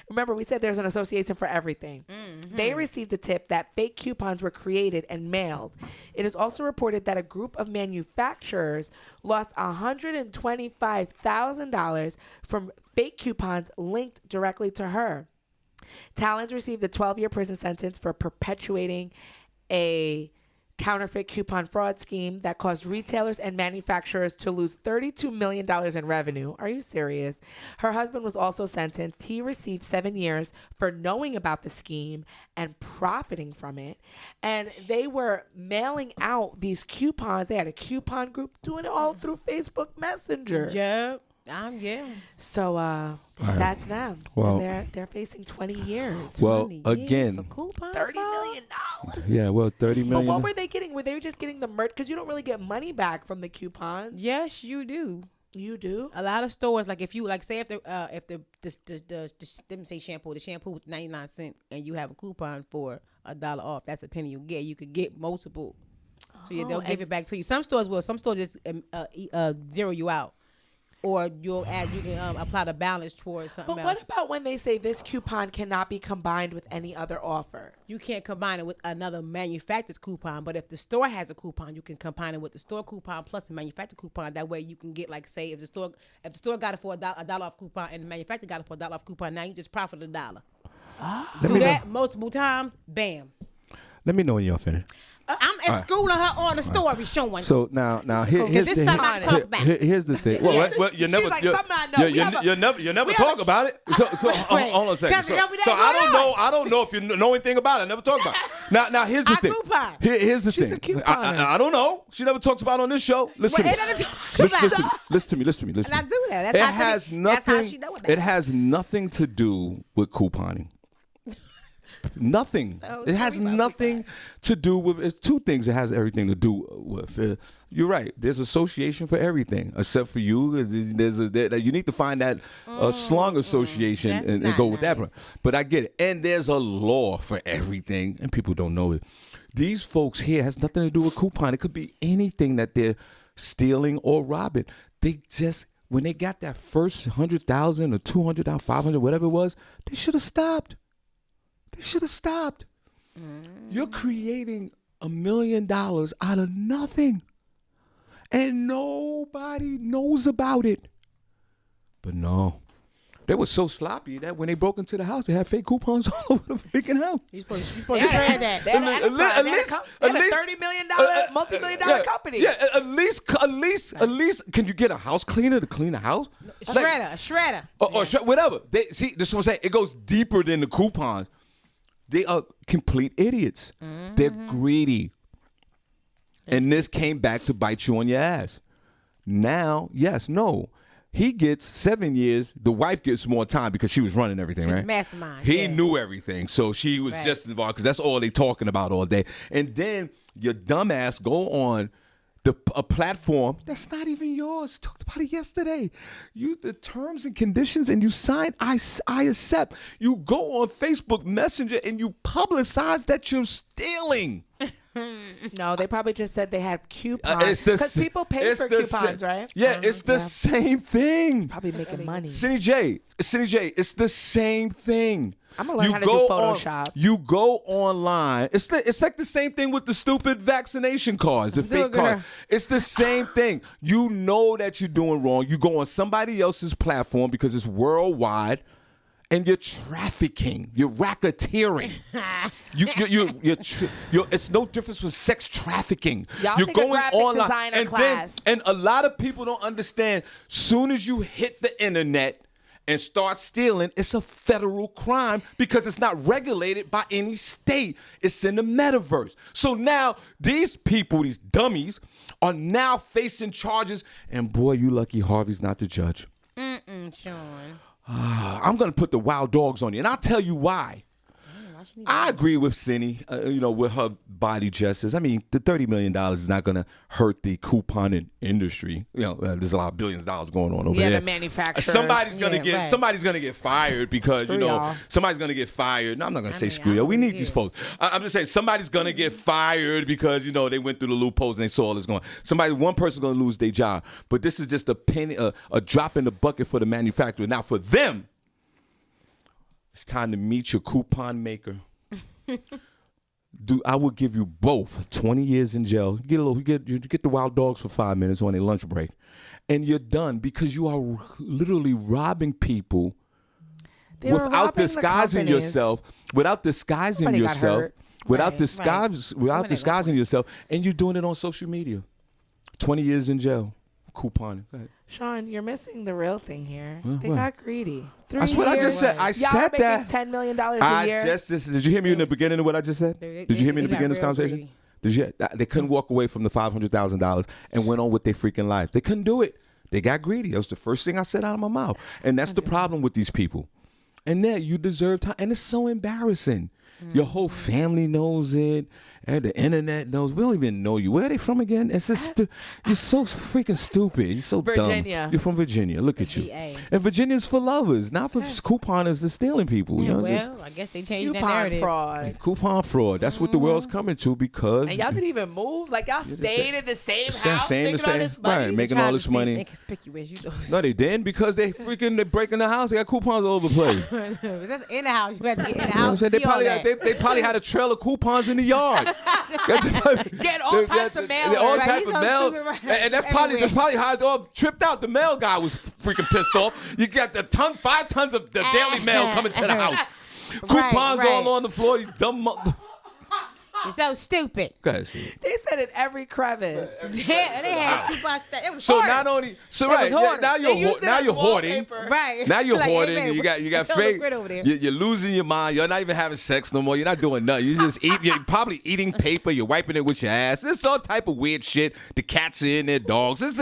Remember, we said there's an association for everything. They received a tip that fake coupons were created and mailed. It is also reported that a group of manufacturers lost $125,000 from fake coupons linked directly to her. Talent received a 12-year prison sentence for perpetuating a counterfeit coupon fraud scheme that caused retailers and manufacturers to lose $32 million in revenue. Are you serious? Her husband was also sentenced. He received 7 years for knowing about the scheme and profiting from it. And they were mailing out these coupons. They had a coupon group doing it all through Facebook Messenger. Yep. So that's them. Well, and they're facing 20 years. Well, 20 years again, for coupon $30 fraud? million. yeah, well, 30 But million. what were they getting? Were they just getting the merch? Because you don't really get money back from the coupons. Yes, you do. You do? A lot of stores, like if you say if the let me say shampoo, the shampoo was 99 cents and you have a coupon for $1 off, that's a penny you get. You could get multiple. So yeah, they'll give it back to you. Some stores will. Some stores just zero you out. Or you can apply the balance towards something But else. what about when they say this coupon cannot be combined with any other offer? You can't combine it with another manufacturer's coupon, but if the store has a coupon, you can combine it with the store coupon plus a manufacturer coupon. That way you can get, like, say, if the store got it for a $1 off coupon and the manufacturer got it for $1 off coupon, now you just profit $1. Do that multiple times, bam. Let me know when y'all finish. I'm schooling her on the story showing. So now here's this is something I talk about. Here's the thing. Well, you never She's like, something I know. you never talk about it. So hold on a second. So I don't know if you know anything about it. I never talk about it. Now here's the thing. coupon. Here's the thing. I don't know. She never talks about it on this show. Listen to me. Listen to me. And I do that. That's how she know it. It has nothing to do with couponing. Nothing. It has nothing to do with. It's two things. It has everything to do with. You're right. There's association for everything, except for you. You need to find that slung association and go with that. But I get it. And there's a law for everything, and people don't know it. These folks here has nothing to do with coupon. It could be anything that they're stealing or robbing. They just, when they got that first 100,000 or 200,000, 500, whatever it was, they should have stopped. They should have stopped. You're creating $1 million out of nothing. And nobody knows about it. But no. They were so sloppy that when they broke into the house, they had fake coupons all over the freaking house. You're supposed to shred that. They had a $30 million, multi-million-dollar company. Yeah, at least, can you get a house cleaner to clean a house? Shredder. Or whatever. See, this is what I'm saying. It goes deeper than the coupons. They are complete idiots. They're greedy. And this came back to bite you on your ass. Now, no. He gets 7 years. The wife gets more time because she was running everything, right? Mastermind. He knew everything. So she was just involved because that's all they talking about all day. And then your dumbass go on a platform that's not even yours. Talked about it yesterday. The terms and conditions, and you sign. I accept. You go on Facebook Messenger and you publicize that you're stealing. No, they probably just said they had coupons. Because people pay for coupons, right? Yeah, it's the same thing. Probably making money. Senny J, it's the same thing. I'm gonna learn how to do Photoshop. You go online. It's like the same thing with the stupid vaccination cards, the fake card. It's the same thing. You know that you're doing wrong. You go on somebody else's platform because it's worldwide, and you're trafficking. You're racketeering. It's no difference from sex trafficking. Y'all you're take going a graphic online, designer class. and a lot of people don't understand. Soon as you hit the internet and start stealing, it's a federal crime because it's not regulated by any state. It's in the metaverse. So now these people, these dummies, are now facing charges. And boy, you lucky Harvey's not the judge. Sean. I'm going to put the wild dogs on you. And I'll tell you why. I agree with Senny, with her body gestures. I mean, the $30 million is not going to hurt the couponing industry. There's a lot of billions of dollars going on over there. Yeah, the manufacturers. Somebody's going to get fired because, somebody's going to get fired. No, I'm not going to say screw y'all. We need these folks. I'm just saying somebody's going to get fired because, they went through the loopholes and they saw all this going. One person's going to lose their job. But this is just a penny, a drop in the bucket for the manufacturer. Now, for them, it's time to meet your coupon maker. I would give you both 20 years in jail. You get the wild dogs for 5 minutes on a lunch break, and you're done because you are literally robbing people without disguising yourself. Without disguising yourself. Without disguising yourself, and you're doing it on social media. 20 years in jail. Couponing. Go ahead. Sean, you're missing the real thing here. They got greedy. That's what I just said. I said that. $10 million a year. Did you hear me in the beginning of what I just said? Did you hear me in the beginning of this conversation? They couldn't walk away from the $500,000 and went on with their freaking life. They couldn't do it. They got greedy. That was the first thing I said out of my mouth. And that's the problem with these people. And then you deserve time. And it's so embarrassing. Your whole family knows it. And the internet knows. We don't even know you. Where are they from again? It's just you're so freaking stupid. You're so Virginia. dumb. You're from Virginia. Look at you. And Virginia's for lovers, not for couponers to stealing people. I guess they changed that narrative. Coupon fraud. That's what the world's coming to because. And y'all didn't even move. Like y'all stayed in the same house, making all this money. Right, making all this money. Inconspicuous. No, they didn't because they breaking the house. They got coupons all over the place. That's in the house. You had to get in the house. They probably had a trail of coupons in the yard. Get all types of mail. All types of mail. And that's probably how it all tripped out. The mail guy was freaking pissed off. You got 5 tons of the daily mail coming to the house. Coupons all on the floor. These dumb You're so stupid. Go ahead, see. They said in every crevice. They had coupons. It was so hoarding. not only now you're hoarding. Right. Now you're Like, hoarding. hey, man, you got fake. You're losing your mind. You're not even having sex no more. You're not doing nothing. You're probably eating paper. You're wiping it with your ass. There's all type of weird shit. The cats are in there, dogs. It's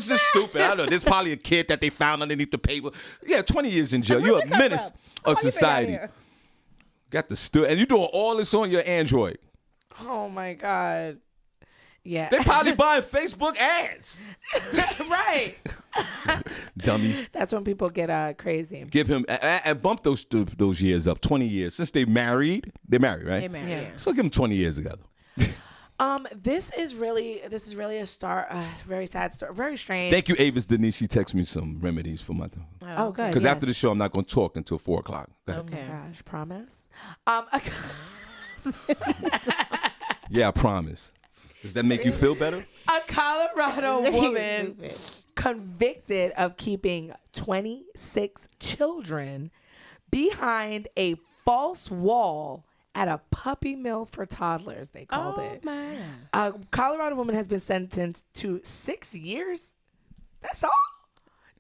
just stupid. I don't know. There's probably a kid that they found underneath the paper. Yeah, 20 years in jail. You're a menace of society. Got the and you're doing all this on your Android. Oh my God. Yeah. They probably buying Facebook ads. Right. Dummies. That's when people get crazy. Give him and bump those years up. 20 years since they married. They're married, right? They're married. Yeah. So give them 20 years together. This is really a very sad story, very strange. Thank you, Avis Denise. She texted me some remedies for my. Oh, good. Because after the show, I'm not going to talk until 4:00. Okay. Oh my gosh, promise. Yeah, I promise. Does that make you feel better? A Colorado woman convicted of keeping 26 children behind a false wall at a puppy mill for toddlers, they called it. Oh, my. A Colorado woman has been sentenced to 6 years. That's all?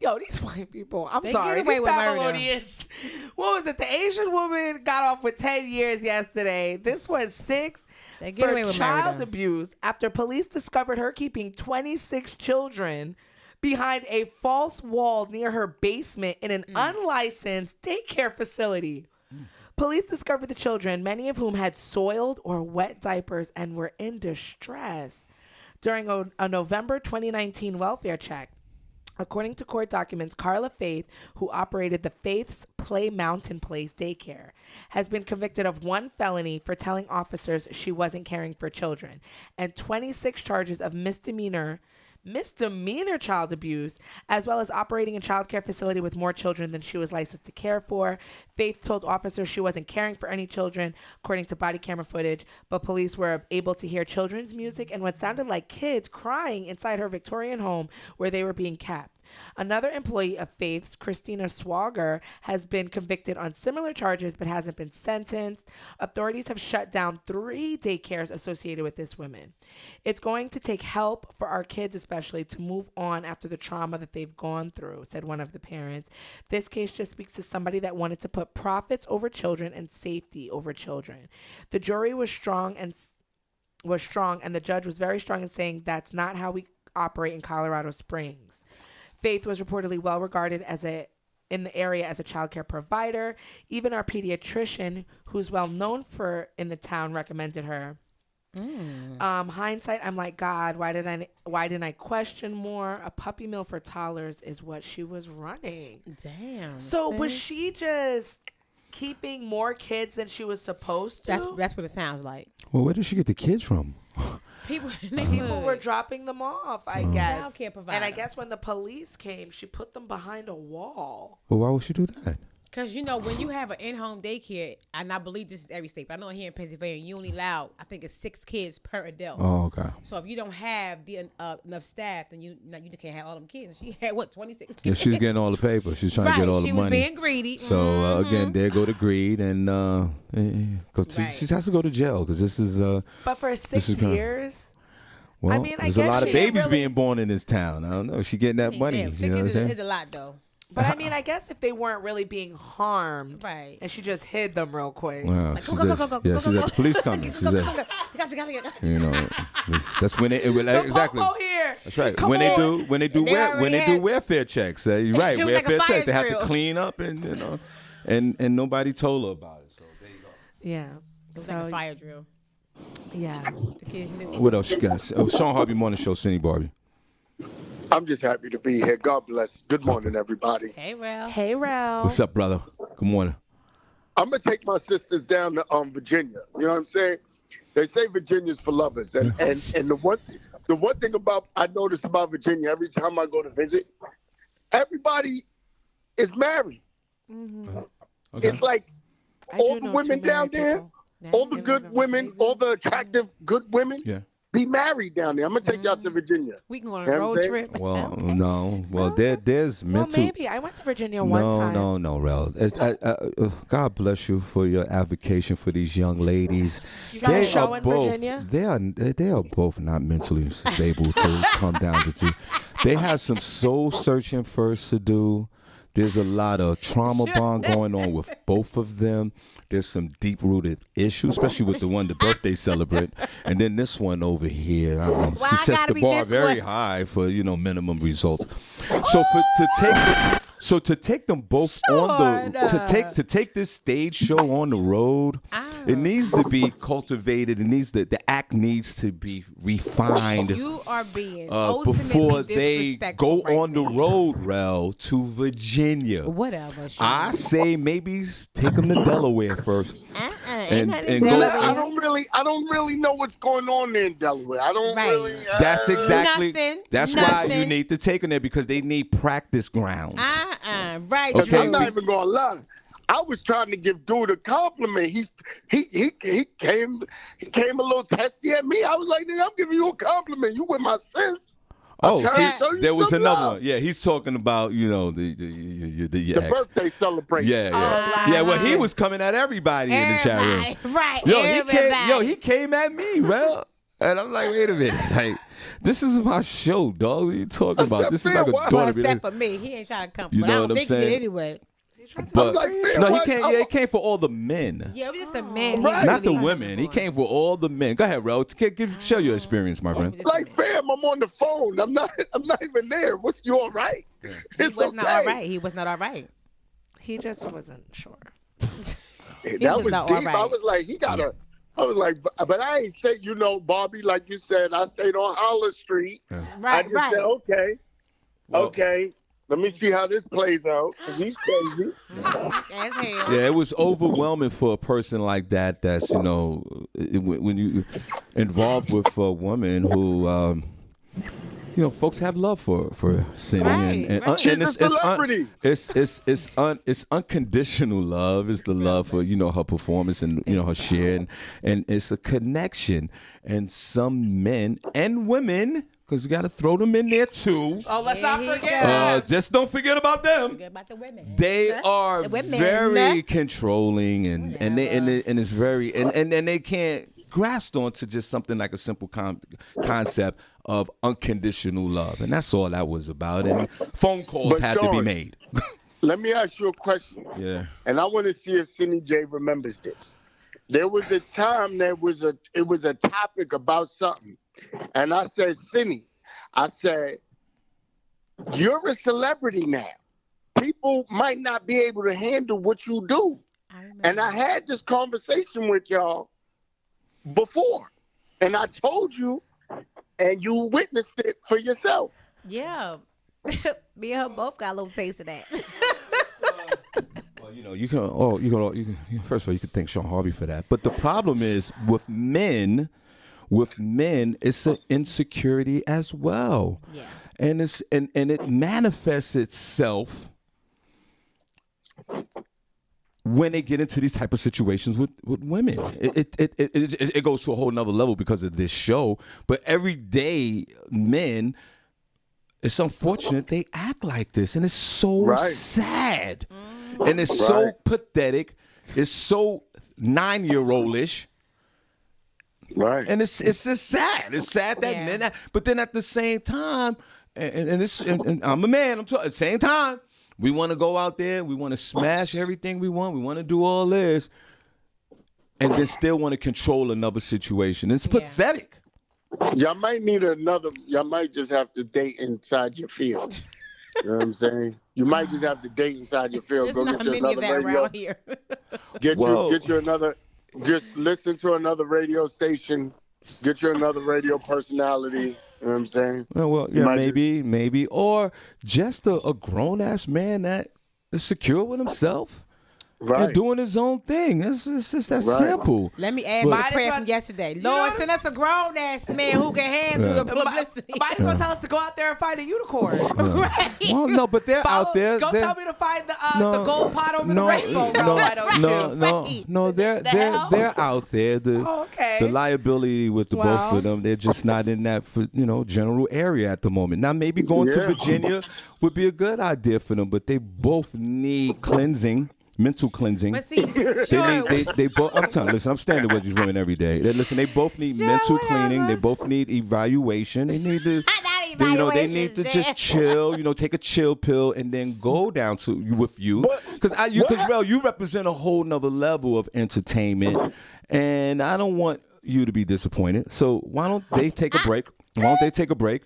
Yo, these white people. I'm sorry. These Babylonians. What was it? The Asian woman got off with 10 years yesterday. This was 6 for child abuse after police discovered her keeping 26 children behind a false wall near her basement in an unlicensed daycare facility. Police discovered the children, many of whom had soiled or wet diapers and were in distress. during a November 2019 welfare check. According to court documents, Carla Faith, who operated the Faith's Play Mountain Place daycare, has been convicted of 1 felony for telling officers she wasn't caring for children and 26 charges of misdemeanor child abuse, as well as operating a child care facility with more children than she was licensed to care for. Faith told officers she wasn't caring for any children, according to body camera footage, but police were able to hear children's music and what sounded like kids crying inside her Victorian home where they were being kept. Another employee of Faith's, Christina Swager, has been convicted on similar charges but hasn't been sentenced. Authorities have shut down 3 daycares associated with this woman. It's going to take help for our kids, especially, to move on after the trauma that they've gone through, said one of the parents. This case just speaks to somebody that wanted to put profits over children and safety over children. The jury was strong, and the judge was very strong in saying that's not how we operate in Colorado Springs. Faith was reportedly well regarded in the area as a child care provider. Even our pediatrician, who's well known in the town, recommended her. Hindsight, I'm like, God, why didn't I question more? A puppy mill for toddlers is what she was running. Damn. So was she just keeping more kids than she was supposed to? That's what it sounds like. Well, where did she get the kids from? People were dropping them off, I guess. Child care provider. And I guess when the police came, she put them behind a wall. Well, why would she do that? Because, when you have an in-home daycare, and I believe this is every state, but I know here in Pennsylvania, you only allow, I think it's 6 kids per adult. Oh, okay. So if you don't have the enough staff, then you can't have all them kids. She had, 26 kids? Yeah, she's getting all the paper. She's trying to get all the money. She was being greedy. So, again, there go to greed, and she has to go to jail, because this is... but for 6 years... Well, I mean, there's a lot of babies being born in this town. I don't know. She getting that money. Yeah, 6 years is a lot, though. But I mean, I guess if they weren't really being harmed, right, and she just hid them real quick. Wow, like, she's at police coming. She's at, that's when it exactly. Here. That's right. Come when on. they do welfare checks. You're right. Welfare checks. They have to clean up and nobody told her about it. So there you go. Yeah. It's like a fire drill. Yeah. The kids knew. What else you got? Shawn Harvey Morning Show, Senny, Barbi. I'm just happy to be here. God bless. Good morning, everybody. Hey, Rel. Hey, Rel. What's up, brother? Good morning. I'm going to take my sisters down to Virginia. You know what I'm saying? They say Virginia's for lovers. And the one thing I notice about Virginia, every time I go to visit, everybody is married. Mm-hmm. Okay. It's like all the women down there, all the good women, all the attractive good women, be married down there. I'm going to take y'all to Virginia. We can go on a road trip. Well, no. Well, there's mental. Well, maybe. I went to Virginia one time. No, Rel. God bless you for your advocation for these young ladies. You got a show in Virginia? They are both not mentally stable to come down to. They have some soul searching first to do. There's a lot of trauma bond going on with both of them. There's some deep-rooted issues, especially with the birthday celebrant. And then this one over here, I mean, she sets the bar very high for, minimum results. So to take them both to take this stage show on the road, it needs to be cultivated. The act needs to be refined. You are being before they go on the now. road, Rel, to Virginia. Whatever. I say maybe take them to Delaware first. And I don't really know what's going on there in Delaware. I don't really. That's exactly. Nothing. Why you need to take them there, because they need practice grounds. Right. Okay. I'm not even gonna lie. I was trying to give dude a compliment. He came a little testy at me. I was like, nigga, I'm giving you a compliment. You with my sis. Oh, see, there was another one. Yeah, he's talking about the ex. Birthday celebration. Yeah. Well, he was coming at everybody in the chat room. Right. He came at me, bro. And I'm like, wait a minute, like, this is my show, dog. What are you talking about? This is like a daughter. Except for me, he ain't trying to come. You but know I what don't I'm think he saying? did anyway. But he came for all the men. Yeah, it was just the men. Right. Not the women. He came for all the men. Go ahead, Rel. Share your experience, my friend. Like, fam, I'm on the phone. I'm not even there. You all right? He It's was okay. not all right. He was not all right. He just wasn't sure. That was deep. all right. I was like, he got a I was like, but I ain't say, Barbie, like you said, I stayed on Hollis Street. I Right, just right. said, okay, Well- okay. Let me see how this plays out. 'Cause he's crazy. As hell. Yeah, it was overwhelming for a person like that. That's when you involved with a woman who, folks have love for Senny, Right, and right. She's a celebrity. it's unconditional love. It's the love for her performance and her share, and it's a connection. And some men and women, because we got to throw them in there too. Oh, let's Here not he forget. Just don't forget about them. Forget about the women. They are The women. very controlling, and it's very and they can't grasp onto just something like a simple concept of unconditional love, and that's all that was about. And phone calls But had to be Sean, made. Let me ask you a question. Yeah. And I want to see if Senny J remembers this. There was a time it was a topic about something. And I said, Senny, I said, you're a celebrity now. People might not be able to handle what you do. And I had this conversation with y'all before. And I told you, and you witnessed it for yourself. Yeah. Me and her both got a little taste of that. Well, you can first of all, you can thank Shawn Harvey for that. But the problem is with men, it's an insecurity as well. Yeah. And it manifests itself when they get into these type of situations with women. It goes to a whole nother level because of this show. But every day, men, it's unfortunate they act like this, and it's so sad, and it's so pathetic. It's so 9-year-old-ish. Right. And it's just sad. It's sad that men, but then at the same time, and I'm a man. At the same time, we want to go out there. We want to smash everything we want. We want to do all this, and then still want to control another situation. It's pathetic. Y'all might y'all might just have to date inside your field. You know what I'm saying? You might just have to date inside your field. There's Go not get you many of another that radio. around here. Get you another. Just listen to another radio station. Get you another radio personality. You know what I'm saying? Well, yeah, maybe, or just a grown ass man that is secure with himself. Right. And doing his own thing. It's just that simple. Let me add my prayer from yesterday. Lord, send us a grown ass man who can handle the publicity. Might as well tell us to go out there and find a unicorn. Right. Well, no, but they're out there. Go tell me to find the gold pot over the rainbow. Why don't you? No, they're out there. The liability with the both of them, they're just not in that general area at the moment. Now maybe going to Virginia would be a good idea for them, but they both need cleansing. Mental cleansing. But see, they both. I'm telling. Listen, I'm standing with these women every day. They both need mental cleaning. They both need evaluation. They need to. They need to just chill. Take a chill pill and then go down to with you. Because you represent a whole nother level of entertainment, and I don't want you to be disappointed. So why don't they take a break?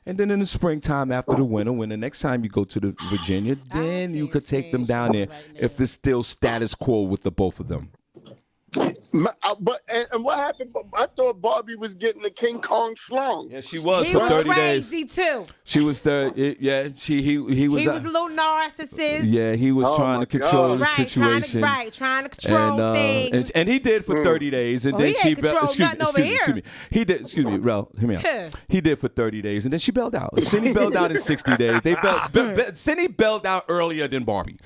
And then in the springtime after the winter, when the next time you go to the Virginia, then you could take them down there if it's still status quo with the both of them. But what happened? I thought Barbi was getting the King Kong schlong. Yeah, she was he for was 30 crazy days. Too. She was there. He was. He was a little narcissist. Yeah, he was trying to control the situation. Trying to control things. And he did for 30 days, and then he she ain't control nothing over here. Excuse me. He did. Excuse me, Rel. Hear me out. He did for 30 days, and then she bailed out. Senny bailed out in 60 days. Senny bailed out earlier than Barbi,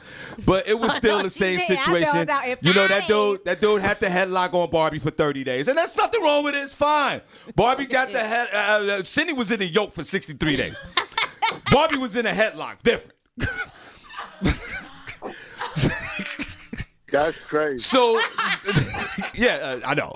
but it was still the same situation. That dude had the headlock on Barbi for 30 days, and there's nothing wrong with it. It's fine. Barbi got the head. Senny was in the yoke for 63 days. Barbi was in a headlock. Different. That's crazy. So, I know.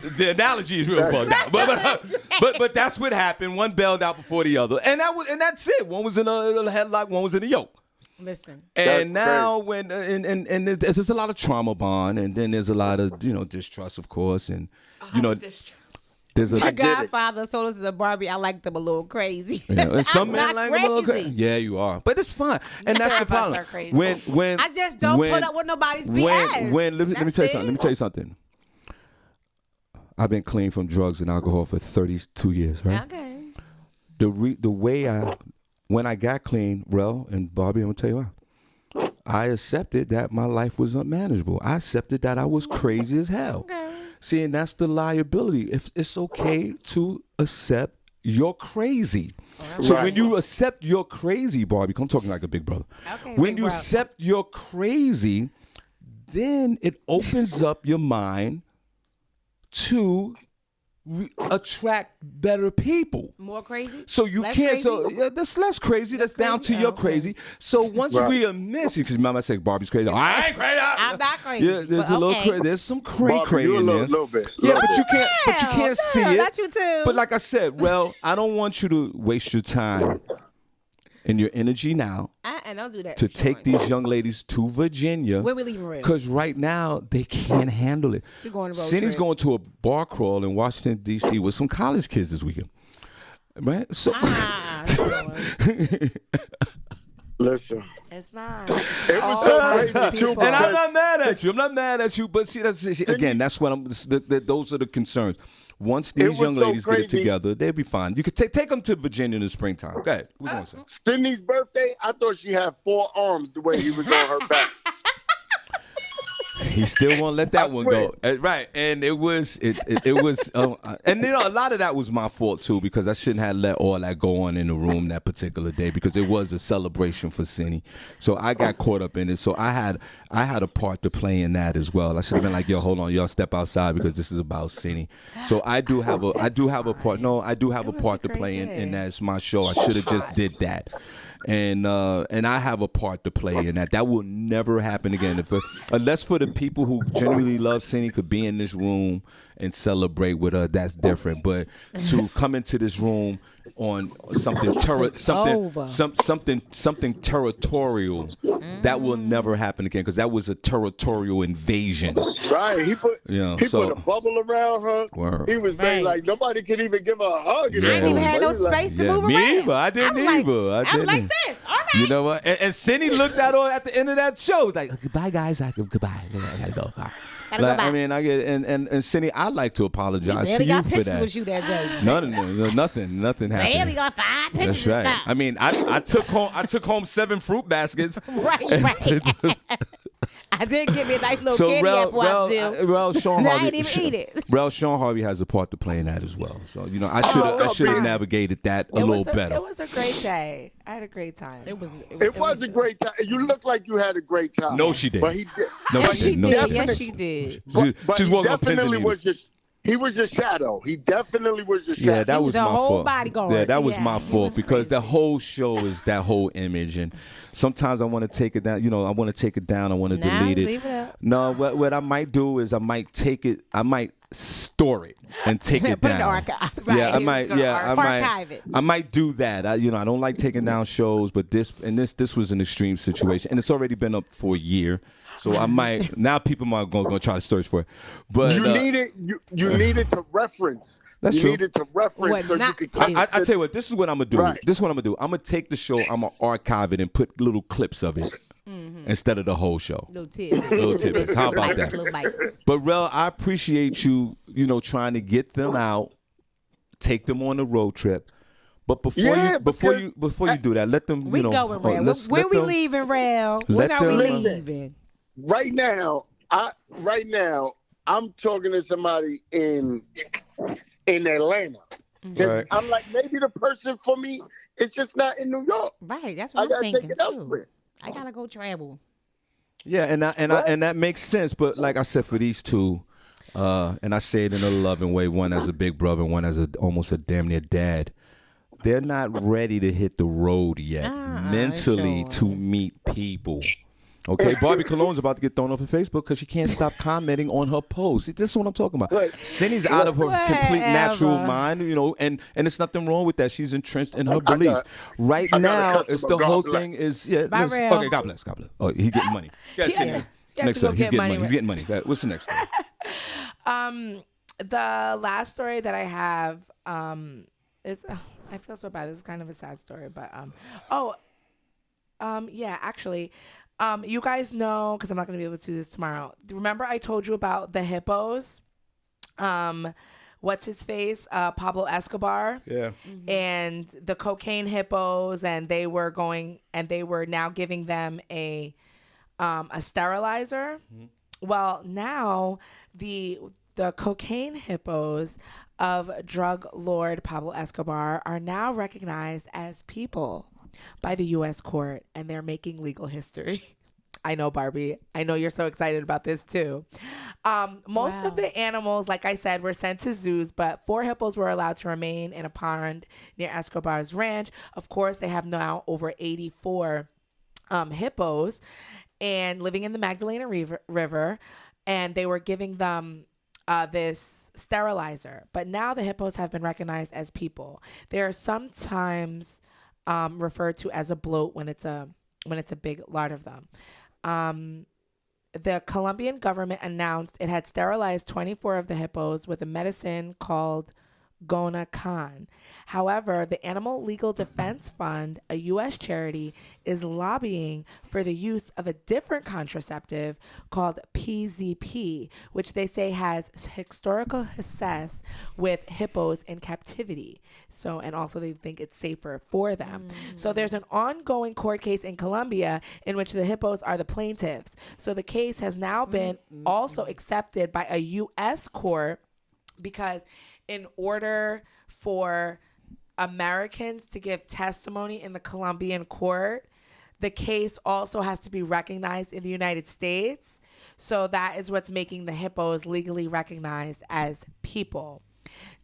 The analogy is real bugged out, but that's what happened. One bailed out before the other, and that's it. One was in a headlock, one was in the yoke. Listen. And now when there's a lot of trauma bond, and then there's a lot of distrust, of course, and there's The Godfather told us a Barbie. I like them a little crazy. And some men like them a little crazy. crazy. Yeah, you are, but it's fine, and that's the problem. When I just don't put up with nobody's BS. Let me tell you something. I've been clean from drugs and alcohol for 32 years, right? Okay. The way when I got clean, Rel and Barbi, I'm gonna tell you why. I accepted that my life was unmanageable. I accepted that I was crazy as hell. Okay. See, and that's the liability. If it's okay to accept you're crazy. So when you accept you're crazy, Barbi, I'm talking like a big brother. Okay, when big you brother. accept you're crazy, then it opens up your mind to attract better people. More crazy? So you Less can't. crazy? So that's less crazy. That's down to crazy? your Okay. crazy. So once we admit, because Mama said Barbie's crazy. I ain't crazy. I'm not crazy. Yeah, there's but a little okay. there's some Barbi, cray you a in there. little bit. Yeah, Little but you bit. can't. But you can't see it. Not you too. But like I said, well, I don't want you to waste your time and your energy now And don't do that. to Sean. take these young ladies to Virginia. When we leaving real? Because right now they can't handle it. We're going on a road Cindy's trip. going to a bar crawl in Washington D.C. with some college kids this weekend. Right? So Listen, It's not. it was so crazy too. and I'm because- not mad at you. I'm not mad at you. But see, again, that's what those are the concerns. Once these was young so ladies get it crazy. together, they'll be fine. You could take them to Virginia in the springtime. Go ahead. What you want to say? Sydney's birthday, I thought she had 4 arms the way he was on her back. He still won't let that I one swear. go. Right. And it was, and a lot of that was my fault too, because I shouldn't have let all that go on in the room that particular day, because it was a celebration for Senny. So I got caught up in it. So I had a part to play in that as well. I should have been like, yo, hold on, y'all step outside because this is about Senny. So I do have a part. No, I do have a part to play in that. It's my show. I should have just did that. And I have a part to play in that. That will never happen again. Unless for the people who genuinely love Senny could be in this room and celebrate with her, that's different. But to come into this room on something something territorial, that will never happen again, because that was a territorial invasion. Right. He put so- put a bubble around her. Word. He was very like nobody could even give her a hug. I didn't even have no space to move me around. either. I didn't I'm like- either. I was like this. All right. You know what? And Senny looked at her at the end of that show. Was like, goodbye, guys. Goodbye. I gotta go. Bye. Gotta go Like, back. I mean, I get and Senny, I'd like to apologize to Barely you got for pictures that. with you that day. Nothing Barely happened. got 5 pictures. That's right. Stop. I mean, I took home 7 fruit baskets. Right. I did get me a nice little candy apple out there. Sean I Harvey. didn't even eat it. Sean Harvey has a part to play in that as well. So I should have navigated that a little better. It was a great day. I had a great time. It was a great time. You look like you had a great time. No, she did. But he did. No, Yes, she she did. No, did. she did. Yes, she did. But She's he walking on pins and definitely needles. was just. He was your shadow. He definitely was your shadow. Yeah, that He was was a my whole fault. bodyguard. Yeah, that was Yeah, my he fault, was because the crazy. whole show is that whole image, and sometimes I want to take it down. I want to take it down. I want to delete it. Leave it up. No, what I might do is I might take it. I might store it and take it Put it in down. the archives. Yeah, Right. I might. Gonna Yeah, I might. archive it. I might do that. I don't like taking down shows, but this was an extreme situation, and it's already been up for a year. So I might now. People might going to try to search for it, but You needed you needed to reference. That's you true. needed to reference What so you not could to take do. I tell you what, this is what I'm gonna do. Right. This is what I'm gonna do. I'm gonna take the show, I'm gonna archive it and put little clips of it instead of the whole show. Little tidbits. Little tidbits. How about Bites, that? little bites. But Rel, I appreciate you, trying to get them out, take them on the road trip. But before Yeah, you do that, let them. We going, Rail. When we leaving, Rail? When let are we them- leaving? Right now, I'm talking to somebody in Atlanta. 'Cause Right. I'm like, maybe the person for me is just not in New York. Right, that's I what I'm gotta take thinking it too. elsewhere. I gotta go travel. Yeah, and that makes sense. But like I said, for these two, and I say it in a loving way, one as a big brother, one as almost a damn near dad. They're not ready to hit the road yet mentally to meet people. Okay, Barbie Cologne's about to get thrown off of Facebook because she can't stop commenting on her posts. See, this is what I'm talking about. Right. Senny's out of her complete natural Whatever. mind, and there's nothing wrong with that. She's entrenched in her got- beliefs. Right I got a now, customer. it's the God whole bless. thing is Bye, listen- Rail. okay, God bless. Oh, he's getting money. Yeah, Senny. You have Next to go up, he's get getting money, money. He's Rail. getting money. What's the next story? The last story that I have is I feel so bad. This is kind of a sad story, but yeah, actually, you guys know, because I'm not going to be able to do this tomorrow. Remember I told you about the hippos what's his face? Pablo Escobar. Yeah. And the cocaine hippos, and they were now giving them a sterilizer. Well, now the cocaine hippos of drug lord Pablo Escobar are now recognized as people by the U.S. court, and they're making legal history. I know, Barbie. I know you're so excited about this too. Most of the animals, like I said, were sent to zoos, but 4 hippos were allowed to remain in a pond near Escobar's ranch. Of course, they have now over 84 hippos and living in the Magdalena River, and they were giving them this sterilizer. But now the hippos have been recognized as people. They are sometimes referred to as a bloat when it's a big lot of them. The Colombian government announced it had sterilized 24 of the hippos with a medicine called Gonacan. However, the Animal Legal Defense Fund, a U.S. charity, is lobbying for the use of a different contraceptive called PZP, which they say has historical success with hippos in captivity. So, and also they think it's safer for them. So there's an ongoing court case in Colombia in which the hippos are the plaintiffs. So the case has now been also accepted by a U.S. court, because in order for Americans to give testimony in the Colombian court, the case also has to be recognized in the United States. So that is what's making the hippos legally recognized as people.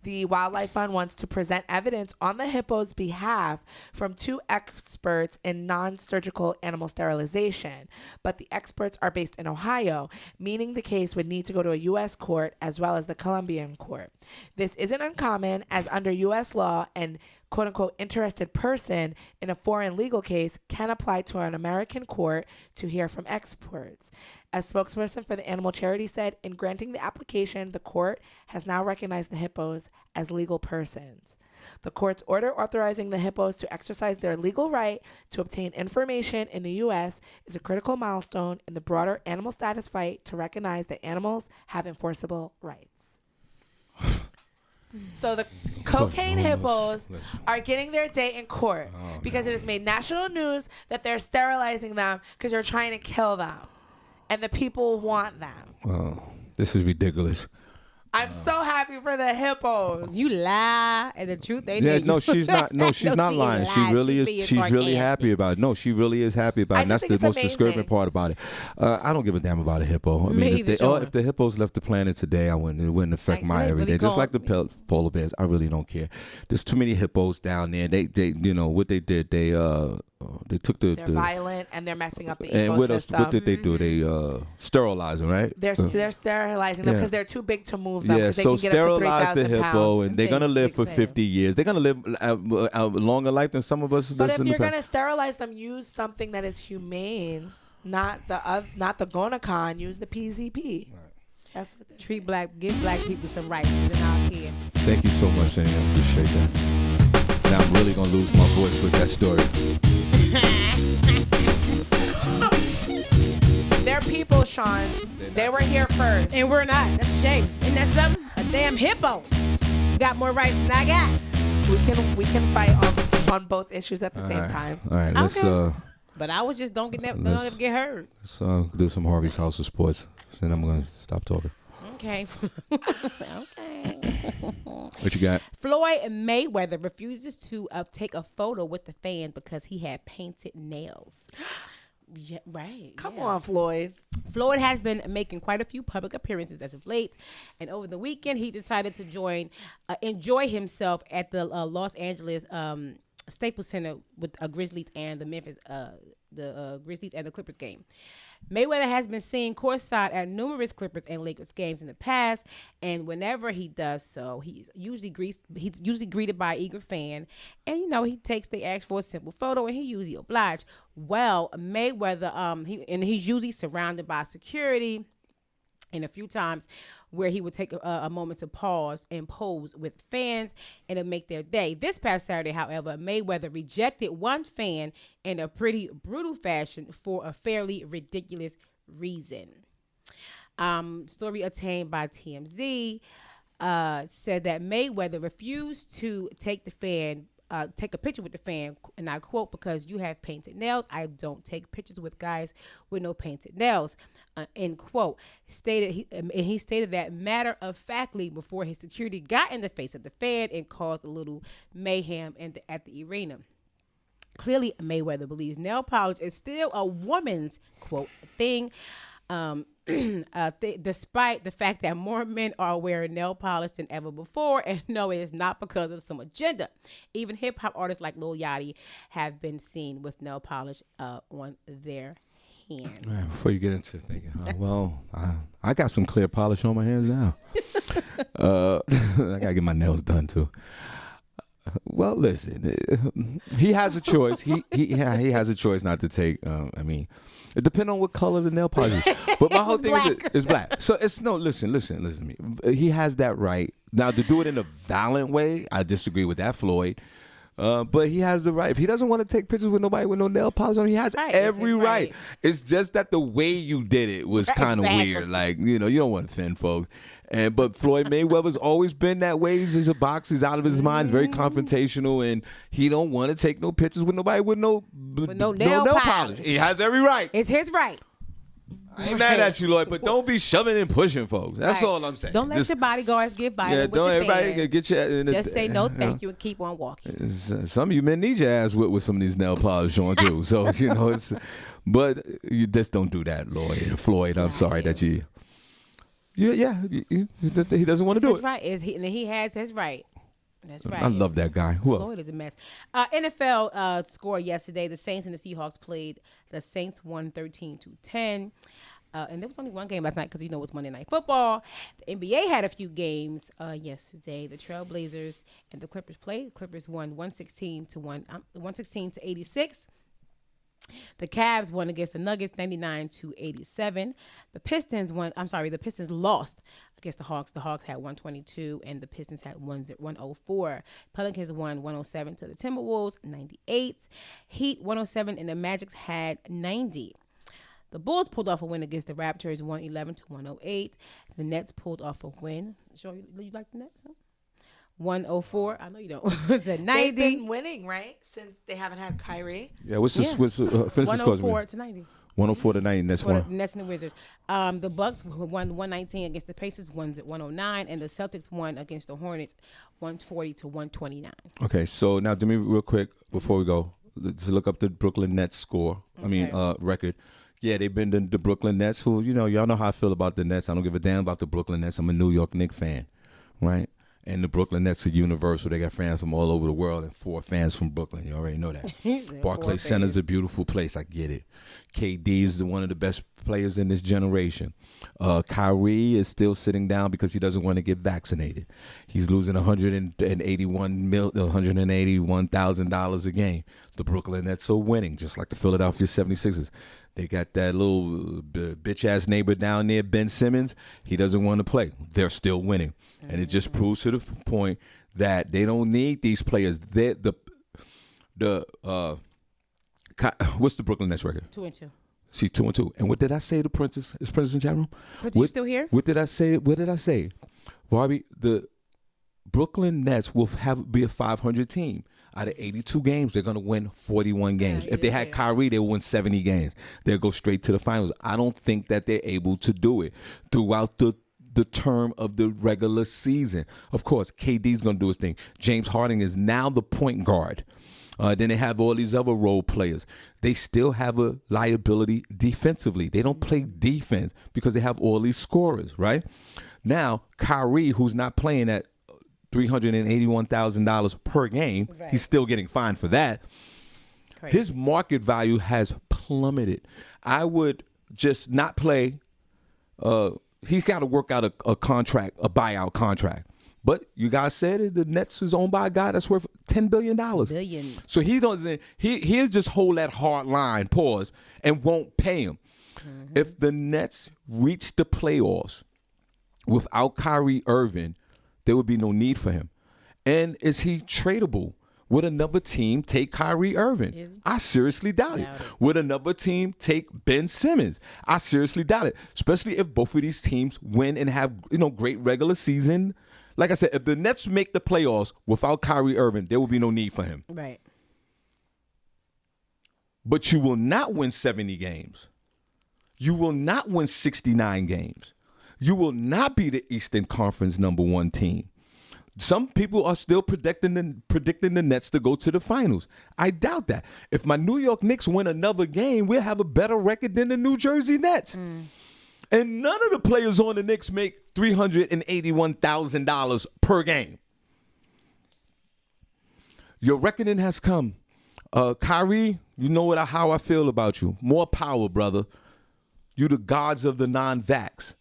The Wildlife Fund wants to present evidence on the hippos' behalf from 2 experts in non-surgical animal sterilization, but the experts are based in Ohio, meaning the case would need to go to a U.S. court as well as the Colombian court. This isn't uncommon, as under U.S. law, an quote-unquote interested person in a foreign legal case can apply to an American court to hear from experts. A spokesperson for the animal charity said, in granting the application, the court has now recognized the hippos as legal persons. The court's order authorizing the hippos to exercise their legal right to obtain information in the U.S. is a critical milestone in the broader animal status fight to recognize that animals have enforceable rights. So the cocaine hippos are getting their day in court because it has made national news that they're sterilizing them because they're trying to kill them. And the people want them. Oh, this is ridiculous. I'm so happy for the hippos. You lie, and the truth ain't. Yeah, no, she's not. No, she's not lying. She really is. She's really happy about it. No, she really is happy about it. And that's the most disturbing part about it. I don't give a damn about a hippo. I mean, if the hippos left the planet today, it wouldn't affect my everyday. Just like the polar bears, I really don't care. There's too many hippos down there. They what they did, they took They're violent and they're messing up the ecosystem. And what did they do? They sterilize them, right? They're sterilizing them because they're too big to move them. Yeah, so sterilize the hippo, pounds. and they're gonna live for 50 years. They're gonna live a longer life than some of us. But if you're gonna sterilize them, use something that is humane, not the Gonacan. Use the PZP. Right. That's what give black people some rights in our care. Thank you so much, Senny. I appreciate that. Now I'm really gonna lose my voice with that story. They're people, Shawn. They were here first. And we're not. That's a shame. Isn't that something? A damn hippo. You got more rights than I got. We can fight on both issues at the same time. All right, let's but I was just don't get hurt. Let's do some Harvey's House of Sports. And I'm gonna stop talking. Okay. Okay. What you got? Floyd Mayweather refuses to take a photo with the fan because he had painted nails. Yeah, right. Come on, Floyd. Floyd has been making quite a few public appearances as of late, and over the weekend he decided to enjoy himself at the Los Angeles Staples Center with Grizzlies and the Memphis Grizzlies and the Clippers game. Mayweather has been seen courtside at numerous Clippers and Lakers games in the past, and whenever he does so, he's usually greeted by an eager fan, and he they ask for a simple photo, and he usually oblige. Well, Mayweather, he's usually surrounded by security. And a few times where he would take a moment to pause and pose with fans and to make their day. This past Saturday, however, Mayweather rejected one fan in a pretty brutal fashion for a fairly ridiculous reason. Story obtained by TMZ. said that Mayweather refused to take a picture with the fan, and I quote, "Because you have painted nails, I don't take pictures with guys with no painted nails," end quote. He stated that matter of factly before his security got in the face of the fan and caused a little mayhem at the arena. Clearly, Mayweather believes nail polish is still a woman's, quote, thing. Despite the fact that more men are wearing nail polish than ever before, and no, it is not because of some agenda. Even hip hop artists like Lil Yachty have been seen with nail polish on their hands. Man, before you get into thinking, I got some clear polish on my hands now. I gotta get my nails done too. Well, listen, he has a choice. He has a choice not to take. It depends on what color the nail polish is. But my whole thing is it's black. So it's no. Listen to me. He has that right. Now to do it in a violent way, I disagree with that, Floyd. But he has the right. If he doesn't want to take pictures with nobody with no nail polish on, he has every right. It's just that the way you did it was kind of weird. Like, you don't want to offend folks. But Floyd Mayweather's always been that way. He's a boxer. He's out of his mind. He's very confrontational, and he don't want to take no pictures with nobody with no nail polish. He has every right. It's his right. I ain't mad at you, Lloyd, but don't be shoving and pushing folks. That's all I'm saying. Don't let your bodyguards get violent. Don't with your everybody fans. get you. Just say no, thank you, and keep on walking. Some of you men need your ass with some of these nail polish on too. So but you just don't do that, Floyd. I'm sorry that you. He doesn't want to do it. Right, he has his right. That's right. I love that guy. Who else? Floyd is a mess. NFL score yesterday. The Saints and the Seahawks played. The Saints won 13-10. And there was only one game last night because it was Monday Night Football. The NBA had a few games yesterday. The Trailblazers and the Clippers played. The Clippers won 116-86. The Cavs won against the Nuggets 99-87. The Pistons lost against the Hawks. The Hawks had 122 and the Pistons had 104. Pelicans won 107 to the Timberwolves 98. Heat 107 and the Magic had 90. The Bulls pulled off a win against the Raptors 111-108. The Nets pulled off a win. Sure, you like the Nets? Huh? 104. I know you don't. To 90. They've been winning, right? Since they haven't had Kyrie. Yeah, what's the finish the scores? 104 to 90. 104-90. Nets won. Nets and the Wizards. The Bucks won 119 against the Pacers, 109, and the Celtics won against the Hornets 140-129. Okay, so now do me real quick before we go to look up the Brooklyn Nets score. Record. Yeah, they've been the Brooklyn Nets, who y'all know how I feel about the Nets. I don't give a damn about the Brooklyn Nets. I'm a New York Knicks fan, right? And the Brooklyn Nets are universal. They got fans from all over the world and 4 fans from Brooklyn. You already know that. Barclays Center's a beautiful place. I get it. KD is one of the best players in this generation. Kyrie is still sitting down because he doesn't want to get vaccinated. He's losing $181,000 a game. The Brooklyn Nets are winning, just like the Philadelphia 76ers. They got that little bitch-ass neighbor down there, Ben Simmons. He doesn't want to play. They're still winning. And it just proves to the point that they don't need these players. What's the Brooklyn Nets record? 2-2. See, 2-2. And what did I say to Princess? Is Princess in chat room? Princess, you still here? What did I say? Barbi, the Brooklyn Nets will be a 500 team. Out of 82 games, they're going to win 41 games. If they had Kyrie, they would win 70 games. They'll go straight to the finals. I don't think that they're able to do it throughout the term of the regular season. Of course, KD's going to do his thing. James Harden is now the point guard. Then they have all these other role players. They still have a liability defensively. They don't play defense because they have all these scorers, right? Now, Kyrie, who's not playing at $381,000 per game, he's still getting fined for that. Crazy. His market value has plummeted. I would just not play. He's got to work out a contract, a buyout contract. But you guys said it, the Nets is owned by a guy that's worth $10 billion. Billions. So he doesn't. He'll just hold that hard line, pause, and won't pay him. Mm-hmm. If the Nets reach the playoffs without Kyrie Irving, there would be no need for him. And is he tradable? Would another team take Kyrie Irving? I seriously doubt it. Would another team take Ben Simmons? I seriously doubt it. Especially if both of these teams win and have great regular season like I said, if the Nets make the playoffs without Kyrie Irving, there will be no need for him. Right. But you will not win 70 games. You will not win 69 games. You will not be the Eastern Conference #1 team. Some people are still predicting the Nets to go to the finals. I doubt that. If my New York Knicks win another game, we'll have a better record than the New Jersey Nets. And none of the players on the Knicks make $381,000 per game. Your reckoning has come. Kyrie, you know how I feel about you. More power, brother. You the gods of the non-vax.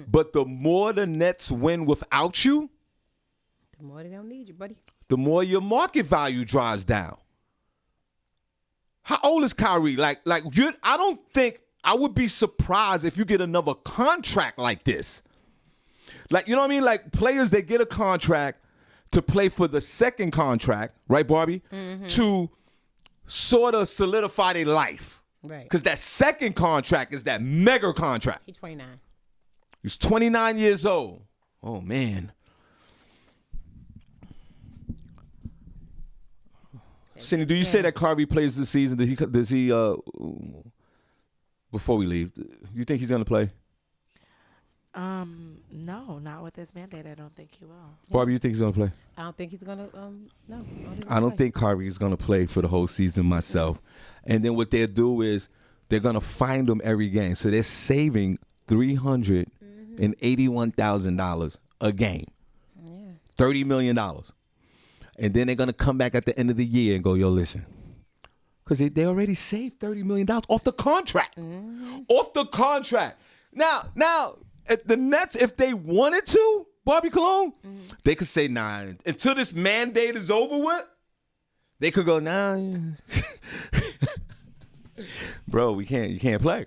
But the more the Nets win without you, the more they don't need you, buddy. the more your market value drives down. How old is Kyrie? I don't think I would be surprised if you get another contract like this. Like, you know what I mean? Like players that get a contract to play for the second contract, right, Barbi? To sort of solidify their life. Right. Because that second contract is that mega contract. He's 29. He's 29 years old. Oh, man. Senny, do you say that Kyrie plays this season? Does he before we leave, you think he's going to play? No, not with this mandate. I don't think he will. Barbi, you think he's going to play? I don't think he's going to, no. I don't think Kyrie is going to play for the whole season myself. And then what they'll do is they're going to find him every game. So they're saving $381,000 a game. Yeah. $30 million. And then they're going to come back at the end of the year and go, yo, listen. Because they already saved $30 million off the contract. Off the contract. Now, the Nets, if they wanted to, Barbi Cologne, they could say, nah, until this mandate is over with, they could go, nah. Bro, you can't play.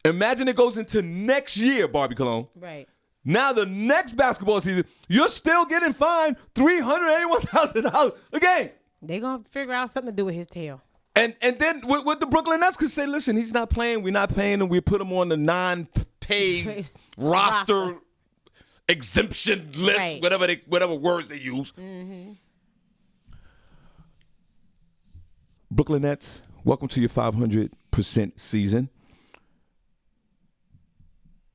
Imagine it goes into next year, Barbi Cologne. Right. Now the next basketball season, you're still getting fined $381,000 a game. They're going to figure out something to do with his tail. And then with the Brooklyn Nets could say, listen, he's not playing. We're not paying him. We put him on the non-paid roster exemption list, right. whatever words they use. Brooklyn Nets, welcome to your 500% season.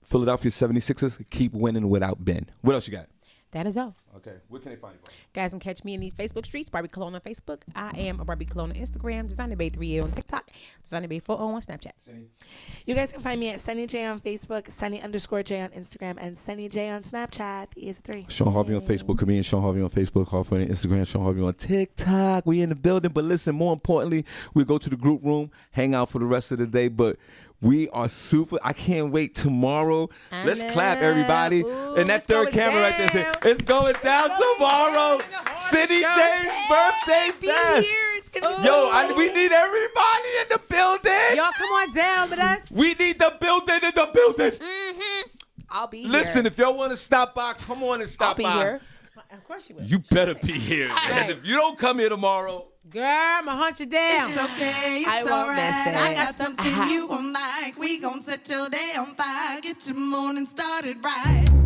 Philadelphia 76ers keep winning without Ben. What else you got? That is all. Okay. Where can they find you? Guys can catch me in these Facebook streets. Barbi Cologne on Facebook. I am a Barbi Cologne on Instagram. Designer Bay 38 on TikTok. Designer Bay 40 on Snapchat. Senny. You guys can find me at Senny J on Facebook, Senny_J on Instagram, and Senny J on Snapchat. The is 3. Shawn Harvey on Facebook. Comedian Shawn Harvey on Facebook. Harvey on Instagram. Shawn Harvey on TikTok. We in the building. But listen, more importantly, we go to the group room, hang out for the rest of the day. But we are super. I can't wait tomorrow. Let's clap, everybody. Ooh, and that third camera right there. Say, it's going down tomorrow. Senny J's birthday bash. Yo, we need everybody in the building. Y'all come on down with us. We need the building in the building. I'll be here. Listen, if y'all want to stop by, come on and stop by. I'll be here. Of course you will. You better be here, man. Right. If you don't come here tomorrow. Girl, I'ma hunt you down. It's okay, I it's won't alright. miss it. I got something you gon' like. We gon' set your day on fire. Get your morning started right.